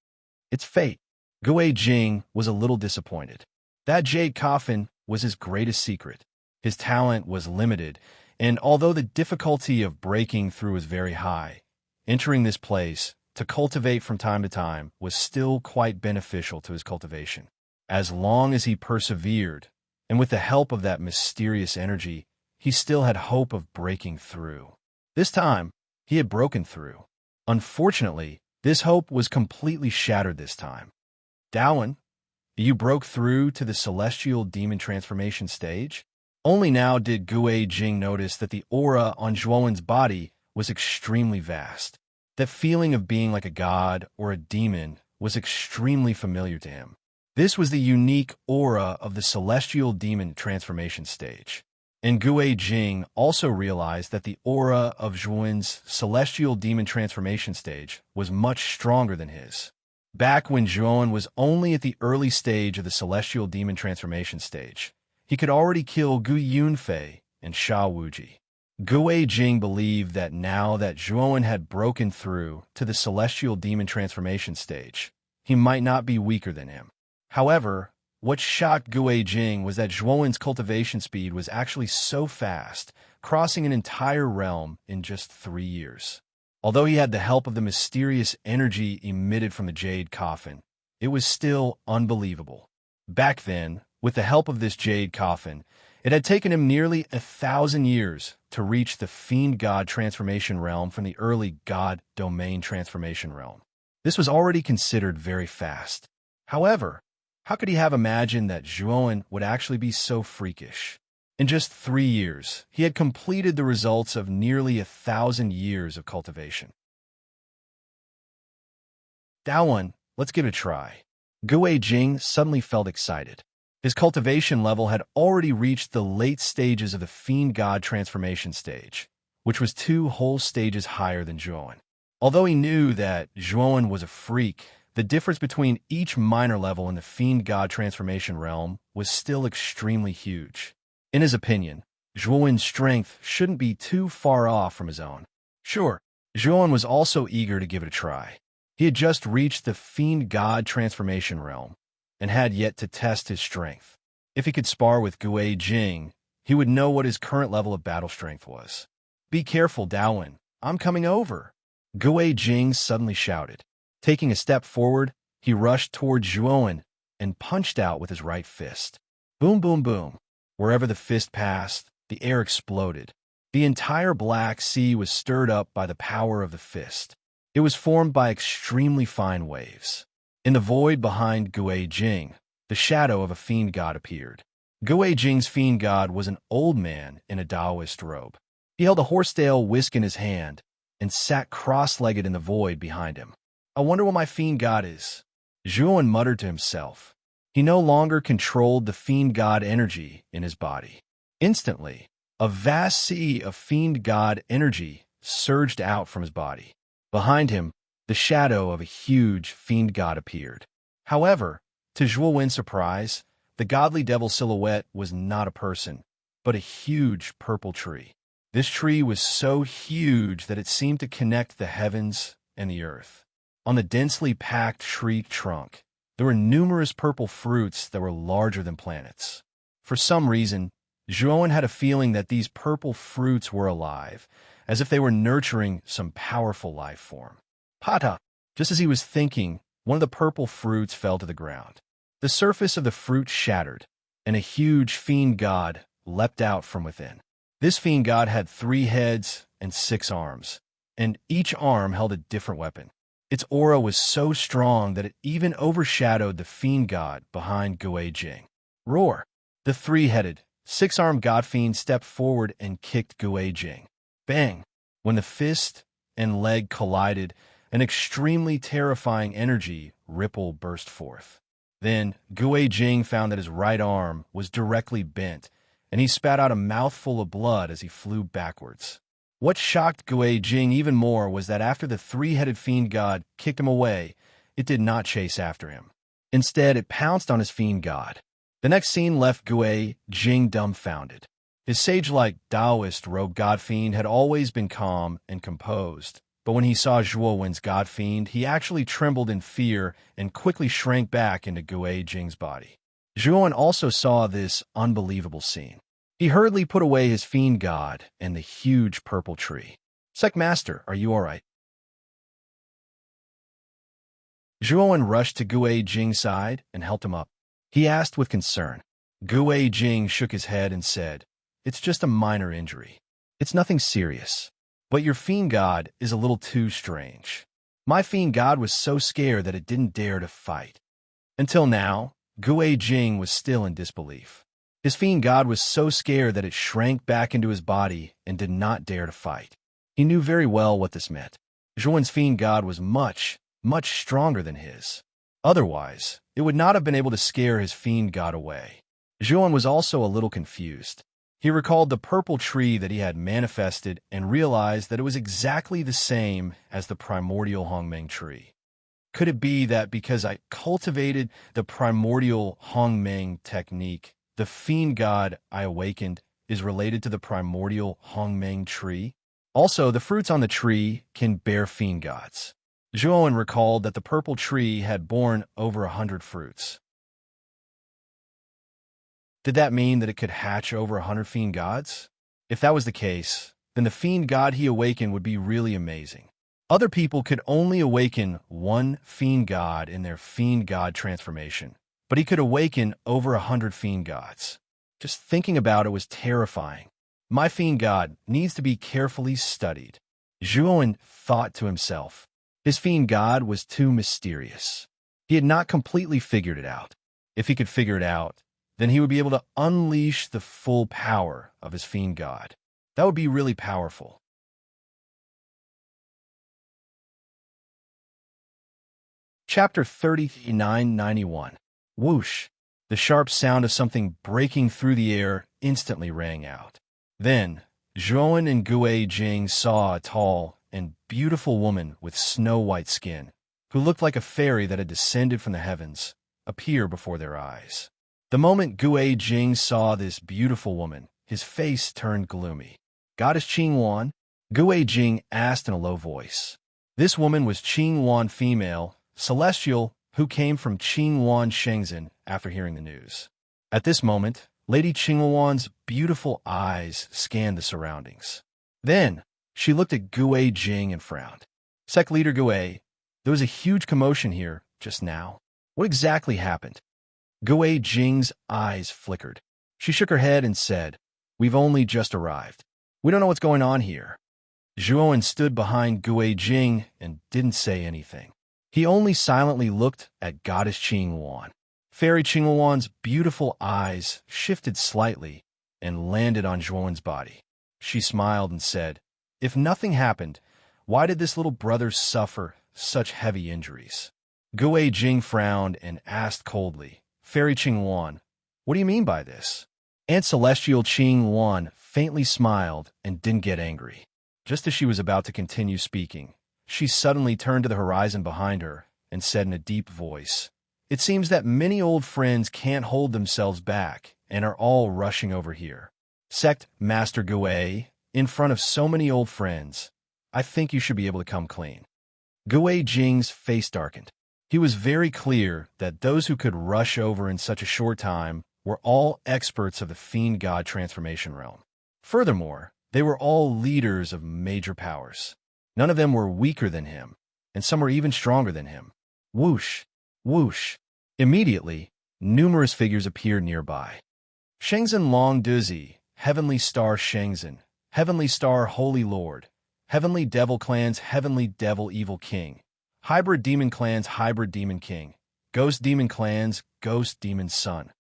It's fate. Gui Jing was a little disappointed. That jade coffin was his greatest secret. His talent was limited, and although the difficulty of breaking through was very high, entering this place to cultivate from time to time was still quite beneficial to his cultivation. As long as he persevered, and with the help of that mysterious energy, he still had hope of breaking through. This time, he had broken through. Unfortunately, this hope was completely shattered this time. Dowin, you broke through to the celestial demon transformation stage? Only now did Gui Jing notice that the aura on Zhuowen's body was extremely vast. That feeling of being like a god or a demon was extremely familiar to him. This was the unique aura of the celestial demon transformation stage. And Gue Jing also realized that the aura of Zhuan's celestial demon transformation stage was much stronger than his. Back when Zhuan was only at the early stage of the celestial demon transformation stage, he could already kill Gu Yunfei and Sha Wuji. Gue Jing believed that now that Zhuan had broken through to the celestial demon transformation stage, he might not be weaker than him. However, what shocked Gue Jing was that Zhuan's cultivation speed was actually so fast, crossing an entire realm in just 3 years. Although he had the help of the mysterious energy emitted from the jade coffin, it was still unbelievable. Back then, with the help of this jade coffin, it had taken him nearly 1,000 years to reach the fiend god transformation realm from the early god domain transformation realm. This was already considered very fast. However, how could he have imagined that Zhuan would actually be so freakish? In just 3 years, he had completed the results of nearly 1,000 years of cultivation. Dawan, let's give it a try. Gue Jing suddenly felt excited. His cultivation level had already reached the late stages of the fiend god transformation stage, which was 2 whole stages higher than Zhuan. Although he knew that Zhuan was a freak, the difference between each minor level in the fiend god transformation realm was still extremely huge. In his opinion, Zhuan's strength shouldn't be too far off from his own. Sure, Zhuan was also eager to give it a try. He had just reached the fiend god transformation realm and had yet to test his strength. If he could spar with Gue Jing, he would know what his current level of battle strength was. "Be careful, Dawan. I'm coming over," Gue Jing suddenly shouted. Taking a step forward, he rushed toward Zhuan and punched out with his right fist. Boom, boom, boom. Wherever the fist passed, the air exploded. The entire Black Sea was stirred up by the power of the fist. It was formed by extremely fine waves. In the void behind Gue Jing, the shadow of a fiend god appeared. Gue Jing's fiend god was an old man in a Taoist robe. He held a horsetail whisk in his hand and sat cross-legged in the void behind him. "I wonder what my fiend god is," Zhuan muttered to himself. He no longer controlled the fiend god energy in his body. Instantly, a vast sea of fiend god energy surged out from his body. Behind him, the shadow of a huge fiend god appeared. However, to Zhuan's surprise, the godly devil silhouette was not a person, but a huge purple tree. This tree was so huge that it seemed to connect the heavens and the earth. On the densely packed tree trunk, there were numerous purple fruits that were larger than planets. For some reason, Zhuan had a feeling that these purple fruits were alive, as if they were nurturing some powerful life form. Pata! Just as he was thinking, one of the purple fruits fell to the ground. The surface of the fruit shattered, and a huge fiend god leapt out from within. This fiend god had 3 heads and 6 arms, and each arm held a different weapon. Its aura was so strong that it even overshadowed the fiend god behind Gue Jing. Roar! The 3-headed, 6-armed god fiend stepped forward and kicked Gue Jing. Bang! When the fist and leg collided, an extremely terrifying energy ripple burst forth. Then, Gue Jing found that his right arm was directly bent, and he spat out a mouthful of blood as he flew backwards. What shocked Gue Jing even more was that after the 3-headed fiend god kicked him away, it did not chase after him. Instead, it pounced on his fiend god. The next scene left Gue Jing dumbfounded. His sage-like Taoist rogue god fiend had always been calm and composed, but when he saw Zhuowen's god fiend, he actually trembled in fear and quickly shrank back into Gue Jing's body. Zhuowen also saw this unbelievable scene. He hurriedly put away his fiend god and the huge purple tree. "Sec Master, are you all right?" Zhuowen rushed to Gue Jing's side and helped him up. He asked with concern. Gue Jing shook his head and said, "It's just a minor injury. It's nothing serious. But your fiend god is a little too strange. My fiend god was so scared that it didn't dare to fight." Until now, Gue Jing was still in disbelief. His fiend god was so scared that it shrank back into his body and did not dare to fight. He knew very well what this meant. Zhuan's fiend god was much, much stronger than his. Otherwise, it would not have been able to scare his fiend god away. Zhuan was also a little confused. He recalled the purple tree that he had manifested and realized that it was exactly the same as the primordial Hongmeng tree. Could it be that because I cultivated the primordial Hongmeng technique, the fiend god I awakened is related to the primordial Hongmeng tree? Also, the fruits on the tree can bear fiend gods. Zhuan recalled that the purple tree had borne over 100 fruits. Did that mean that it could hatch over 100 fiend gods? If that was the case, then the fiend god he awakened would be really amazing. Other people could only awaken one fiend god in their fiend god transformation, but he could awaken over 100 fiend gods. Just thinking about it was terrifying. My fiend god needs to be carefully studied. Zhuan thought to himself. His fiend god was too mysterious. He had not completely figured it out. If he could figure it out, then he would be able to unleash the full power of his fiend god. That would be really powerful. Chapter 3991. Whoosh! The sharp sound of something breaking through the air instantly rang out. Then, Zhuan and Gue Jing saw a tall and beautiful woman with snow-white skin, who looked like a fairy that had descended from the heavens, appear before their eyes. The moment Gue Jing saw this beautiful woman, his face turned gloomy. Goddess Qing Wan? Gue Jing asked in a low voice. This woman was Qing Wan female, celestial, who came from Qing Wan Shenzhen after hearing the news. At this moment, Lady Qing Wan's beautiful eyes scanned the surroundings. Then, she looked at Gue Jing and frowned. Sect Leader Gue, there was a huge commotion here just now. What exactly happened? Gue Jing's eyes flickered. She shook her head and said, "We've only just arrived. We don't know what's going on here." Zhuan stood behind Gue Jing and didn't say anything. He only silently looked at Goddess Qing Wan. Fairy Qing Wan's beautiful eyes shifted slightly and landed on Zhuan's body. She smiled and said, "If nothing happened, why did this little brother suffer such heavy injuries?" Gue Jing frowned and asked coldly, "Fairy Qing Wan, what do you mean by this?" Aunt Celestial Qing Wan faintly smiled and didn't get angry. Just as she was about to continue speaking, she suddenly turned to the horizon behind her and said in a deep voice, "It seems that many old friends can't hold themselves back and are all rushing over here. Sect Master Gue, in front of so many old friends, I think you should be able to come clean." Gue Jing's face darkened. He was very clear that those who could rush over in such a short time were all experts of the fiend god transformation realm. Furthermore, they were all leaders of major powers. None of them were weaker than him, and some were even stronger than him. Whoosh! Whoosh! Immediately, numerous figures appeared nearby. Shenzhen Long Duzi, Heavenly Star Shenzhen, Heavenly Star Holy Lord, Heavenly Devil Clans Heavenly Devil Evil King, Hybrid Demon Clans Hybrid Demon King, Ghost Demon Clans Ghost Demon Sun.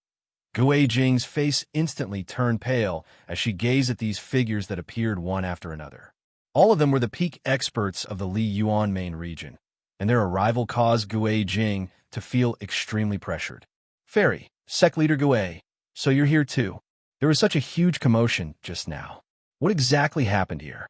Gue Jing's face instantly turned pale as she gazed at these figures that appeared one after another. All of them were the peak experts of the Li Yuan main region, and their arrival caused Gue Jing to feel extremely pressured. "Fairy, Sect Leader Gue, so you're here too. There was such a huge commotion just now. What exactly happened here?"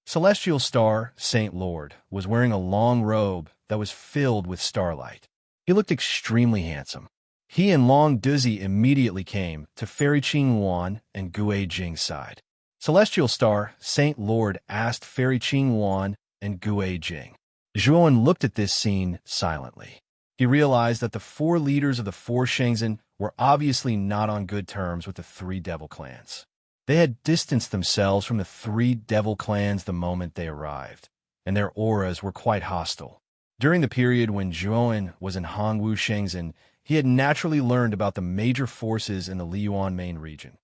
Celestial Star Saint Lord was wearing a long robe that was filled with starlight. He looked extremely handsome. He and Long Duzi immediately came to Fairy Qing Wan and Gue Jing's side. Celestial Star Saint Lord asked Fairy Qing Wan and Gue Jing. Zhuan looked at this scene silently. He realized that the four leaders of the four Shenzhen were obviously not on good terms with the three devil clans. They had distanced themselves from the three devil clans the moment they arrived, and their auras were quite hostile. During the period when Zhuan was in Hongwu Shenzhen, he had naturally learned about the major forces in the Liyuan main region.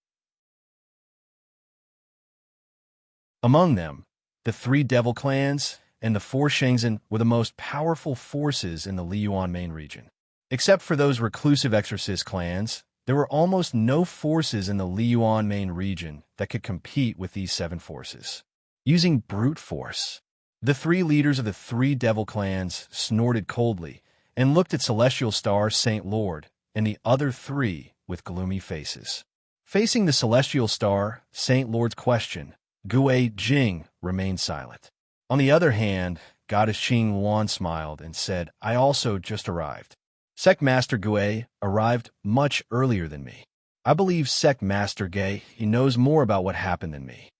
Among them, the three devil clans and the four Shenzhen were the most powerful forces in the Liyuan main region. Except for those reclusive exorcist clans, there were almost no forces in the Liyuan main region that could compete with these seven forces. Using brute force. The three leaders of the three devil clans snorted coldly and looked at Celestial Star Saint Lord and the other three with gloomy faces. Facing the Celestial Star Saint Lord's question, Gui Jing remained silent. On the other hand, Goddess Qing Yuan smiled and said, I also just arrived. Sect Master Gui arrived much earlier than me. I believe Sect Master Gui, he knows more about what happened than me.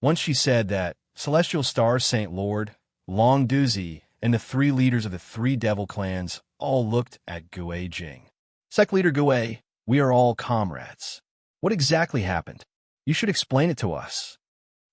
Once she said that, Celestial Star Saint Lord, Long Duzi, and the three leaders of the three devil clans all looked at Gui Jing. Sect Leader Gui, we are all comrades. What exactly happened? You should explain it to us.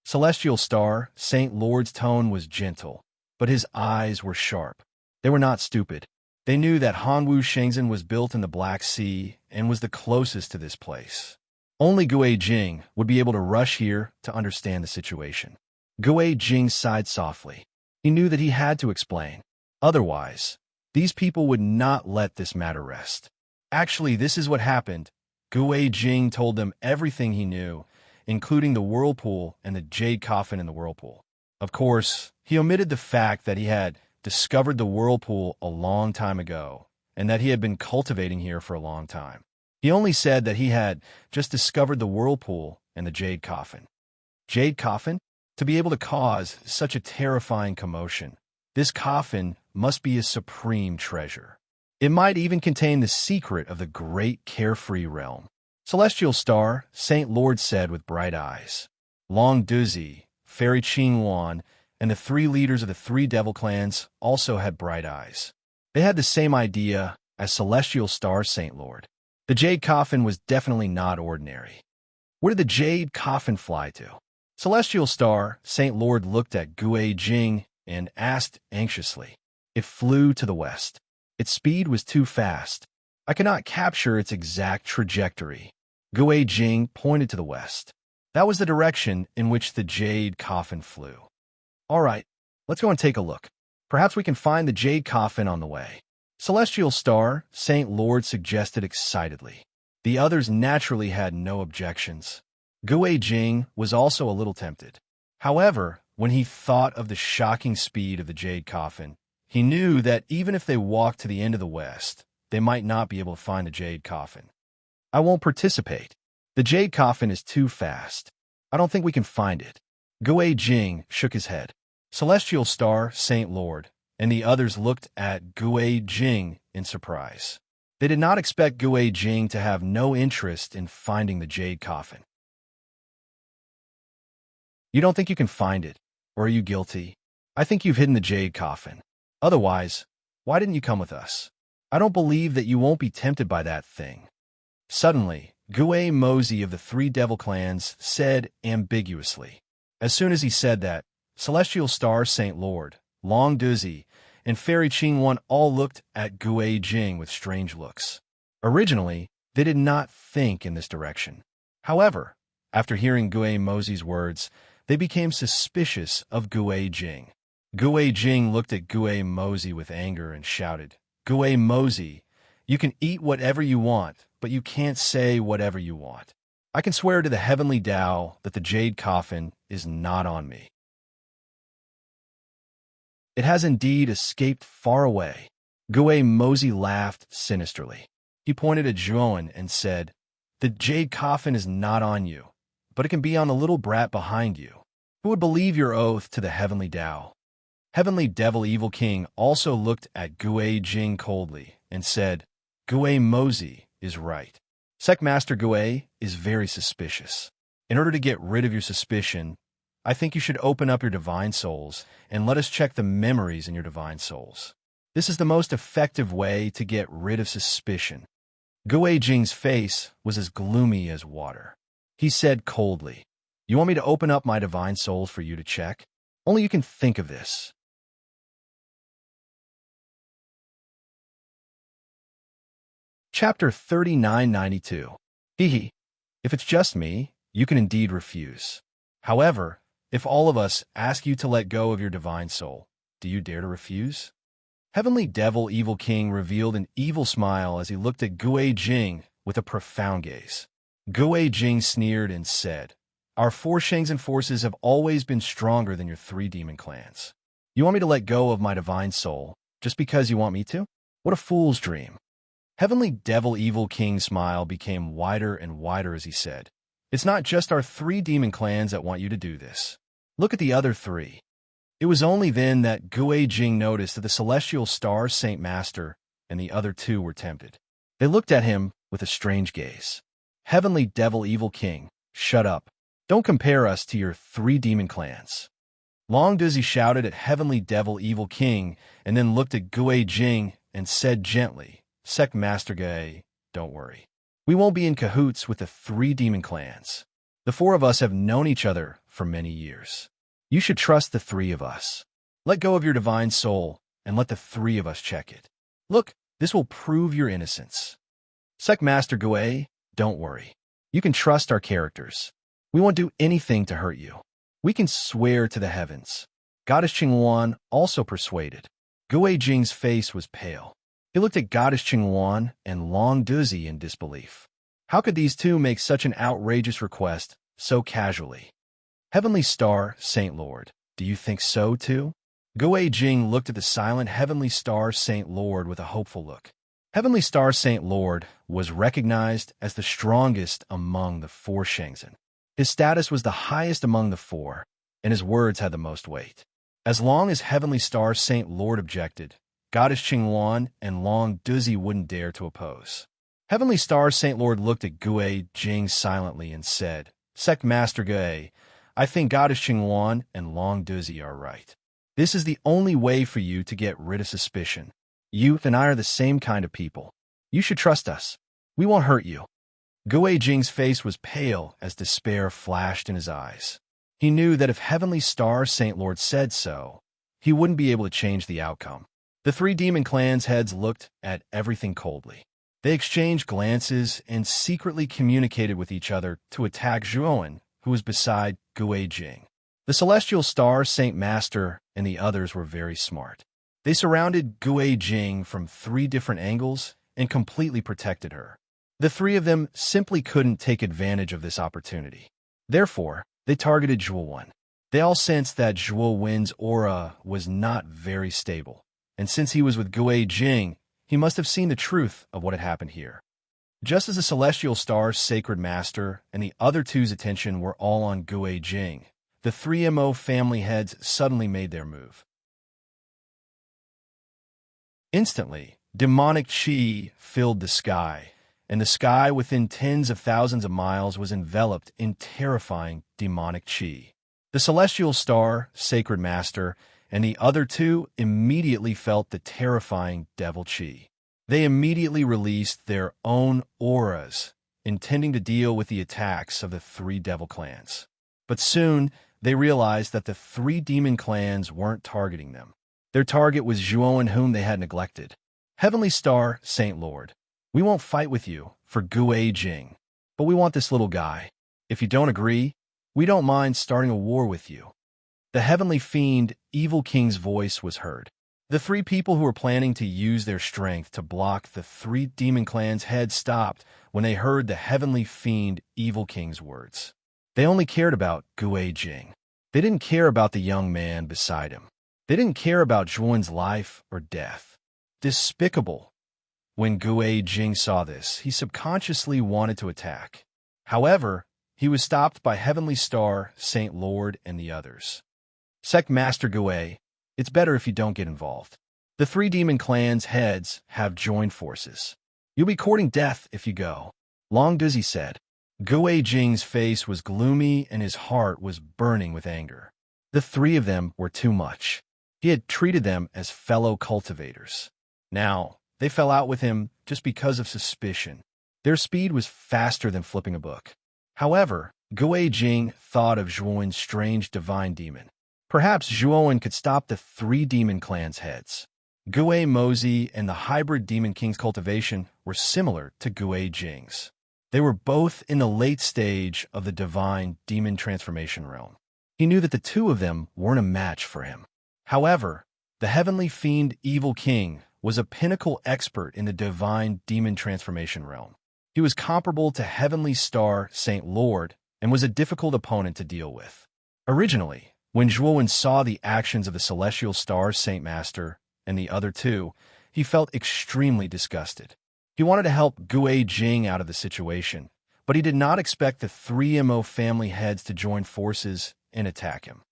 Celestial Star Saint Lord's tone was gentle, but his eyes were sharp. They were not stupid. They knew that Hanwu Shenzhen was built in the Black Sea and was the closest to this place. Only Gui Jing would be able to rush here to understand the situation. Gui Jing sighed softly. He knew that he had to explain. Otherwise, these people would not let this matter rest. Actually, this is what happened. Gui Jing told them everything he knew, including the whirlpool and the jade coffin in the whirlpool. Of course, he omitted the fact that he had discovered the whirlpool a long time ago, and that he had been cultivating here for a long time. He only said that he had just discovered the whirlpool and the jade coffin. Jade coffin? To be able to cause such a terrifying commotion, this coffin must be a supreme treasure. It might even contain the secret of the great carefree realm. Celestial Star Saint Lord said with bright eyes. Long Duzi, Fairy Qing Yuan, and the three leaders of the three devil clans also had bright eyes. They had the same idea as Celestial Star Saint Lord. The jade coffin was definitely not ordinary. Where did the jade coffin fly to? Celestial Star Saint Lord looked at Gui Jing and asked anxiously. It flew to the west. Its speed was too fast. I cannot capture its exact trajectory. Gui Jing pointed to the west. That was the direction in which the jade coffin flew. All right, let's go and take a look. Perhaps we can find the jade coffin on the way. Celestial Star Saint Lord suggested excitedly. The others naturally had no objections. Gui Jing was also a little tempted. However, when he thought of the shocking speed of the jade coffin, he knew that even if they walked to the end of the west, they might not be able to find the jade coffin. I won't participate. The jade coffin is too fast. I don't think we can find it. Gui Jing shook his head. Celestial Star Saint Lord and the others looked at Gui Jing in surprise. They did not expect Gui Jing to have no interest in finding the jade coffin. You don't think you can find it, or are you guilty? I think you've hidden the jade coffin. Otherwise, why didn't you come with us? I don't believe that you won't be tempted by that thing. Suddenly, Gui Mosey of the three devil clans said ambiguously. As soon as he said that, Celestial Star Saint Lord, Long Duzi, and Fairy Qing Yuan all looked at Gui Jing with strange looks. Originally, they did not think in this direction. However, after hearing Gui Mosey's words, they became suspicious of Gui Jing. Gui Jing looked at Gui Mosey with anger and shouted, Gui Mosey, you can eat whatever you want, but you can't say whatever you want. I can swear to the heavenly Tao that the jade coffin is not on me. It has indeed escaped far away. Gui Mosey laughed sinisterly. He pointed at Zhuan and said, the jade coffin is not on you, but it can be on the little brat behind you. Who would believe your oath to the heavenly Tao? Heavenly Devil Evil King also looked at Gui Jing coldly and said, Gui Mosey is right. Sect Master Gui is very suspicious. In order to get rid of your suspicion, I think you should open up your divine souls and let us check the memories in your divine souls. This is the most effective way to get rid of suspicion. Gui Jing's face was as gloomy as water. He said coldly, you want me to open up my divine souls for you to check? Only you can think of this. Chapter 3992. Hehe. If it's just me, you can indeed refuse. However, if all of us ask you to let go of your divine soul, do you dare to refuse? Heavenly Devil Evil King revealed an evil smile as he looked at Gui Jing with a profound gaze. Gui Jing sneered and said, our four Shenzhen forces have always been stronger than your three demon clans. You want me to let go of my divine soul just because you want me to? What a fool's dream. Heavenly Devil Evil King's smile became wider and wider as he said, "It's not just our 3 demon clans that want you to do this. Look at the other 3. It was only then that Gui Jing noticed that the celestial star Saint Master and the other 2 were tempted. They looked at him with a strange gaze. Heavenly Devil Evil King, shut up. Don't compare us to your 3 demon clans. Long Dizzy shouted at Heavenly Devil Evil King and then looked at Gui Jing and said gently, Sect Master Gui, don't worry. We won't be in cahoots with the 3 demon clans. The 4 of us have known each other for many years. You should trust the 3 of us. Let go of your divine soul and let the 3 of us check it. Look, this will prove your innocence. Sect Master Gui, don't worry. You can trust our characters. We won't do anything to hurt you. We can swear to the heavens. Goddess Qingwan also persuaded. Gui Jing's face was pale. He looked at Goddess Qingwan and Long Dizzy in disbelief. How could these 2 make such an outrageous request so casually? Heavenly Star, Saint Lord, do you think so too? Gui Jing looked at the silent Heavenly Star Saint Lord with a hopeful look. Heavenly Star Saint Lord was recognized as the strongest among the 4 Shangzhen. His status was the highest among the 4, and his words had the most weight. As long as Heavenly Star Saint Lord objected, Goddess Qingwan and Long Dizzy wouldn't dare to oppose. Heavenly Star Saint Lord looked at Gui Jing silently and said, Sect Master Gui, I think Goddess Qingwan and Long Dizzy are right. This is the only way for you to get rid of suspicion. You and I are the same kind of people. You should trust us. We won't hurt you. Gui Jing's face was pale as despair flashed in his eyes. He knew that if Heavenly Star Saint Lord said so, he wouldn't be able to change the outcome. The 3 demon clans' heads looked at everything coldly. They exchanged glances and secretly communicated with each other to attack Zhuowen, who was beside Gui Jing. The celestial star Saint Master and the others were very smart. They surrounded Gui Jing from 3 different angles and completely protected her. The 3 of them simply couldn't take advantage of this opportunity. Therefore, they targeted Zhuowen. They all sensed that Zhuowen's aura was not very stable, and since he was with Gui Jing, he must have seen the truth of what had happened here. Just as the celestial star's sacred master and the other 2's attention were all on Gui Jing, the 3MO family heads suddenly made their move. Instantly, demonic chi filled the sky, and the sky within tens of thousands of miles was enveloped in terrifying demonic chi. The celestial star, sacred master, and the other 2 immediately felt the terrifying devil chi. They immediately released their own auras, intending to deal with the attacks of the 3 devil clans. But soon, they realized that the 3 demon clans weren't targeting them. Their target was Zhuowen, whom they had neglected. Heavenly Star, Saint Lord, we won't fight with you for Gui Jing, but we want this little guy. If you don't agree, we don't mind starting a war with you. The Heavenly Fiend, Evil King's voice was heard. The 3 people who were planning to use their strength to block the 3 demon clans' heads stopped when they heard the Heavenly Fiend, Evil King's words. They only cared about Gui Jing. They didn't care about the young man beside him. They didn't care about Zhuowen's life or death. Despicable. When Gui Jing saw this, he subconsciously wanted to attack. However, he was stopped by Heavenly Star, Saint Lord, and the others. Sect Master Gui, it's better if you don't get involved. The 3 demon clans' heads have joined forces. You'll be courting death if you go, Long Dizzy said. Gui Jing's face was gloomy and his heart was burning with anger. The 3 of them were too much. He had treated them as fellow cultivators. Now, they fell out with him just because of suspicion. Their speed was faster than flipping a book. However, Gui Jing thought of Zhuowen's strange divine demon. Perhaps Zhuowen could stop the 3 demon clans' heads. Gui Mozi and the hybrid demon king's cultivation were similar to Gui Jing's. They were both in the late stage of the divine demon transformation realm. He knew that the 2 of them weren't a match for him. However, the Heavenly Fiend Evil King was a pinnacle expert in the divine demon transformation realm. He was comparable to Heavenly Star Saint Lord and was a difficult opponent to deal with. Originally, When Zhuowen saw the actions of the celestial stars Saint Master and the other two, he felt extremely disgusted. He wanted to help Gue Jing out of the situation, but he did not expect the three Mo family heads to join forces and attack him.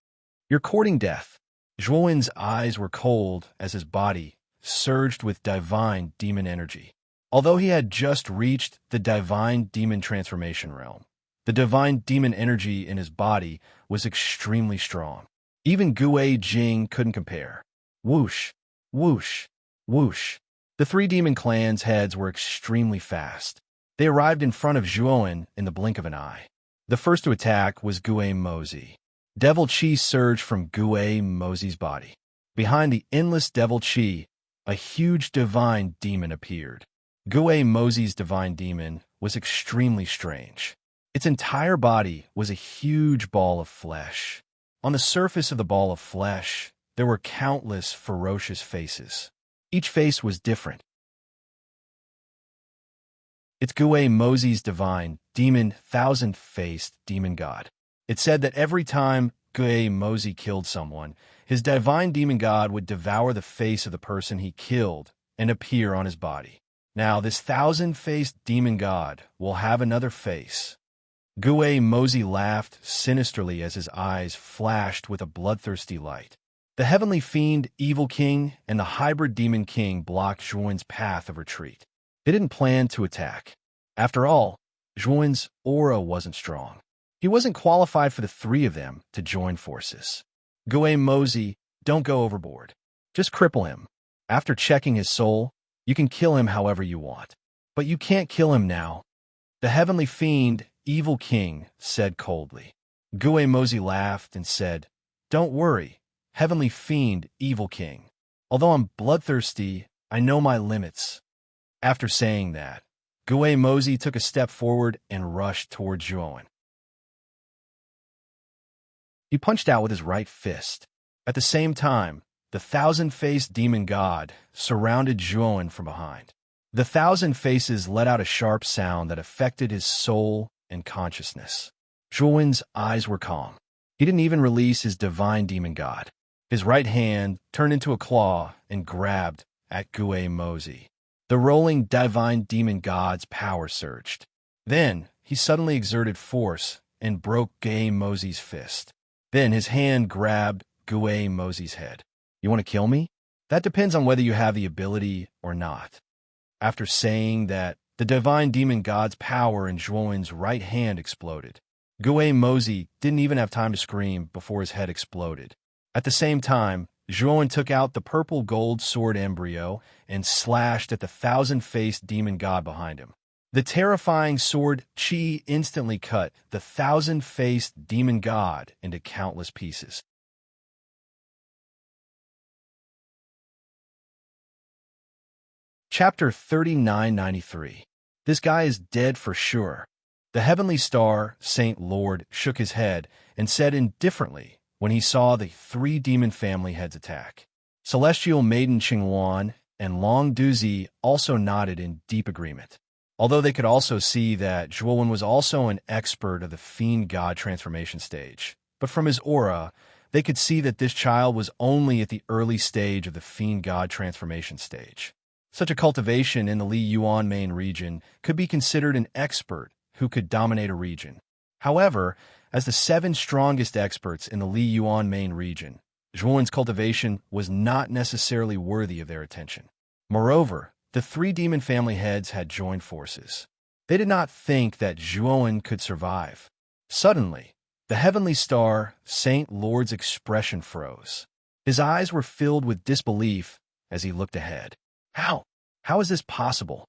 "You're courting death." Zhuowen's eyes were cold as his body surged with divine demon energy. Although he had just reached the divine demon transformation realm, the divine demon energy in his body was extremely strong. Even Gue Jing couldn't compare. Whoosh, whoosh, whoosh. The three demon clans' heads were extremely fast. They arrived in front of Zhuowen in the blink of an eye. The first to attack was Gue Mozi. Devil Chi surged from Gue Mozi's body. Behind the endless devil Chi, a huge divine demon appeared. Gue Mozi's divine demon was extremely strange. Its entire body was a huge ball of flesh. On the surface of the ball of flesh, there were countless ferocious faces. Each face was different. It's Gue Mozi's divine demon, thousand-faced demon god. It said that every time Gue Mozi killed someone, his divine demon god would devour the face of the person he killed and appear on his body. Now, this thousand-faced demon god will have another face. Gue Mozi laughed sinisterly as his eyes flashed with a bloodthirsty light. The heavenly fiend, evil king, and the hybrid demon king blocked Zhuowen's path of retreat. They didn't plan to attack. After all, Zhuowen's aura wasn't strong. He wasn't qualified for the three of them to join forces. Gue Mozi, don't go overboard. Just cripple him. After checking his soul, you can kill him however you want. But you can't kill him now. The heavenly fiend, evil king, said coldly. Gue Mozi laughed and said, "Don't worry, heavenly fiend, evil king. Although I'm bloodthirsty, I know my limits." After saying that, Gue Mozi took a step forward and rushed toward Zhuowen. He punched out with his right fist. At the same time, the thousand-faced demon god surrounded Zhuowen from behind. The thousand faces let out a sharp sound that affected his soul and consciousness. Zhuowen's eyes were calm. He didn't even release his divine demon god. His right hand turned into a claw and grabbed at Gue Mozi. The rolling divine demon god's power surged. Then, he suddenly exerted force and broke Gue Mozi's fist. Then his hand grabbed Gue Mozi's head. "You want to kill me? That depends on whether you have the ability or not." After saying that, the divine demon god's power in Zhuowen's right hand exploded. Gue Mozi didn't even have time to scream before his head exploded. At the same time, Zhuowen took out the purple gold sword embryo and slashed at the thousand-faced demon god behind him. The terrifying sword Qi instantly cut the thousand-faced demon god into countless pieces. Chapter 3993. This guy is dead for sure. The heavenly star, Saint Lord, shook his head and said indifferently when he saw the three demon family heads attack. Celestial Maiden Qingwan and Long Duzi also nodded in deep agreement. Although they could also see that Zhuowen was also an expert of the fiend god transformation stage. But from his aura, they could see that this child was only at the early stage of the fiend god transformation stage. Such a cultivation in the Li Yuan main region could be considered an expert who could dominate a region. However, as the 7 strongest experts in the Li Yuan main region, Zhuowen's cultivation was not necessarily worthy of their attention. Moreover, the 3 demon family heads had joined forces. They did not think that Zhuowen could survive. Suddenly, the heavenly star, Saint Lord's expression froze. His eyes were filled with disbelief as he looked ahead. How? How is this possible?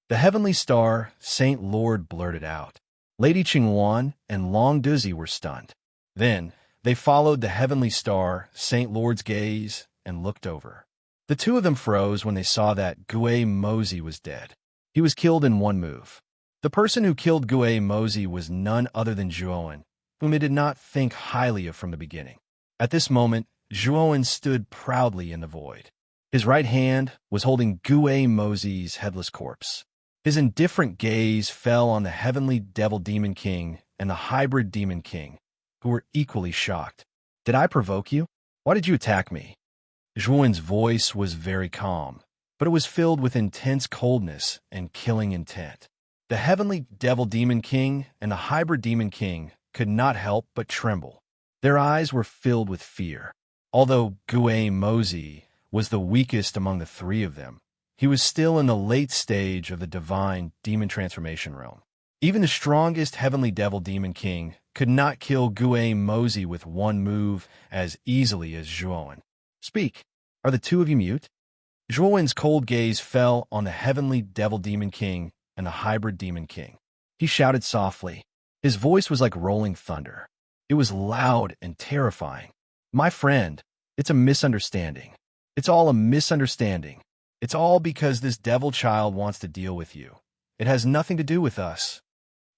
The heavenly star, Saint Lord, blurted out. Lady Qingwan and Long Duzi were stunned. Then, they followed the heavenly star, Saint Lord's gaze, and looked over. The 2 of them froze when they saw that Gue Mozi was dead. He was killed in one move. The person who killed Gue Mozi was none other than Zhuowen, whom they did not think highly of from the beginning. At this moment, Zhuowen stood proudly in the void. His right hand was holding Gue Mozi's headless corpse. His indifferent gaze fell on the heavenly devil demon king and the hybrid demon king, who were equally shocked. Did I provoke you? Why did you attack me? Zhuan's voice was very calm, but it was filled with intense coldness and killing intent. The heavenly devil demon king and the hybrid demon king could not help but tremble. Their eyes were filled with fear. Although Gui Mozi was the weakest among the three of them, he was still in the late stage of the divine demon transformation realm. Even the strongest heavenly devil demon king could not kill Gui Mozi with one move as easily as Zhuan. Speak. Are the two of you mute? Zhuan's cold gaze fell on the heavenly devil demon king and the hybrid demon king. He shouted softly. His voice was like rolling thunder. It was loud and terrifying. My friend, it's a misunderstanding. It's all a misunderstanding. It's all because this devil child wants to deal with you. It has nothing to do with us.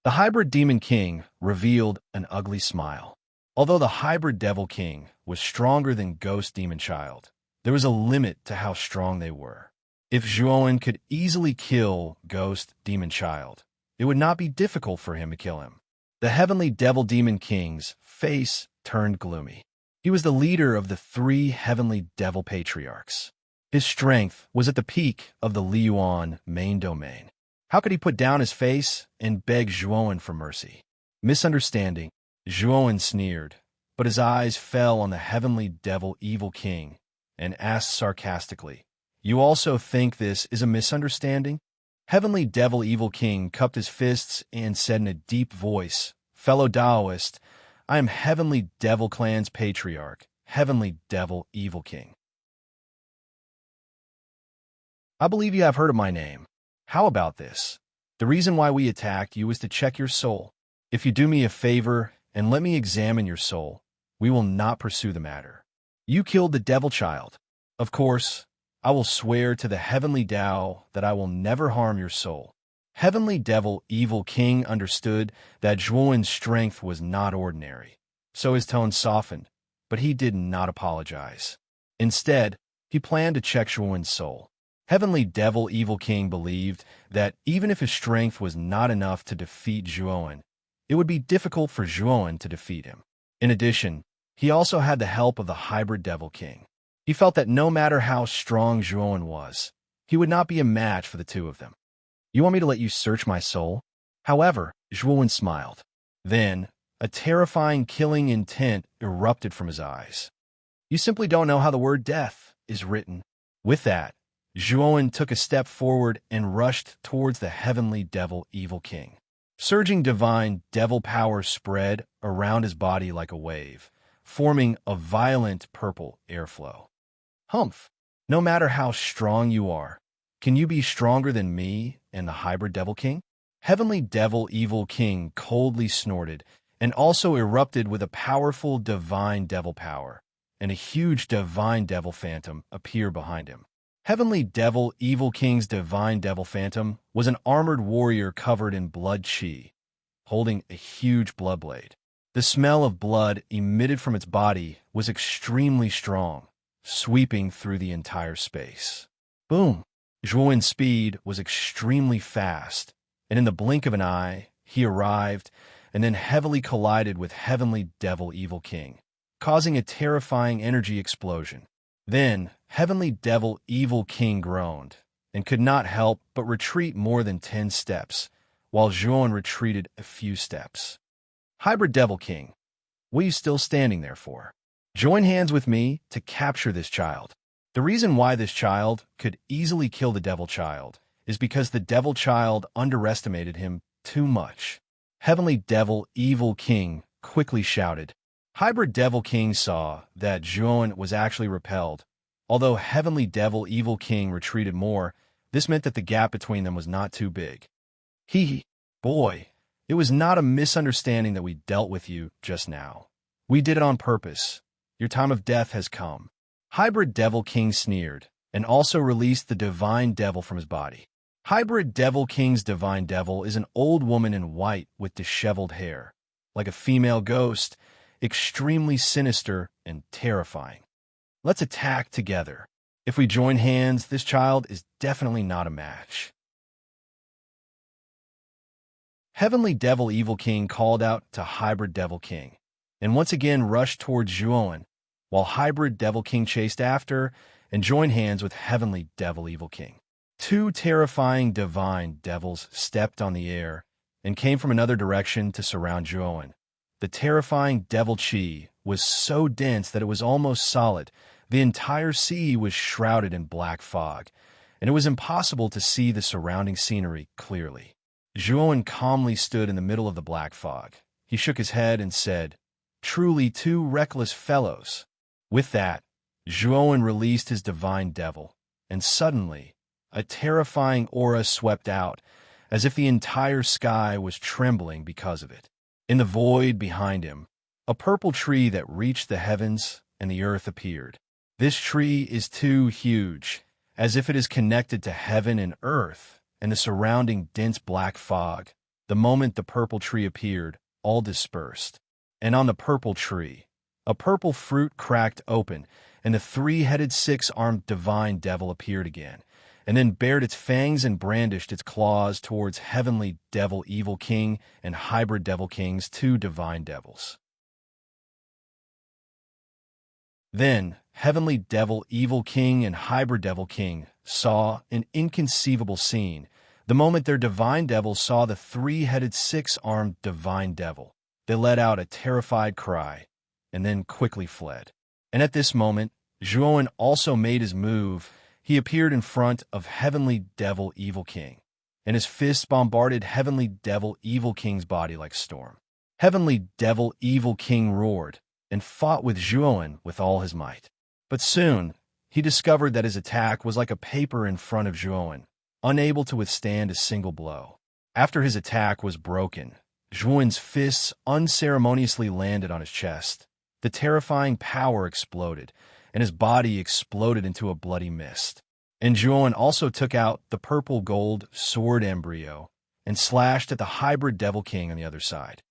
The hybrid demon king revealed an ugly smile. Although the hybrid devil king was stronger than ghost demon child, there was a limit to how strong they were. If Zhuan could easily kill ghost demon child, it would not be difficult for him to kill him. The heavenly devil demon king's face turned gloomy. He was the leader of the three heavenly devil patriarchs. His strength was at the peak of the Liyuan main domain. How could he put down his face and beg Zhuan for mercy? Misunderstanding, Zhuan sneered, but his eyes fell on the heavenly devil evil king and asked sarcastically, You also think this is a misunderstanding? Heavenly devil evil king cupped his fists and said in a deep voice, Fellow Taoist, I am heavenly devil clan's patriarch, heavenly devil evil king. I believe you have heard of my name. How about this? The reason why we attacked you is to check your soul. If you do me a favor and let me examine your soul, we will not pursue the matter. You killed the devil child. Of course, I will swear to the heavenly Tao that I will never harm your soul. Heavenly devil evil king understood that Zhuan's strength was not ordinary, so his tone softened, but he did not apologize. Instead, he planned to check Zhuan's soul. Heavenly devil evil king believed that even if his strength was not enough to defeat Zhuan, it would be difficult for Zhuan to defeat him. In addition, he also had the help of the hybrid devil king. He felt that no matter how strong Zhuan was, he would not be a match for the two of them. You want me to let you search my soul? However, Zhuan smiled. Then, a terrifying killing intent erupted from his eyes. You simply don't know how the word death is written. With that, Zhuan took a step forward and rushed towards the heavenly devil evil king. Surging divine devil power spread around his body like a wave, forming a violent purple airflow. Humph! No matter how strong you are, can you be stronger than me and the hybrid devil king? Heavenly devil evil king coldly snorted and also erupted with a powerful divine devil power, and a huge divine devil phantom appeared behind him. Heavenly devil evil king's divine devil phantom was an armored warrior covered in blood chi, holding a huge blood blade. The smell of blood emitted from its body was extremely strong, sweeping through the entire space. Boom! Zhuan's speed was extremely fast, and in the blink of an eye, he arrived and then heavily collided with Heavenly Devil Evil King, causing a terrifying energy explosion. Then, Heavenly Devil Evil King groaned and could not help but retreat more than 10 steps, while Zhuan retreated a few steps. Hybrid Devil King, what are you still standing there for? Join hands with me to capture this child. The reason why this child could easily kill the devil child is because the devil child underestimated him too much. Heavenly Devil Evil King quickly shouted. Hybrid Devil King saw that Zhuan was actually repelled. Although Heavenly Devil Evil King retreated more, this meant that the gap between them was not too big. Boy, it was not a misunderstanding that we dealt with you just now. We did it on purpose. Your time of death has come. Hybrid Devil King sneered, and also released the Divine Devil from his body. Hybrid Devil King's Divine Devil is an old woman in white with disheveled hair, like a female ghost, extremely sinister and terrifying. Let's attack together. If we join hands, this child is definitely not a match. Heavenly Devil Evil King called out to Hybrid Devil King, and once again rushed towards Zhuowen, while hybrid Devil King chased after and joined hands with heavenly Devil Evil King. Two terrifying divine devils stepped on the air and came from another direction to surround Zhuowen. The terrifying devil chi was so dense that it was almost solid. The entire sea was shrouded in black fog, and it was impossible to see the surrounding scenery clearly. Zhuowen calmly stood in the middle of the black fog. He shook his head and said, "Truly two reckless fellows." With that, Zhuowen released his divine devil, and suddenly, a terrifying aura swept out, as if the entire sky was trembling because of it. In the void behind him, a purple tree that reached the heavens and the earth appeared. This tree is too huge, as if it is connected to heaven and earth and the surrounding dense black fog. The moment the purple tree appeared, all dispersed. And on the purple tree, a purple fruit cracked open, and the three-headed, six-armed divine devil appeared again, and then bared its fangs and brandished its claws towards heavenly Devil Evil King and hybrid Devil King's two divine devils. Then, heavenly Devil Evil King and hybrid Devil King saw an inconceivable scene. The moment their divine devils saw the three-headed, six-armed divine devil, they let out a terrified cry, and then quickly fled. And at this moment, Zhuowen also made his move. He appeared in front of heavenly Devil Evil King, and his fists bombarded heavenly Devil Evil King's body like a storm. Heavenly Devil Evil King roared and fought with Zhuowen with all his might. But soon, he discovered that his attack was like a paper in front of Zhuowen, unable to withstand a single blow. After his attack was broken, Zhuowen's fists unceremoniously landed on his chest. The terrifying power exploded, and his body exploded into a bloody mist. And Zhuowen also took out the purple gold sword embryo and slashed at the hybrid Devil King on the other side.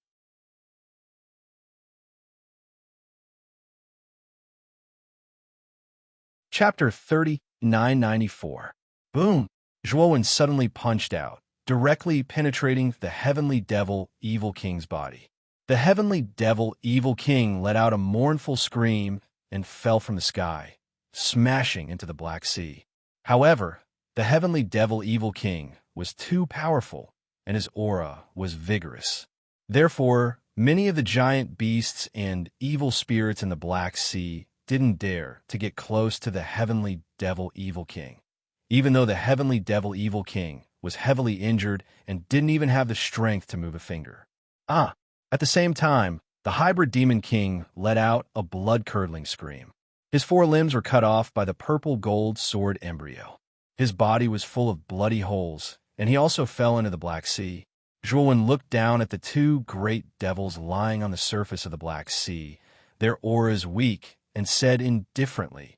Chapter 3994. Boom! Zhuowen suddenly punched out, directly penetrating the heavenly Devil Evil King's body. The heavenly Devil Evil King let out a mournful scream and fell from the sky, smashing into the Black Sea. However, the heavenly Devil Evil King was too powerful, and his aura was vigorous. Therefore, many of the giant beasts and evil spirits in the Black Sea didn't dare to get close to the heavenly Devil Evil King, even though the heavenly Devil Evil King was heavily injured and didn't even have the strength to move a finger. At the same time, the hybrid Demon King let out a blood-curdling scream. His four limbs were cut off by the purple gold sword embryo. His body was full of bloody holes, and he also fell into the Black Sea. Zhuowen looked down at the two great devils lying on the surface of the Black Sea, their auras weak, and said indifferently,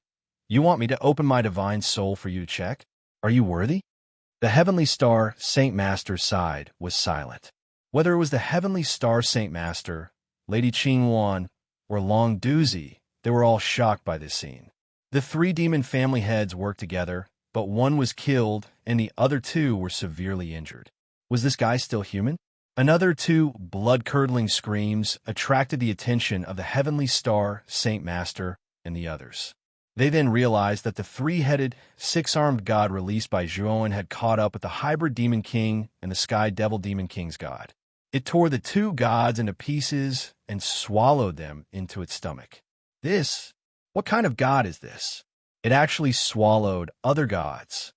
"You want me to open my divine soul for you to check? Are you worthy?" The heavenly star Saint Master's side was silent. Whether it was the heavenly star Saint Master, Lady Qingwan, or Long Duzi, they were all shocked by this scene. The three demon family heads worked together, but one was killed and the other two were severely injured. Was this guy still human? Another two blood-curdling screams attracted the attention of the heavenly star Saint Master and the others. They then realized that the three-headed, six-armed god released by Zhuowen had caught up with the hybrid Demon King and the Sky Devil Demon King's god. It tore the two gods into pieces and swallowed them into its stomach. What kind of god is this? It actually swallowed other gods.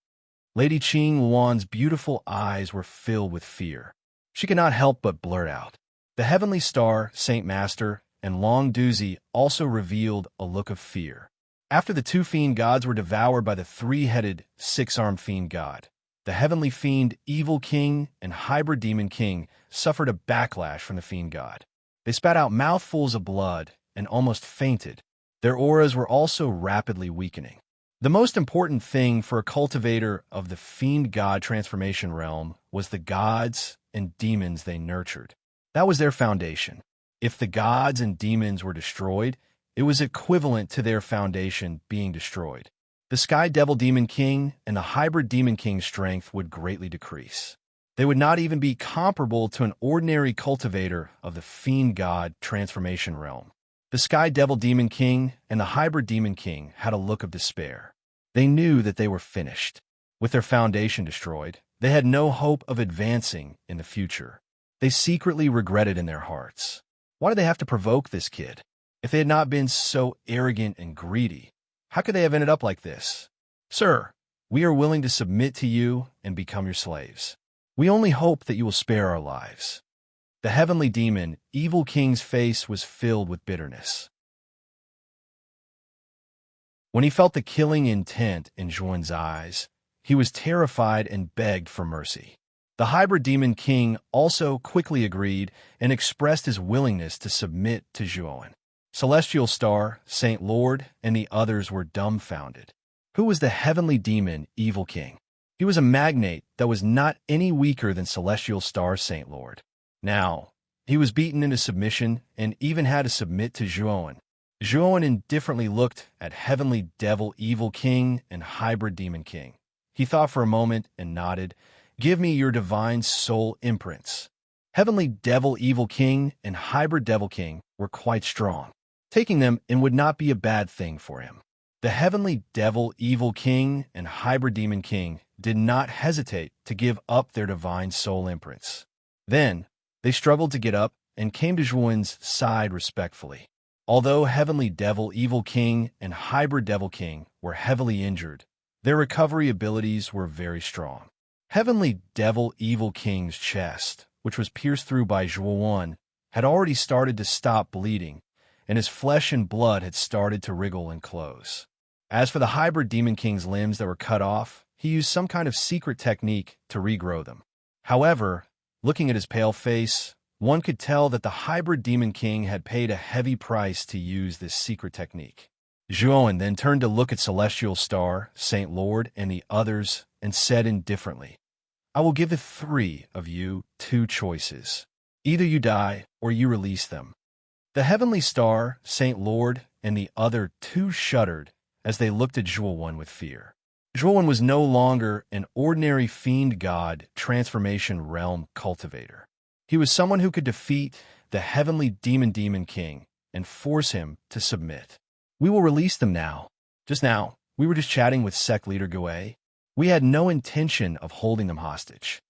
Lady Qingwan's beautiful eyes were filled with fear. She could not help but blurt out. The heavenly star, Saint Master, and Long Duzi also revealed a look of fear. After the two fiend gods were devoured by the three-headed, six-armed fiend god, the heavenly fiend Evil King and hybrid Demon King suffered a backlash from the fiend god. They spat out mouthfuls of blood and almost fainted. Their auras were also rapidly weakening. The most important thing for a cultivator of the fiend god transformation realm was the gods and demons they nurtured. That was their foundation. If the gods and demons were destroyed, it was equivalent to their foundation being destroyed. The Sky Devil Demon King and the hybrid Demon King's strength would greatly decrease. They would not even be comparable to an ordinary cultivator of the fiend god transformation realm. The Sky Devil Demon King and the Hybrid Demon King had a look of despair. They knew that they were finished. With their foundation destroyed, they had no hope of advancing in the future. They secretly regretted in their hearts. Why did they have to provoke this kid? If they had not been so arrogant and greedy, how could they have ended up like this? Sir, we are willing to submit to you and become your slaves. We only hope that you will spare our lives. The heavenly demon, Evil King's face was filled with bitterness. When he felt the killing intent in Zhuan's eyes, he was terrified and begged for mercy. The Hybrid Demon King also quickly agreed and expressed his willingness to submit to Zhuan. Celestial Star, Saint Lord, and the others were dumbfounded. Who was the heavenly demon, Evil King? He was a magnate that was not any weaker than Celestial Star, Saint Lord. Now, he was beaten into submission and even had to submit to Zhuan. Zhuan indifferently looked at Heavenly Devil Evil King and Hybrid Demon King. He thought for a moment and nodded. Give me your divine soul imprints. Heavenly Devil Evil King and Hybrid Devil King were quite strong. Taking them in would not be a bad thing for him. The Heavenly Devil Evil King and Hybrid Demon King did not hesitate to give up their divine soul imprints. Then, they struggled to get up and came to Zhuan's side respectfully. Although Heavenly Devil Evil King and Hybrid Devil King were heavily injured, their recovery abilities were very strong. Heavenly Devil Evil King's chest, which was pierced through by Zhuan, had already started to stop bleeding, and his flesh and blood had started to wriggle and close. As for the Hybrid Demon King's limbs that were cut off, he used some kind of secret technique to regrow them. However, looking at his pale face, one could tell that the Hybrid Demon King had paid a heavy price to use this secret technique. Zhuan then turned to look at Celestial Star, Saint Lord, and the others, and said indifferently, I will give the three of you two choices. Either you die, or you release them. The Heavenly Star, Saint Lord, and the other two shuddered as they looked at Zhuan with fear. Zhuan was no longer an ordinary fiend god transformation realm cultivator. He was someone who could defeat the Heavenly Demon King and force him to submit. We will release them now. Just now, we were just chatting with sect leader Gui. We had no intention of holding them hostage.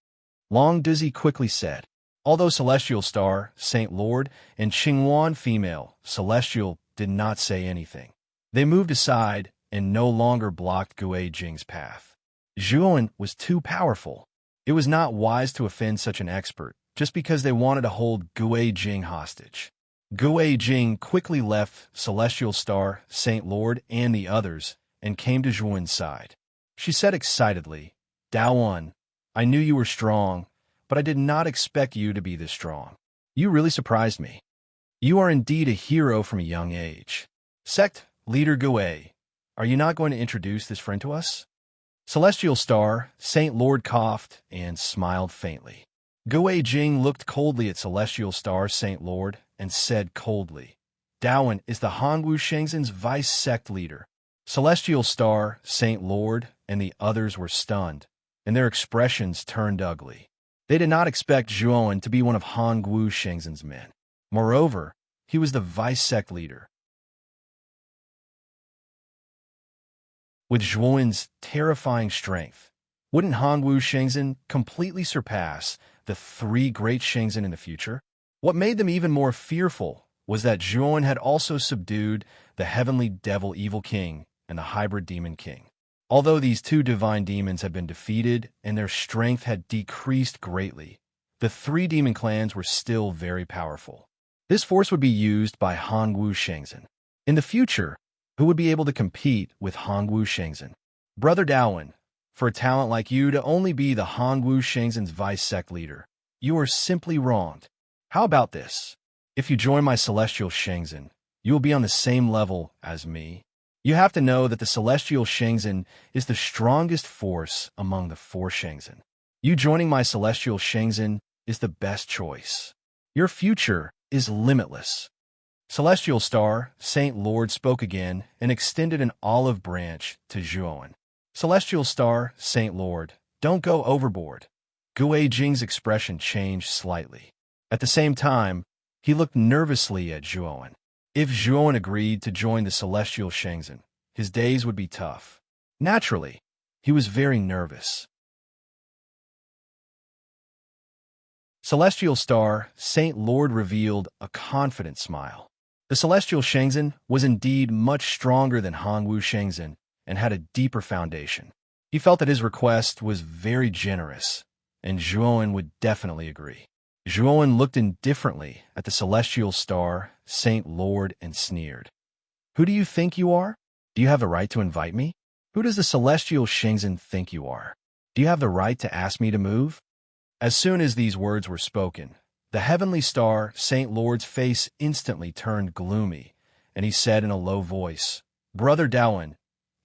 Long Dizzy quickly said, although Celestial Star, Saint Lord, and Qinghuan Female, Celestial, did not say anything. They moved aside and no longer blocked Gui Jing's path. Zhuan was too powerful. It was not wise to offend such an expert, just because they wanted to hold Gui Jing hostage. Gui Jing quickly left Celestial Star, Saint Lord, and the others, and came to Zhuan's side. She said excitedly, Daoan, I knew you were strong, but I did not expect you to be this strong. You really surprised me. You are indeed a hero from a young age. Sect Leader Gui, are you not going to introduce this friend to us? Celestial Star, Saint Lord coughed and smiled faintly. Gui Jing looked coldly at Celestial Star, Saint Lord, and said coldly, Daoan is the Hongwu Shengzhen's vice sect leader. Celestial Star, Saint Lord, and the others were stunned, and their expressions turned ugly. They did not expect Zhuan to be one of Hongwu Shengzhen's men. Moreover, he was the vice sect leader. With Zhuan's terrifying strength, wouldn't Hongwu Shengzhen completely surpass the three great Shengzhen in the future? What made them even more fearful was that Zhuan had also subdued the Heavenly Devil Evil King and the Hybrid Demon King. Although these two divine demons had been defeated and their strength had decreased greatly, the three demon clans were still very powerful. This force would be used by Hongwu Shengzhen. In the future, who would be able to compete with Hongwu Shengzhen? Brother Daoan, for a talent like you to only be the Hongwu Shengzhen's vice sect leader, you are simply wronged. How about this? If you join my Celestial Shengzhen, you will be on the same level as me. You have to know that the Celestial Shengzhen is the strongest force among the four Shengzhen. You joining my Celestial Shengzhen is the best choice. Your future is limitless. Celestial Star, Saint Lord spoke again and extended an olive branch to Zhuan. Celestial Star, Saint Lord, don't go overboard. Gui Jing's expression changed slightly. At the same time, he looked nervously at Zhuowen. If Zhuowen agreed to join the celestial Shenzhen, his days would be tough. Naturally, he was very nervous. Celestial Star, Saint Lord revealed a confident smile. The celestial Shenzhen was indeed much stronger than Hongwu Shenzhen and had a deeper foundation. He felt that his request was very generous, and Zhuowen would definitely agree. Zhuowen looked indifferently at the celestial star, Saint Lord, and sneered. Who do you think you are? Do you have the right to invite me? Who does the celestial Shenzhen think you are? Do you have the right to ask me to move? As soon as these words were spoken, the heavenly star, Saint Lord's face instantly turned gloomy, and he said in a low voice, Brother Daowen,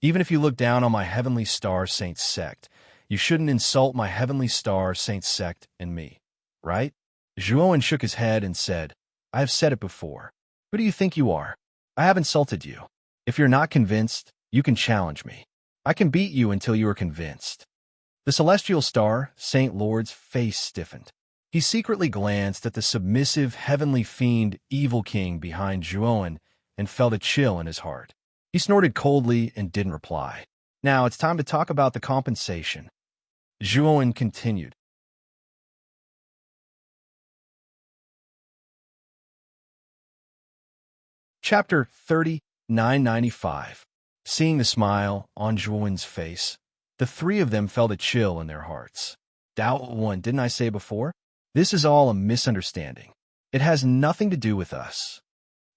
even if you look down on my heavenly star, Saint Sect, you shouldn't insult my heavenly star, Saint Sect, and me, right? Zhuowen shook his head and said, I have said it before. Who do you think you are? I have insulted you. If you're not convinced, you can challenge me. I can beat you until you are convinced. The celestial star, Saint Lord's face stiffened. He secretly glanced at the submissive heavenly fiend Evil King behind Zhuowen and felt a chill in his heart. He snorted coldly and didn't reply. Now it's time to talk about the compensation. Zhuowen continued. Chapter 3995. Seeing the smile on Zhuowen's face, the three of them felt a chill in their hearts. Daowen, didn't I say before? This is all a misunderstanding. It has nothing to do with us.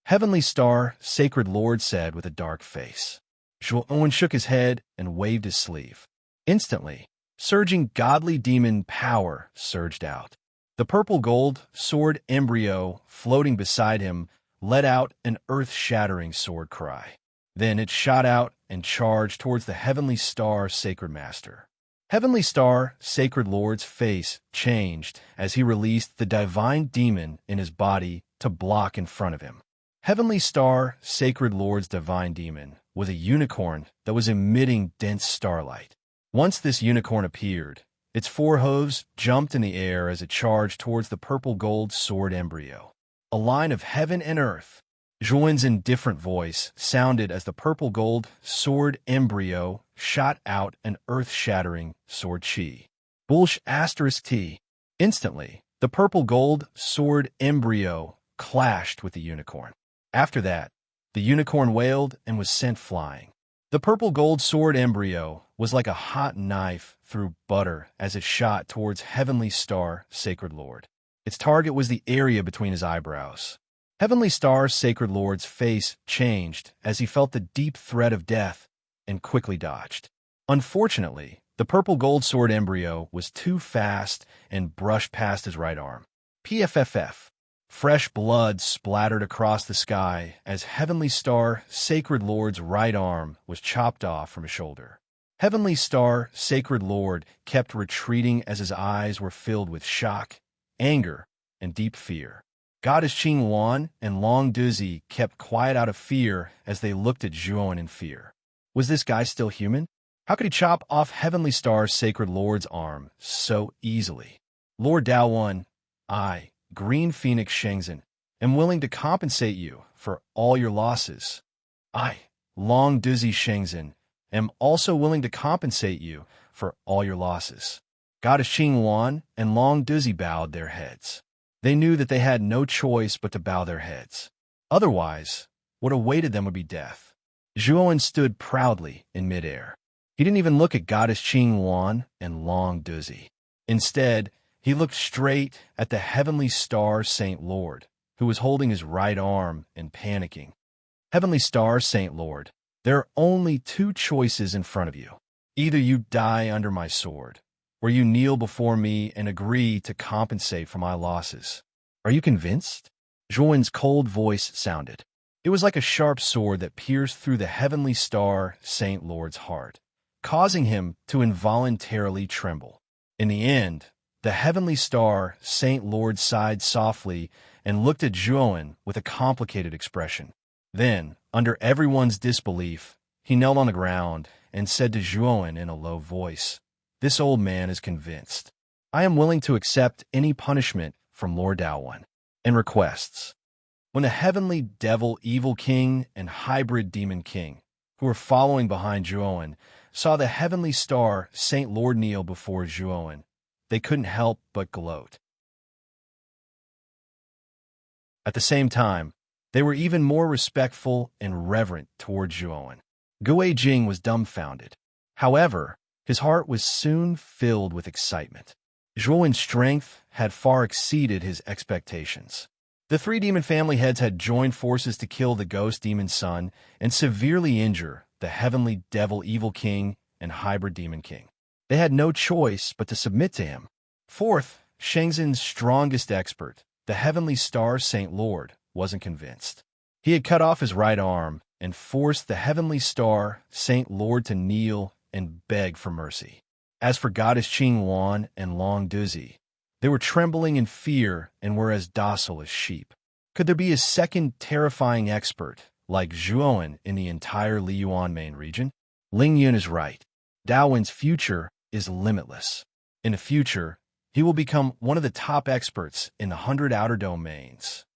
Heavenly Star, Sacred Lord said with a dark face. Zhuowen shook his head and waved his sleeve. Instantly, surging godly demon power surged out. The purple gold sword embryo floating beside him let out an earth-shattering sword cry. Then it shot out and charged towards the Heavenly Star, Sacred Master. Heavenly Star, Sacred Lord's face changed as he released the divine demon in his body to block in front of him. Heavenly Star, Sacred Lord's divine demon was a unicorn that was emitting dense starlight. Once this unicorn appeared, its four hooves jumped in the air as it charged towards the purple gold sword embryo. A line of heaven and earth. Zhuowen's indifferent voice sounded as the purple gold sword embryo shot out an earth-shattering sword chi. Bulsh ***. Instantly, the purple gold sword embryo clashed with the unicorn. After that, the unicorn wailed and was sent flying. The purple gold sword embryo was like a hot knife through butter as it shot towards Heavenly Star, Sacred Lord. Its target was the area between his eyebrows. Heavenly Star, Sacred Lord's face changed as he felt the deep threat of death and quickly dodged. Unfortunately, the purple gold sword embryo was too fast and brushed past his right arm. PFFF. Fresh blood splattered across the sky as Heavenly Star, Sacred Lord's right arm was chopped off from his shoulder. Heavenly Star, Sacred Lord kept retreating as his eyes were filled with shock, anger, and deep fear. Goddess Qing Wan and Long Duzi kept quiet out of fear as they looked at Zhuowen in fear. Was this guy still human? How could he chop off Heavenly Star's Sacred Lord's arm so easily? Lord Daowen, I, Green Phoenix Shenzhen, am willing to compensate you for all your losses. I, Long Duzi Shenzhen, am also willing to compensate you for all your losses. Goddess Qing Wan and Long Duzi bowed their heads. They knew that they had no choice but to bow their heads. Otherwise, what awaited them would be death. Zhuowen stood proudly in midair. He didn't even look at Goddess Qing Wan and Long Duzi. Instead, he looked straight at the Heavenly Star Saint Lord, who was holding his right arm and panicking. Heavenly Star Saint Lord, there are only two choices in front of you. Either you die under my sword, or you kneel before me and agree to compensate for my losses. Are you convinced? Zhuowen's cold voice sounded. It was like a sharp sword that pierced through the Heavenly Star Saint Lord's heart, causing him to involuntarily tremble. In the end, the Heavenly Star Saint Lord sighed softly and looked at Zhuowen with a complicated expression. Then, under everyone's disbelief, he knelt on the ground and said to Zhuowen in a low voice, This old man is convinced. I am willing to accept any punishment from Lord Daowen. And requests. When the heavenly devil evil king and hybrid demon king, who were following behind Zhuowen, saw the heavenly star Saint Lord kneel before Zhuowen, they couldn't help but gloat. At the same time, they were even more respectful and reverent toward Zhuowen. Gui Jing was dumbfounded. However, his heart was soon filled with excitement. Zhuowen's strength had far exceeded his expectations. The three demon family heads had joined forces to kill the ghost demon son and severely injure the heavenly devil evil king and hybrid demon king. They had no choice but to submit to him. Fourth, Shenzhen's strongest expert, the heavenly star Saint Lord, wasn't convinced. He had cut off his right arm and forced the heavenly star Saint Lord to kneel and beg for mercy. As for goddess Qing Wan and Long Duzi, they were trembling in fear and were as docile as sheep. Could there be a second terrifying expert like Zhuowen in the entire Liyuan main region? Ling Yun is right. Daowen's future is limitless. In the future, he will become one of the top experts in the 100 outer domains.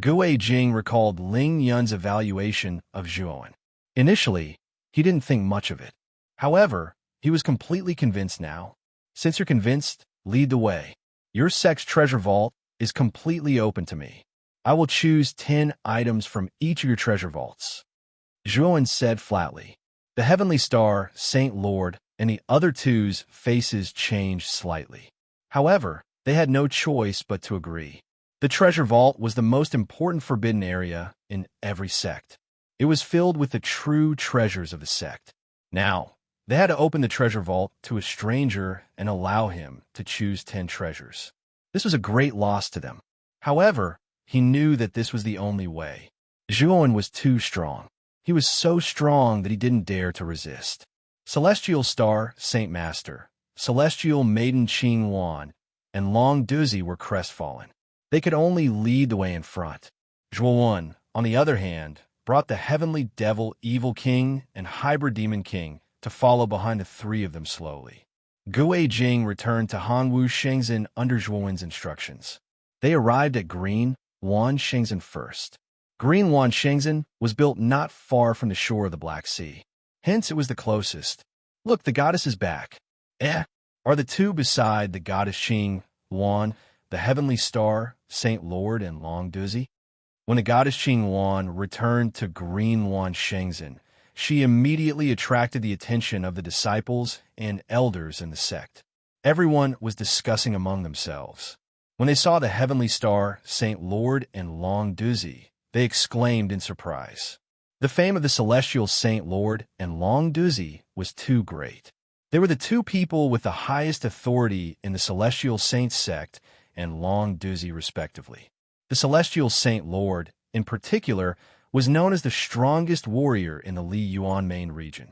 Gui Jing recalled Ling Yun's evaluation of Zhuowen. Initially, he didn't think much of it. However, he was completely convinced now. Since you're convinced, lead the way. Your sect's treasure vault is completely open to me. I will choose 10 items from each of your treasure vaults. Zhuowen said flatly. The heavenly star, Saint Lord, and the other two's faces changed slightly. However, they had no choice but to agree. The treasure vault was the most important forbidden area in every sect. It was filled with the true treasures of the sect. Now, they had to open the treasure vault to a stranger and allow him to choose 10 treasures. This was a great loss to them. However, he knew that this was the only way. Zhuowen was too strong. He was so strong that he didn't dare to resist. Celestial Star, Saint Master, Celestial Maiden Qing Wan, and Long Duzi were crestfallen. They could only lead the way in front. Zhuowen, on the other hand, brought the heavenly devil evil king and hybrid demon king to follow behind the three of them slowly. Gui Jing returned to Hanwu Shenzhen under Zhuowen's instructions. They arrived at Green Wan Shenzhen first. Green Wan Shenzhen was built not far from the shore of the Black Sea. Hence, it was the closest. Look, the goddess is back. Are the two beside the goddess Qing Wan, the heavenly star, Saint Lord, and Long Duzi? When the goddess Qing Wan returned to Green Wan Shenzhen, she immediately attracted the attention of the disciples and elders in the sect. Everyone was discussing among themselves. When they saw the heavenly star, Saint Lord, and Long Duzi, they exclaimed in surprise. The fame of the celestial Saint Lord and Long Duzi was too great. They were the two people with the highest authority in the celestial saint sect and Long Duzi respectively. The celestial Saint Lord, in particular, was known as the strongest warrior in the Liyuan main region.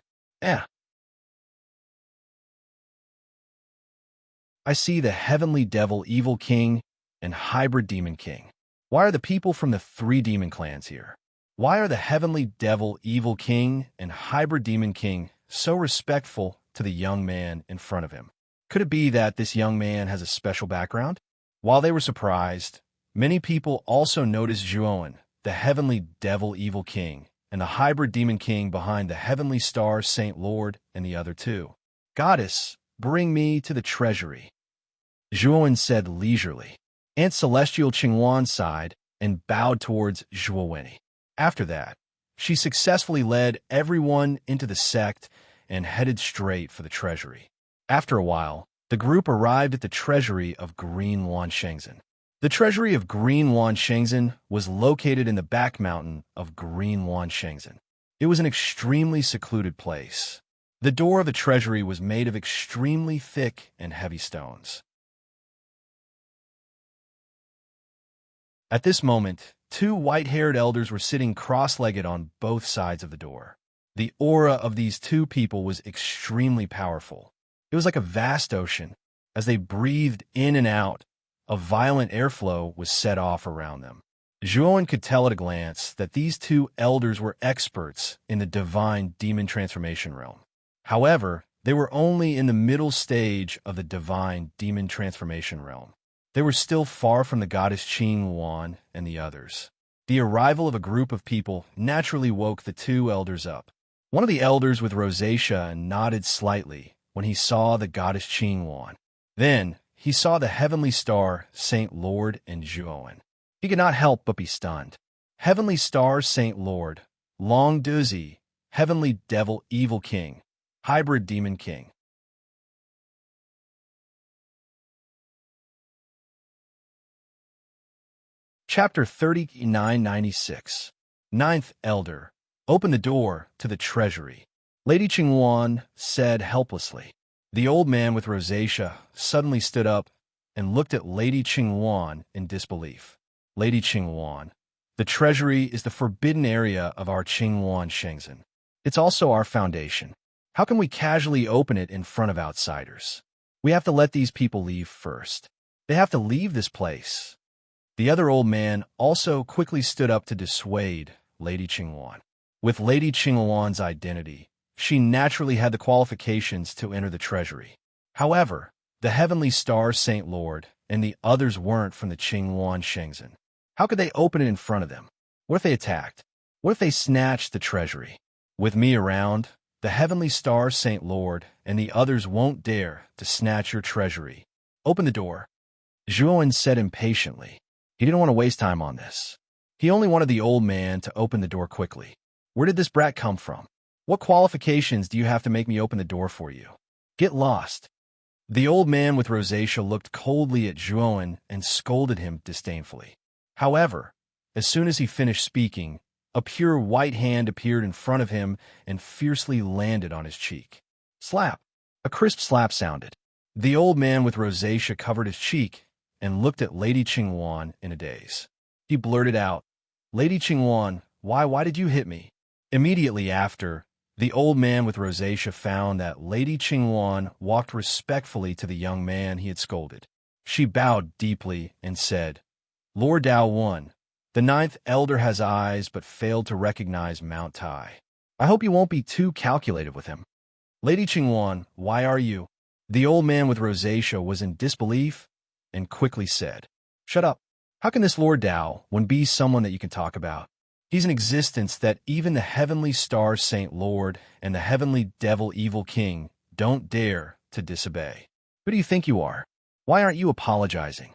I see the heavenly devil evil king and hybrid demon king. Why are the people from the three demon clans here? Why are the heavenly devil evil king and hybrid demon king so respectful to the young man in front of him? Could it be that this young man has a special background? While they were surprised, many people also noticed Zhuowen, the heavenly devil evil king, and the hybrid demon king behind the heavenly star Saint Lord and the other two. Goddess, bring me to the treasury. Zhuowen said leisurely. Aunt Celestial Qingwan sighed and bowed towards Zhuowen. After that, she successfully led everyone into the sect and headed straight for the treasury. After a while, the group arrived at the treasury of Green Wan Shenzhen. The treasury of Green Wan Shenzhen was located in the back mountain of Green Wan Shenzhen. It was an extremely secluded place. The door of the treasury was made of extremely thick and heavy stones. At this moment, two white-haired elders were sitting cross-legged on both sides of the door. The aura of these two people was extremely powerful. It was like a vast ocean. As they breathed in and out, a violent airflow was set off around them. Zhuowen could tell at a glance that these two elders were experts in the divine demon transformation realm. However, They were only in the middle stage of the divine demon transformation realm. They were still far from the goddess Qing Yuan and the others. The arrival of a group of people naturally woke the two elders up. One of the elders with rosacea nodded slightly when he saw the goddess Qing Yuan. Then he saw the heavenly star, Saint Lord, and Zhuowen. He could not help but be stunned. Heavenly star, Saint Lord, Long Duzi, heavenly devil, evil king, hybrid demon king. Chapter 3996. Ninth Elder. Open the door to the treasury. Lady Qingwan said helplessly. The old man with rosacea suddenly stood up and looked at Lady Qingwan in disbelief. Lady Qingwan, the treasury is the forbidden area of our Qingwan Shengzhen. It's also our foundation. How can we casually open it in front of outsiders? We have to let these people leave first. They have to leave this place. The other old man also quickly stood up to dissuade Lady Qingwan. With Lady Qingwan's identity, she naturally had the qualifications to enter the treasury. However, the heavenly star Saint Lord and the others weren't from the Qingwan Shengzhen. How could they open it in front of them? What if they attacked? What if they snatched the treasury? With me around, the heavenly star Saint Lord and the others won't dare to snatch your treasury. Open the door. Zhuowen said impatiently. He didn't want to waste time on this. He only wanted the old man to open the door quickly. Where did this brat come from? What qualifications do you have to make me open the door for you? Get lost. The old man with rosacea looked coldly at Zhuowen and scolded him disdainfully. However, as soon as he finished speaking, a pure white hand appeared in front of him and fiercely landed on his cheek. Slap! A crisp slap sounded. The old man with rosacea covered his cheek and looked at Lady Qingwan in a daze. He blurted out, Lady Qingwan, why did you hit me? Immediately after, the old man with rosacea found that Lady Qingwan walked respectfully to the young man he had scolded. She bowed deeply and said, Lord Dao Wan, the ninth elder has eyes but failed to recognize Mount Tai. I hope you won't be too calculative with him. Lady Qingwan, why are you? The old man with rosacea was in disbelief and quickly said, Shut up. How can this Lord Dao Wan be someone that you can talk about? He's an existence that even the heavenly star Saint Lord and the heavenly devil evil king don't dare to disobey. Who do you think you are? Why aren't you apologizing?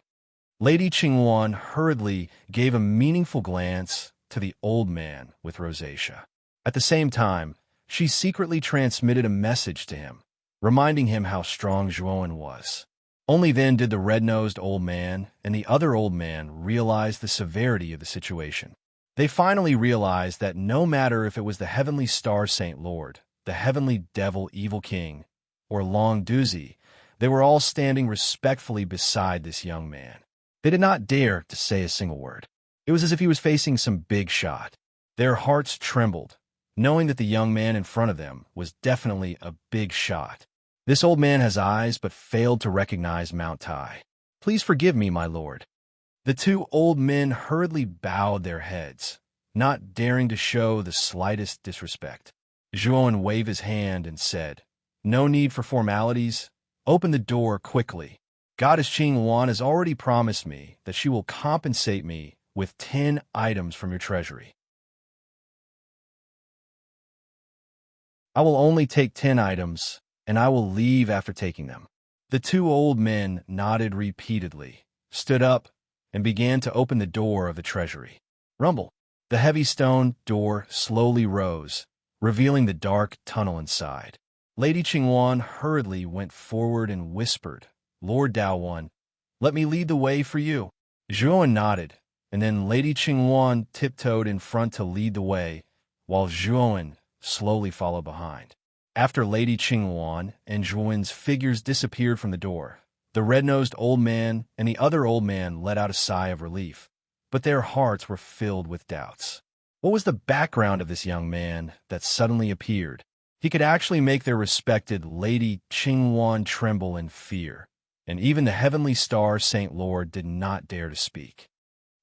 Lady Qingwan hurriedly gave a meaningful glance to the old man with rosacea. At the same time, she secretly transmitted a message to him, reminding him how strong Zhuowen was. Only then did the red-nosed old man and the other old man realize the severity of the situation. They finally realized that no matter if it was the heavenly star Saint Lord, the heavenly devil evil king, or Long Duzi, they were all standing respectfully beside this young man. They did not dare to say a single word. It was as if he was facing some big shot. Their hearts trembled, knowing that the young man in front of them was definitely a big shot. This old man has eyes but failed to recognize Mount Tai. Please forgive me, my lord. The two old men hurriedly bowed their heads, not daring to show the slightest disrespect. Zhuowen waved his hand and said, No need for formalities. Open the door quickly. Goddess Qing Yuan has already promised me that she will compensate me with 10 items from your treasury. I will only take 10 items, and I will leave after taking them. The two old men nodded repeatedly, stood up, and began to open the door of the treasury. Rumble. The heavy stone door slowly rose, revealing the dark tunnel inside. Lady Qingwan hurriedly went forward and whispered, Lord Dao Wan, let me lead the way for you. Zhuowen nodded, and then Lady Qingwan tiptoed in front to lead the way, while Zhuowen slowly followed behind. After Lady Qingwan and Zhuowen's figures disappeared from the door, the red-nosed old man and the other old man let out a sigh of relief, but their hearts were filled with doubts. What was the background of this young man that suddenly appeared? He could actually make their respected Lady Qingwan tremble in fear, and even the heavenly star Saint Lord did not dare to speak.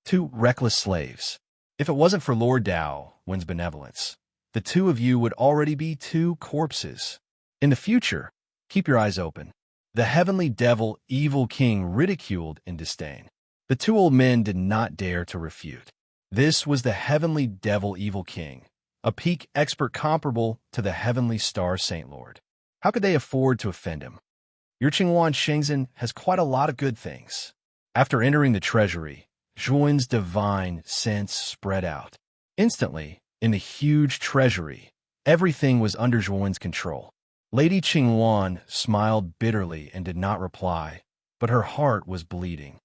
Two reckless slaves. If it wasn't for Lord Dao Wan's benevolence, the two of you would already be two corpses. In the future, Keep your eyes open. The heavenly devil, evil king, ridiculed in disdain. The two old men did not dare to refute. This was the heavenly devil, evil king, a peak expert comparable to the heavenly star Saint Lord. How could they afford to offend him? Your Qingyuan Shengzhen has quite a lot of good things. After entering the treasury, Zhuan's divine sense spread out. Instantly, in the huge treasury, everything was under Zhuan's control. Lady Qingyuan smiled bitterly and did not reply, but her heart was bleeding.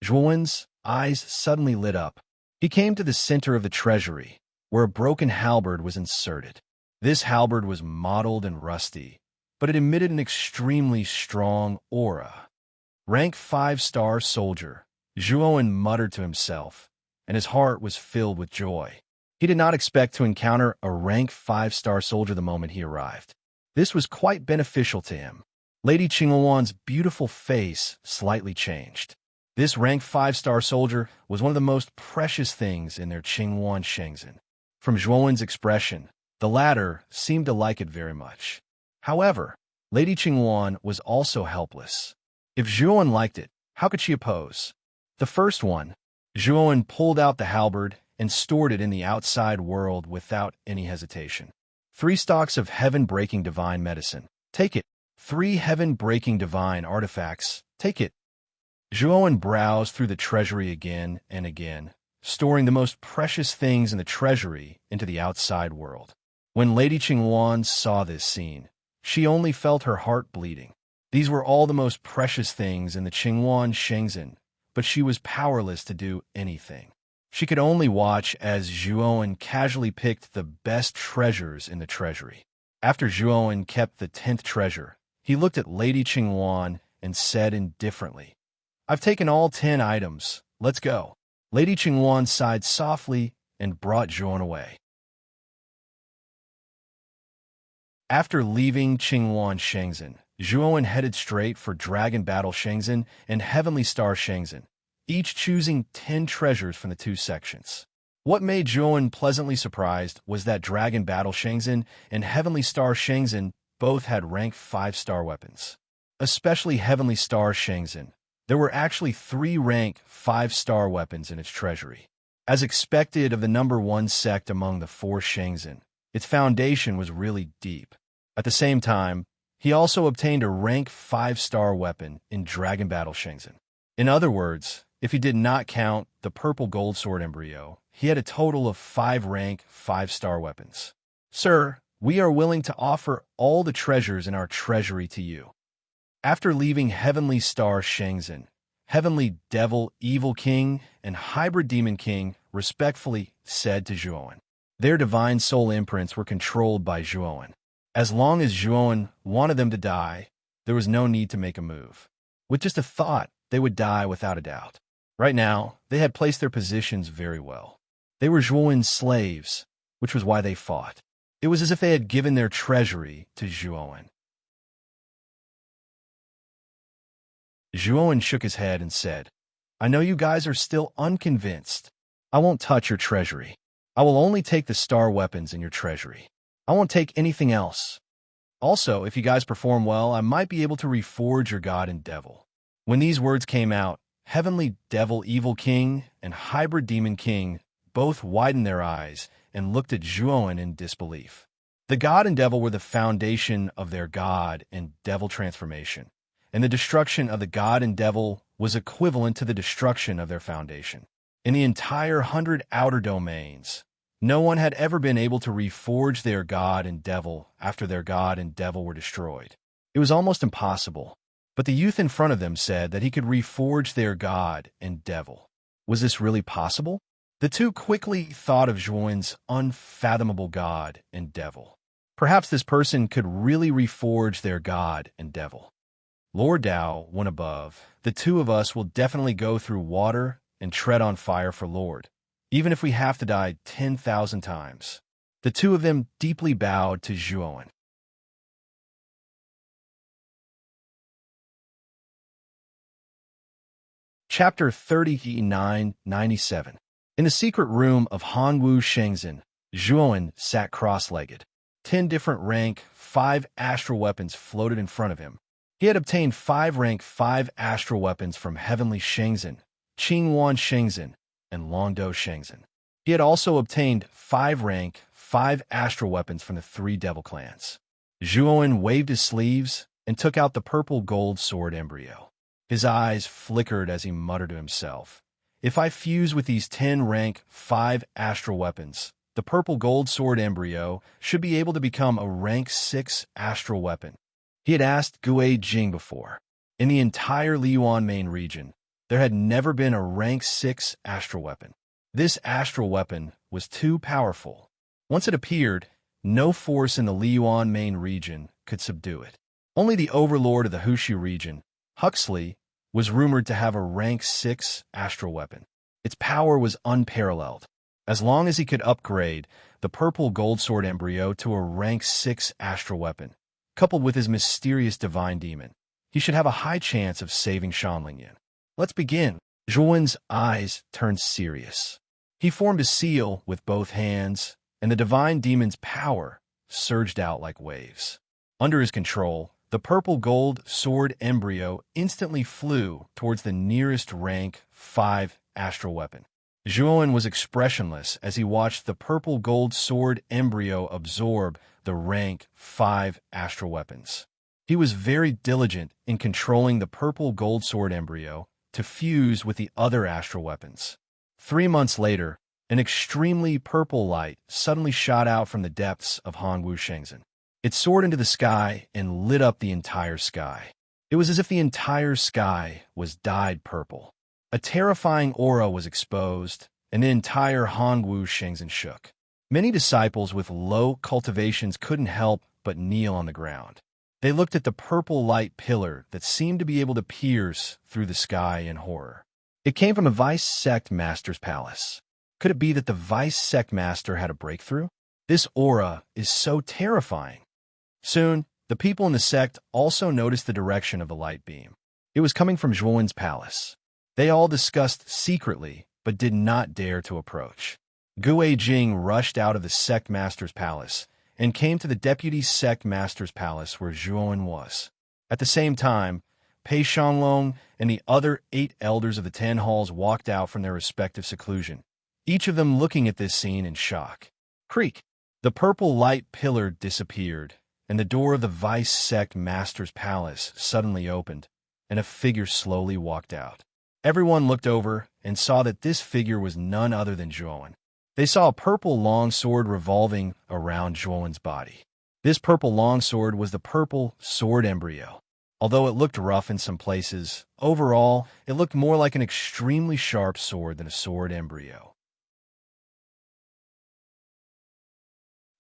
Zhuan's eyes suddenly lit up. He came to the center of the treasury, where a broken halberd was inserted. This halberd was mottled and rusty, but it emitted an extremely strong aura. Rank 5-star soldier, Zhuan muttered to himself, and his heart was filled with joy. He did not expect to encounter a rank 5-star soldier the moment he arrived. This was quite beneficial to him. Lady Qingyuan's beautiful face slightly changed. This rank 5-star soldier was one of the most precious things in their Qingyuan Shengzhen. From Zhuan's expression, the latter seemed to like it very much. However, Lady Qingyuan was also helpless. If Zhuan liked it, how could she oppose? The first one, Zhuan pulled out the halberd and stored it in the outside world without any hesitation. 3 stalks of heaven-breaking divine medicine. Take it. 3 heaven-breaking divine artifacts. Take it. Zhuan browsed through the treasury again and again, storing the most precious things in the treasury into the outside world. When Lady Qingyuan saw this scene, she only felt her heart bleeding. These were all the most precious things in the Qingyuan Shengzhen, but she was powerless to do anything. She could only watch as Zhuan casually picked the best treasures in the treasury. After Zhuan kept the 10th treasure, he looked at Lady Qingyuan and said indifferently, "I've taken all 10 items. Let's go." Lady Qingyuan sighed softly and brought Zhuan away. After leaving Qingyuan Shengzhen, Zhuan headed straight for Dragon Battle Shengzhen and Heavenly Star Shengzhen, each choosing 10 treasures from the 2 sections. What made Zhuan pleasantly surprised was that Dragon Battle Shengzhen and Heavenly Star Shengzhen both had rank 5-star weapons. Especially Heavenly Star Shengzhen, there were actually 3 rank 5-star weapons in its treasury. As expected of the number 1 sect among the 4 Shengzhen, its foundation was really deep. At the same time, he also obtained a rank 5-star weapon in Dragon Battle Shengzhen. In other words, if he did not count the purple gold sword embryo, he had a total of 5 rank 5-star weapons. "Sir, we are willing to offer all the treasures in our treasury to you." After leaving Heavenly Star Shengzhen, Heavenly Devil Evil King and Hybrid Demon King respectfully said to Zhuan. Their divine soul imprints were controlled by Zhuan. As long as Zhuan wanted them to die, there was no need to make a move. With just a thought, they would die without a doubt. Right now, they had placed their positions very well. They were Zhuan's slaves, which was why they fought. It was as if they had given their treasury to Zhuan. Zhuan shook his head and said, "I know you guys are still unconvinced. I won't touch your treasury. I will only take the star weapons in your treasury. I won't take anything else. Also, if you guys perform well, I might be able to reforge your god and devil." When these words came out, Heavenly Devil Evil King and Hybrid Demon King both widened their eyes and looked at Zhuan in disbelief. The god and devil were the foundation of their god and devil transformation, and the destruction of the god and devil was equivalent to the destruction of their foundation. In the entire 100 outer domains, no one had ever been able to reforge their god and devil after their god and devil were destroyed. It was almost impossible, but the youth in front of them said that he could reforge their god and devil. Was this really possible? The two quickly thought of Zhuan's unfathomable god and devil. Perhaps this person could really reforge their god and devil. Lord Tao went above. The two of us will definitely go through water and tread on fire for Lord, even if we have to die 10,000 times. The two of them deeply bowed to Zhuan. Chapter 3997. In the secret room of Hongwu Shengzhen, Zhuan sat cross-legged. 10 different rank 5 astral weapons floated in front of him. He had obtained 5 rank 5 astral weapons from Heavenly Shenzhen, Qingwan Shenzhen, and Longdo Shenzhen. He had also obtained 5 rank 5 astral weapons from the 3 devil clans. Zhuowen waved his sleeves and took out the purple gold sword embryo. His eyes flickered as he muttered to himself, "If I fuse with these 10 rank 5 astral weapons, the purple gold sword embryo should be able to become a rank 6 astral weapon." He had asked Gue Jing before. In the entire Liyuan main region, there had never been a rank 6 astral weapon. This astral weapon was too powerful. Once it appeared, no force in the Liyuan main region could subdue it. Only the overlord of the Hushu region, Huxley, was rumored to have a rank 6 astral weapon. Its power was unparalleled. As long as he could upgrade the purple gold sword embryo to a rank 6 astral weapon, coupled with his mysterious divine demon, he should have a high chance of saving Shanlingyan. Let's begin. Zhuowen's eyes turned serious. He formed a seal with both hands, and the divine demon's power surged out like waves. Under his control, the purple gold sword embryo instantly flew towards the nearest rank 5 astral weapon. Zhuowen was expressionless as he watched the purple gold sword embryo absorb the rank 5 astral weapons. He was very diligent in controlling the purple gold sword embryo to fuse with the other astral weapons. 3 months later, an extremely purple light suddenly shot out from the depths of Hongwu Shenzhen. It soared into the sky and lit up the entire sky. It was as if the entire sky was dyed purple. A terrifying aura was exposed, and the entire Hongwu Shenzhen shook. Many disciples with low cultivations couldn't help but kneel on the ground. They looked at the purple light pillar that seemed to be able to pierce through the sky in horror. It came from the Vice Sect Master's palace. Could it be that the Vice Sect Master had a breakthrough? This aura is so terrifying. Soon, the people in the sect also noticed the direction of the light beam. It was coming from Zhuowen's palace. They all discussed secretly, but did not dare to approach. Gue Jing rushed out of the sect master's palace and came to the deputy sect master's palace where Zhuowen was. At the same time, Pei Shanglong and the other 8 elders of the 10 halls walked out from their respective seclusion, each of them looking at this scene in shock. Creak! The purple light pillar disappeared, and the door of the Vice Sect Master's palace suddenly opened, and a figure slowly walked out. Everyone looked over and saw that this figure was none other than Zhuowen. They saw a purple longsword revolving around Zhuowen's body. This purple longsword was the purple sword embryo. Although it looked rough in some places, overall, it looked more like an extremely sharp sword than a sword embryo.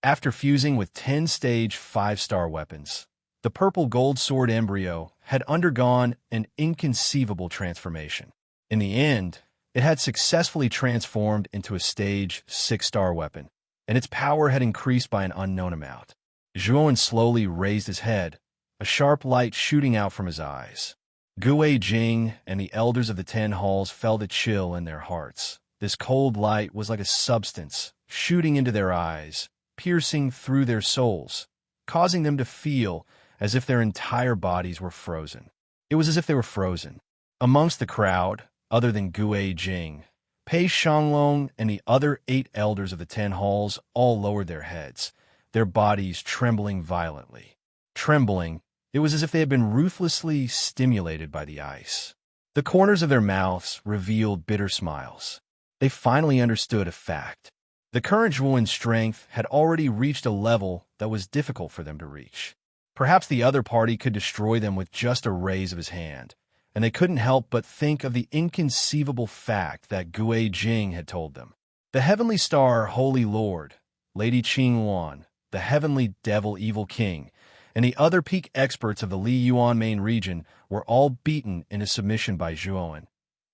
After fusing with 10 stage 5-star weapons, the purple gold sword embryo had undergone an inconceivable transformation. In the end, it had successfully transformed into a stage 6-star weapon, and its power had increased by an unknown amount. Zhuowen slowly raised his head, a sharp light shooting out from his eyes. Gue Jing and the elders of the 10 halls felt a chill in their hearts. This cold light was like a substance shooting into their eyes, piercing through their souls, causing them to feel as if their entire bodies were frozen. It was as if they were frozen. Amongst the crowd, other than Gue Jing, Pei Shanglong and the other 8 elders of the 10 halls all lowered their heads, their bodies trembling violently. Trembling, it was as if they had been ruthlessly stimulated by the ice. The corners of their mouths revealed bitter smiles. They finally understood a fact. The current Zhuowen's strength had already reached a level that was difficult for them to reach. Perhaps the other party could destroy them with just a raise of his hand, and they couldn't help but think of the inconceivable fact that Gue Jing had told them. The Heavenly Star Holy Lord, Lady Qingwan, the Heavenly Devil Evil King, and the other peak experts of the Liyuan main region were all beaten into submission by Zhuowen,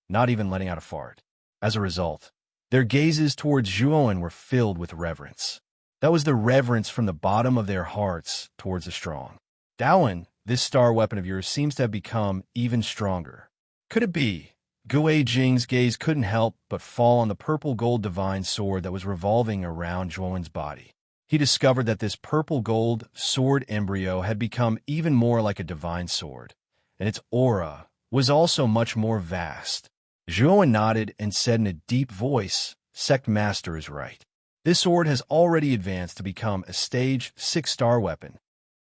not even letting out a fart. As a result, their gazes towards Zhuowen were filled with reverence. That was the reverence from the bottom of their hearts towards the strong. Dawen, this star weapon of yours seems to have become even stronger. Could it be? Gue Jing's gaze couldn't help but fall on the purple gold divine sword that was revolving around Zhuowen's body. he discovered that this purple-gold sword embryo had become even more like a divine sword, and its aura was also much more vast. Zhuowen nodded and said in a deep voice, "Sect Master is right. This sword has already advanced to become a stage 6-star weapon."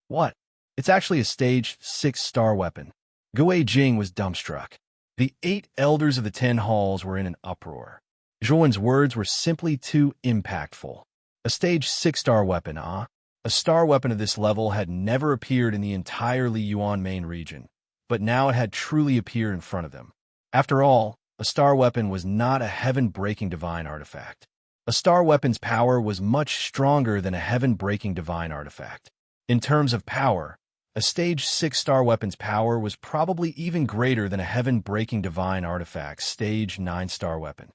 "What? It's actually a stage 6-star weapon." Gui Jing was dumbstruck. The 8 elders of the 10 halls were in an uproar. Zhuowen's words were simply too impactful. A stage 6-star weapon, ah? A star weapon of this level had never appeared in the entire Liyuan main region, but now it had truly appeared in front of them. After all, a star weapon was not a heaven-breaking divine artifact. A star weapon's power was much stronger than a heaven-breaking divine artifact. In terms of power, a stage 6-star weapon's power was probably even greater than a heaven-breaking divine artifact's stage 9-star weapon.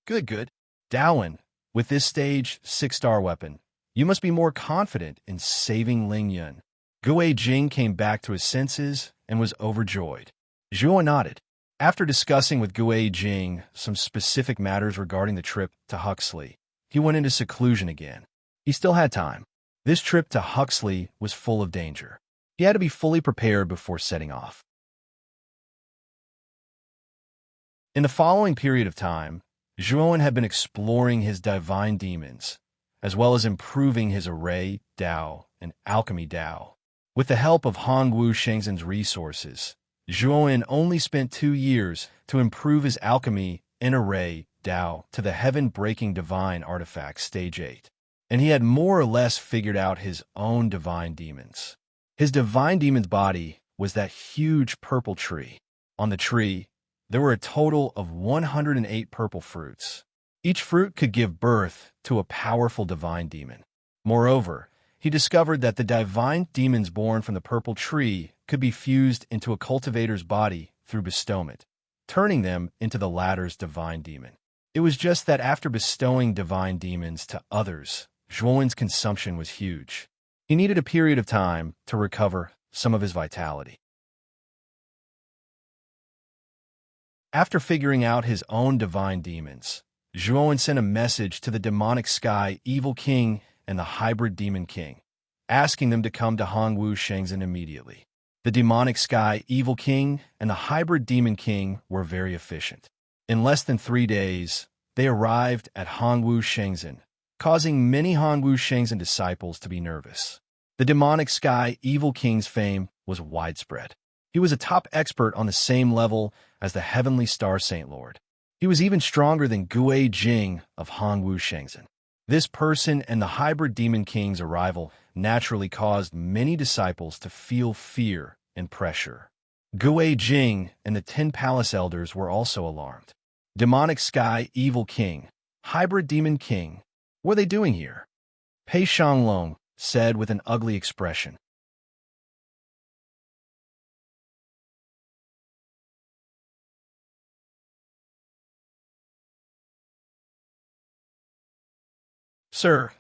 Good. Dawen, with this stage 6-star weapon, you must be more confident in saving Ling Yun. Gui Jing came back to his senses and was overjoyed. Zhuo nodded. After discussing with Gui Jing some specific matters regarding the trip to Huxley, he went into seclusion again. He still had time. This trip to Huxley was full of danger. He had to be fully prepared before setting off. In the following period of time, Zhuowen had been exploring his divine demons, as well as improving his array, Dao, and alchemy Dao. With the help of Hongwu Shengzhen's resources, Zhuowen only spent 2 years to improve his alchemy and array, Dao, to the heaven-breaking divine artifact stage 8, and he had more or less figured out his own divine demons. His divine demon's body was that huge purple tree. On the tree, there were a total of 108 purple fruits. Each fruit could give birth to a powerful divine demon. Moreover, he discovered that the divine demons born from the purple tree could be fused into a cultivator's body through bestowment, turning them into the latter's divine demon. It was just that after bestowing divine demons to others, Zhuowen's consumption was huge. He needed a period of time to recover some of his vitality. After figuring out his own divine demons, Zhuowen sent a message to the demonic sky Evil King and the hybrid demon king, asking them to come to Hongwu Shengzhen immediately. The demonic sky Evil King and the hybrid demon king were very efficient. In less than 3 days, they arrived at Hongwu Shengzhen, causing many Hongwu Shengzhen disciples to be nervous. The demonic sky Evil King's fame was widespread. He was a top expert on the same level as the heavenly star Saint Lord. He was even stronger than Gui Jing of Hongwu Shengzhen. This person and the hybrid demon king's arrival naturally caused many disciples to feel fear and pressure. Gui Jing and the 10 palace elders were also alarmed. Demonic sky Evil King, hybrid demon king, what are they doing here? Pei Shanglong said with an ugly expression. Sir,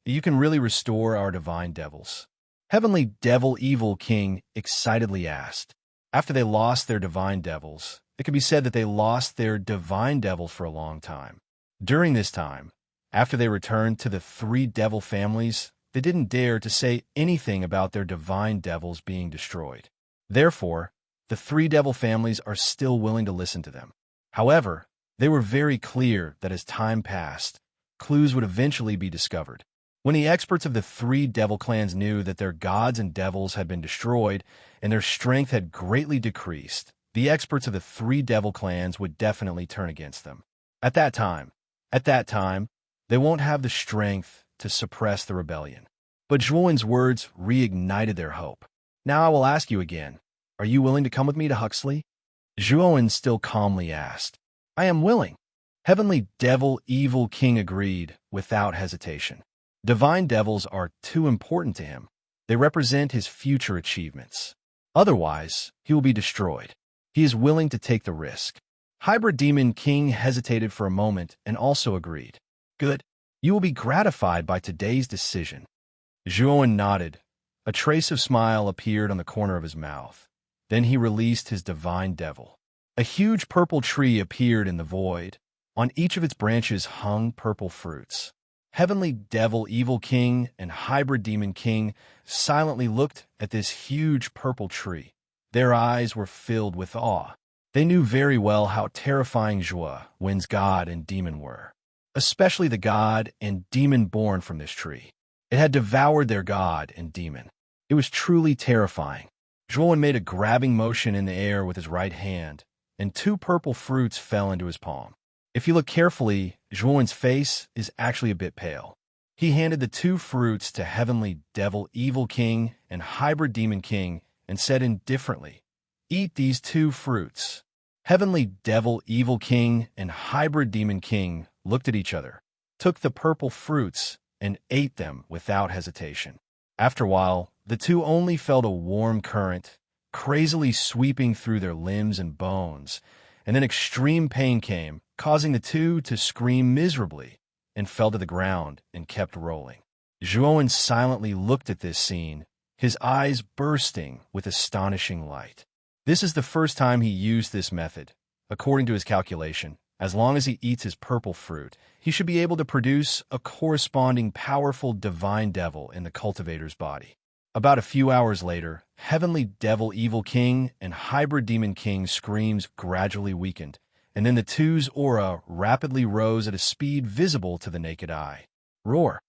you can really restore our divine devils. Heavenly Devil Evil King excitedly asked. After they lost their divine devils, it could be said that they lost their divine devils for a long time. During this time, after they returned to the 3 devil families, they didn't dare to say anything about their divine devils being destroyed. Therefore, the 3 devil families are still willing to listen to them. However, they were very clear that as time passed, clues would eventually be discovered. When the experts of the 3 devil clans knew that their gods and devils had been destroyed and their strength had greatly decreased, the experts of the 3 devil clans would definitely turn against them. At that time, they won't have the strength to suppress the rebellion. But Zhuowen's words reignited their hope. Now I will ask you again, are you willing to come with me to Huxley? Zhuowen still calmly asked. I am willing. Heavenly Devil Evil King agreed without hesitation. Divine devils are too important to him. They represent his future achievements. Otherwise, he will be destroyed. He is willing to take the risk. Hybrid Demon King hesitated for a moment and also agreed. Good. You will be gratified by today's decision. Zhuowen nodded. A trace of smile appeared on the corner of his mouth. Then he released his divine devil. A huge purple tree appeared in the void. On each of its branches hung purple fruits. Heavenly Devil Evil King and Hybrid Demon King silently looked at this huge purple tree. Their eyes were filled with awe. They knew very well how terrifying Juin's god and demon were, especially the god and demon born from this tree. It had devoured their god and demon. It was truly terrifying. Juin made a grabbing motion in the air with his right hand, and two purple fruits fell into his palm. If you look carefully, Juin's face is actually a bit pale. He handed the two fruits to Heavenly Devil Evil King and Hybrid Demon King and said indifferently, "Eat these two fruits." Heavenly Devil Evil King and Hybrid Demon King looked at each other, took the purple fruits, and ate them without hesitation. After a while, the two only felt a warm current, crazily sweeping through their limbs and bones, and then extreme pain came, causing the two to scream miserably, and fell to the ground and kept rolling. Juin silently looked at this scene, his eyes bursting with astonishing light. This is the first time he used this method. According to his calculation, as long as he eats his purple fruit, he should be able to produce a corresponding powerful divine devil in the cultivator's body. About a few hours later, Heavenly Devil Evil King and Hybrid Demon King's screams gradually weakened, and then the two's aura rapidly rose at a speed visible to the naked eye. Roar!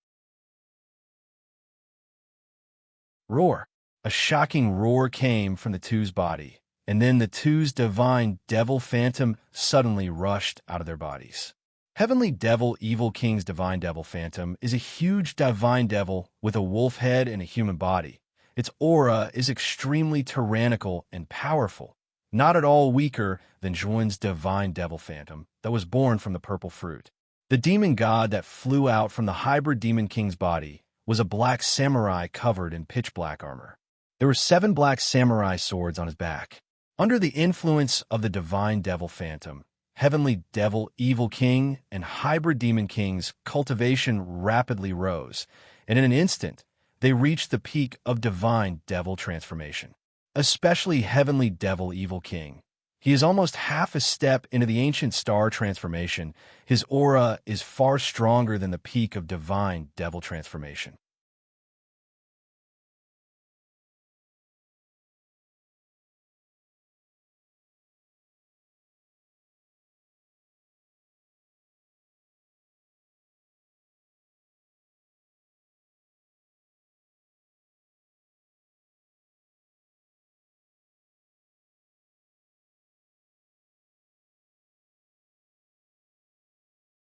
Roar! A shocking roar came from the two's body, and then the two's divine devil phantom suddenly rushed out of their bodies. Heavenly Devil Evil King's divine devil phantom is a huge divine devil with a wolf head and a human body. Its aura is extremely tyrannical and powerful, not at all weaker than Juin's divine devil phantom that was born from the purple fruit. The demon god that flew out from the Hybrid Demon King's body was a black samurai covered in pitch black armor. There were 7 black samurai swords on his back. Under the influence of the divine devil phantom, Heavenly Devil Evil King and Hybrid Demon King's cultivation rapidly rose, and in an instant, they reached the peak of divine devil transformation. Especially Heavenly Devil Evil King. He is almost half a step into the ancient star transformation. His aura is far stronger than the peak of divine devil transformation.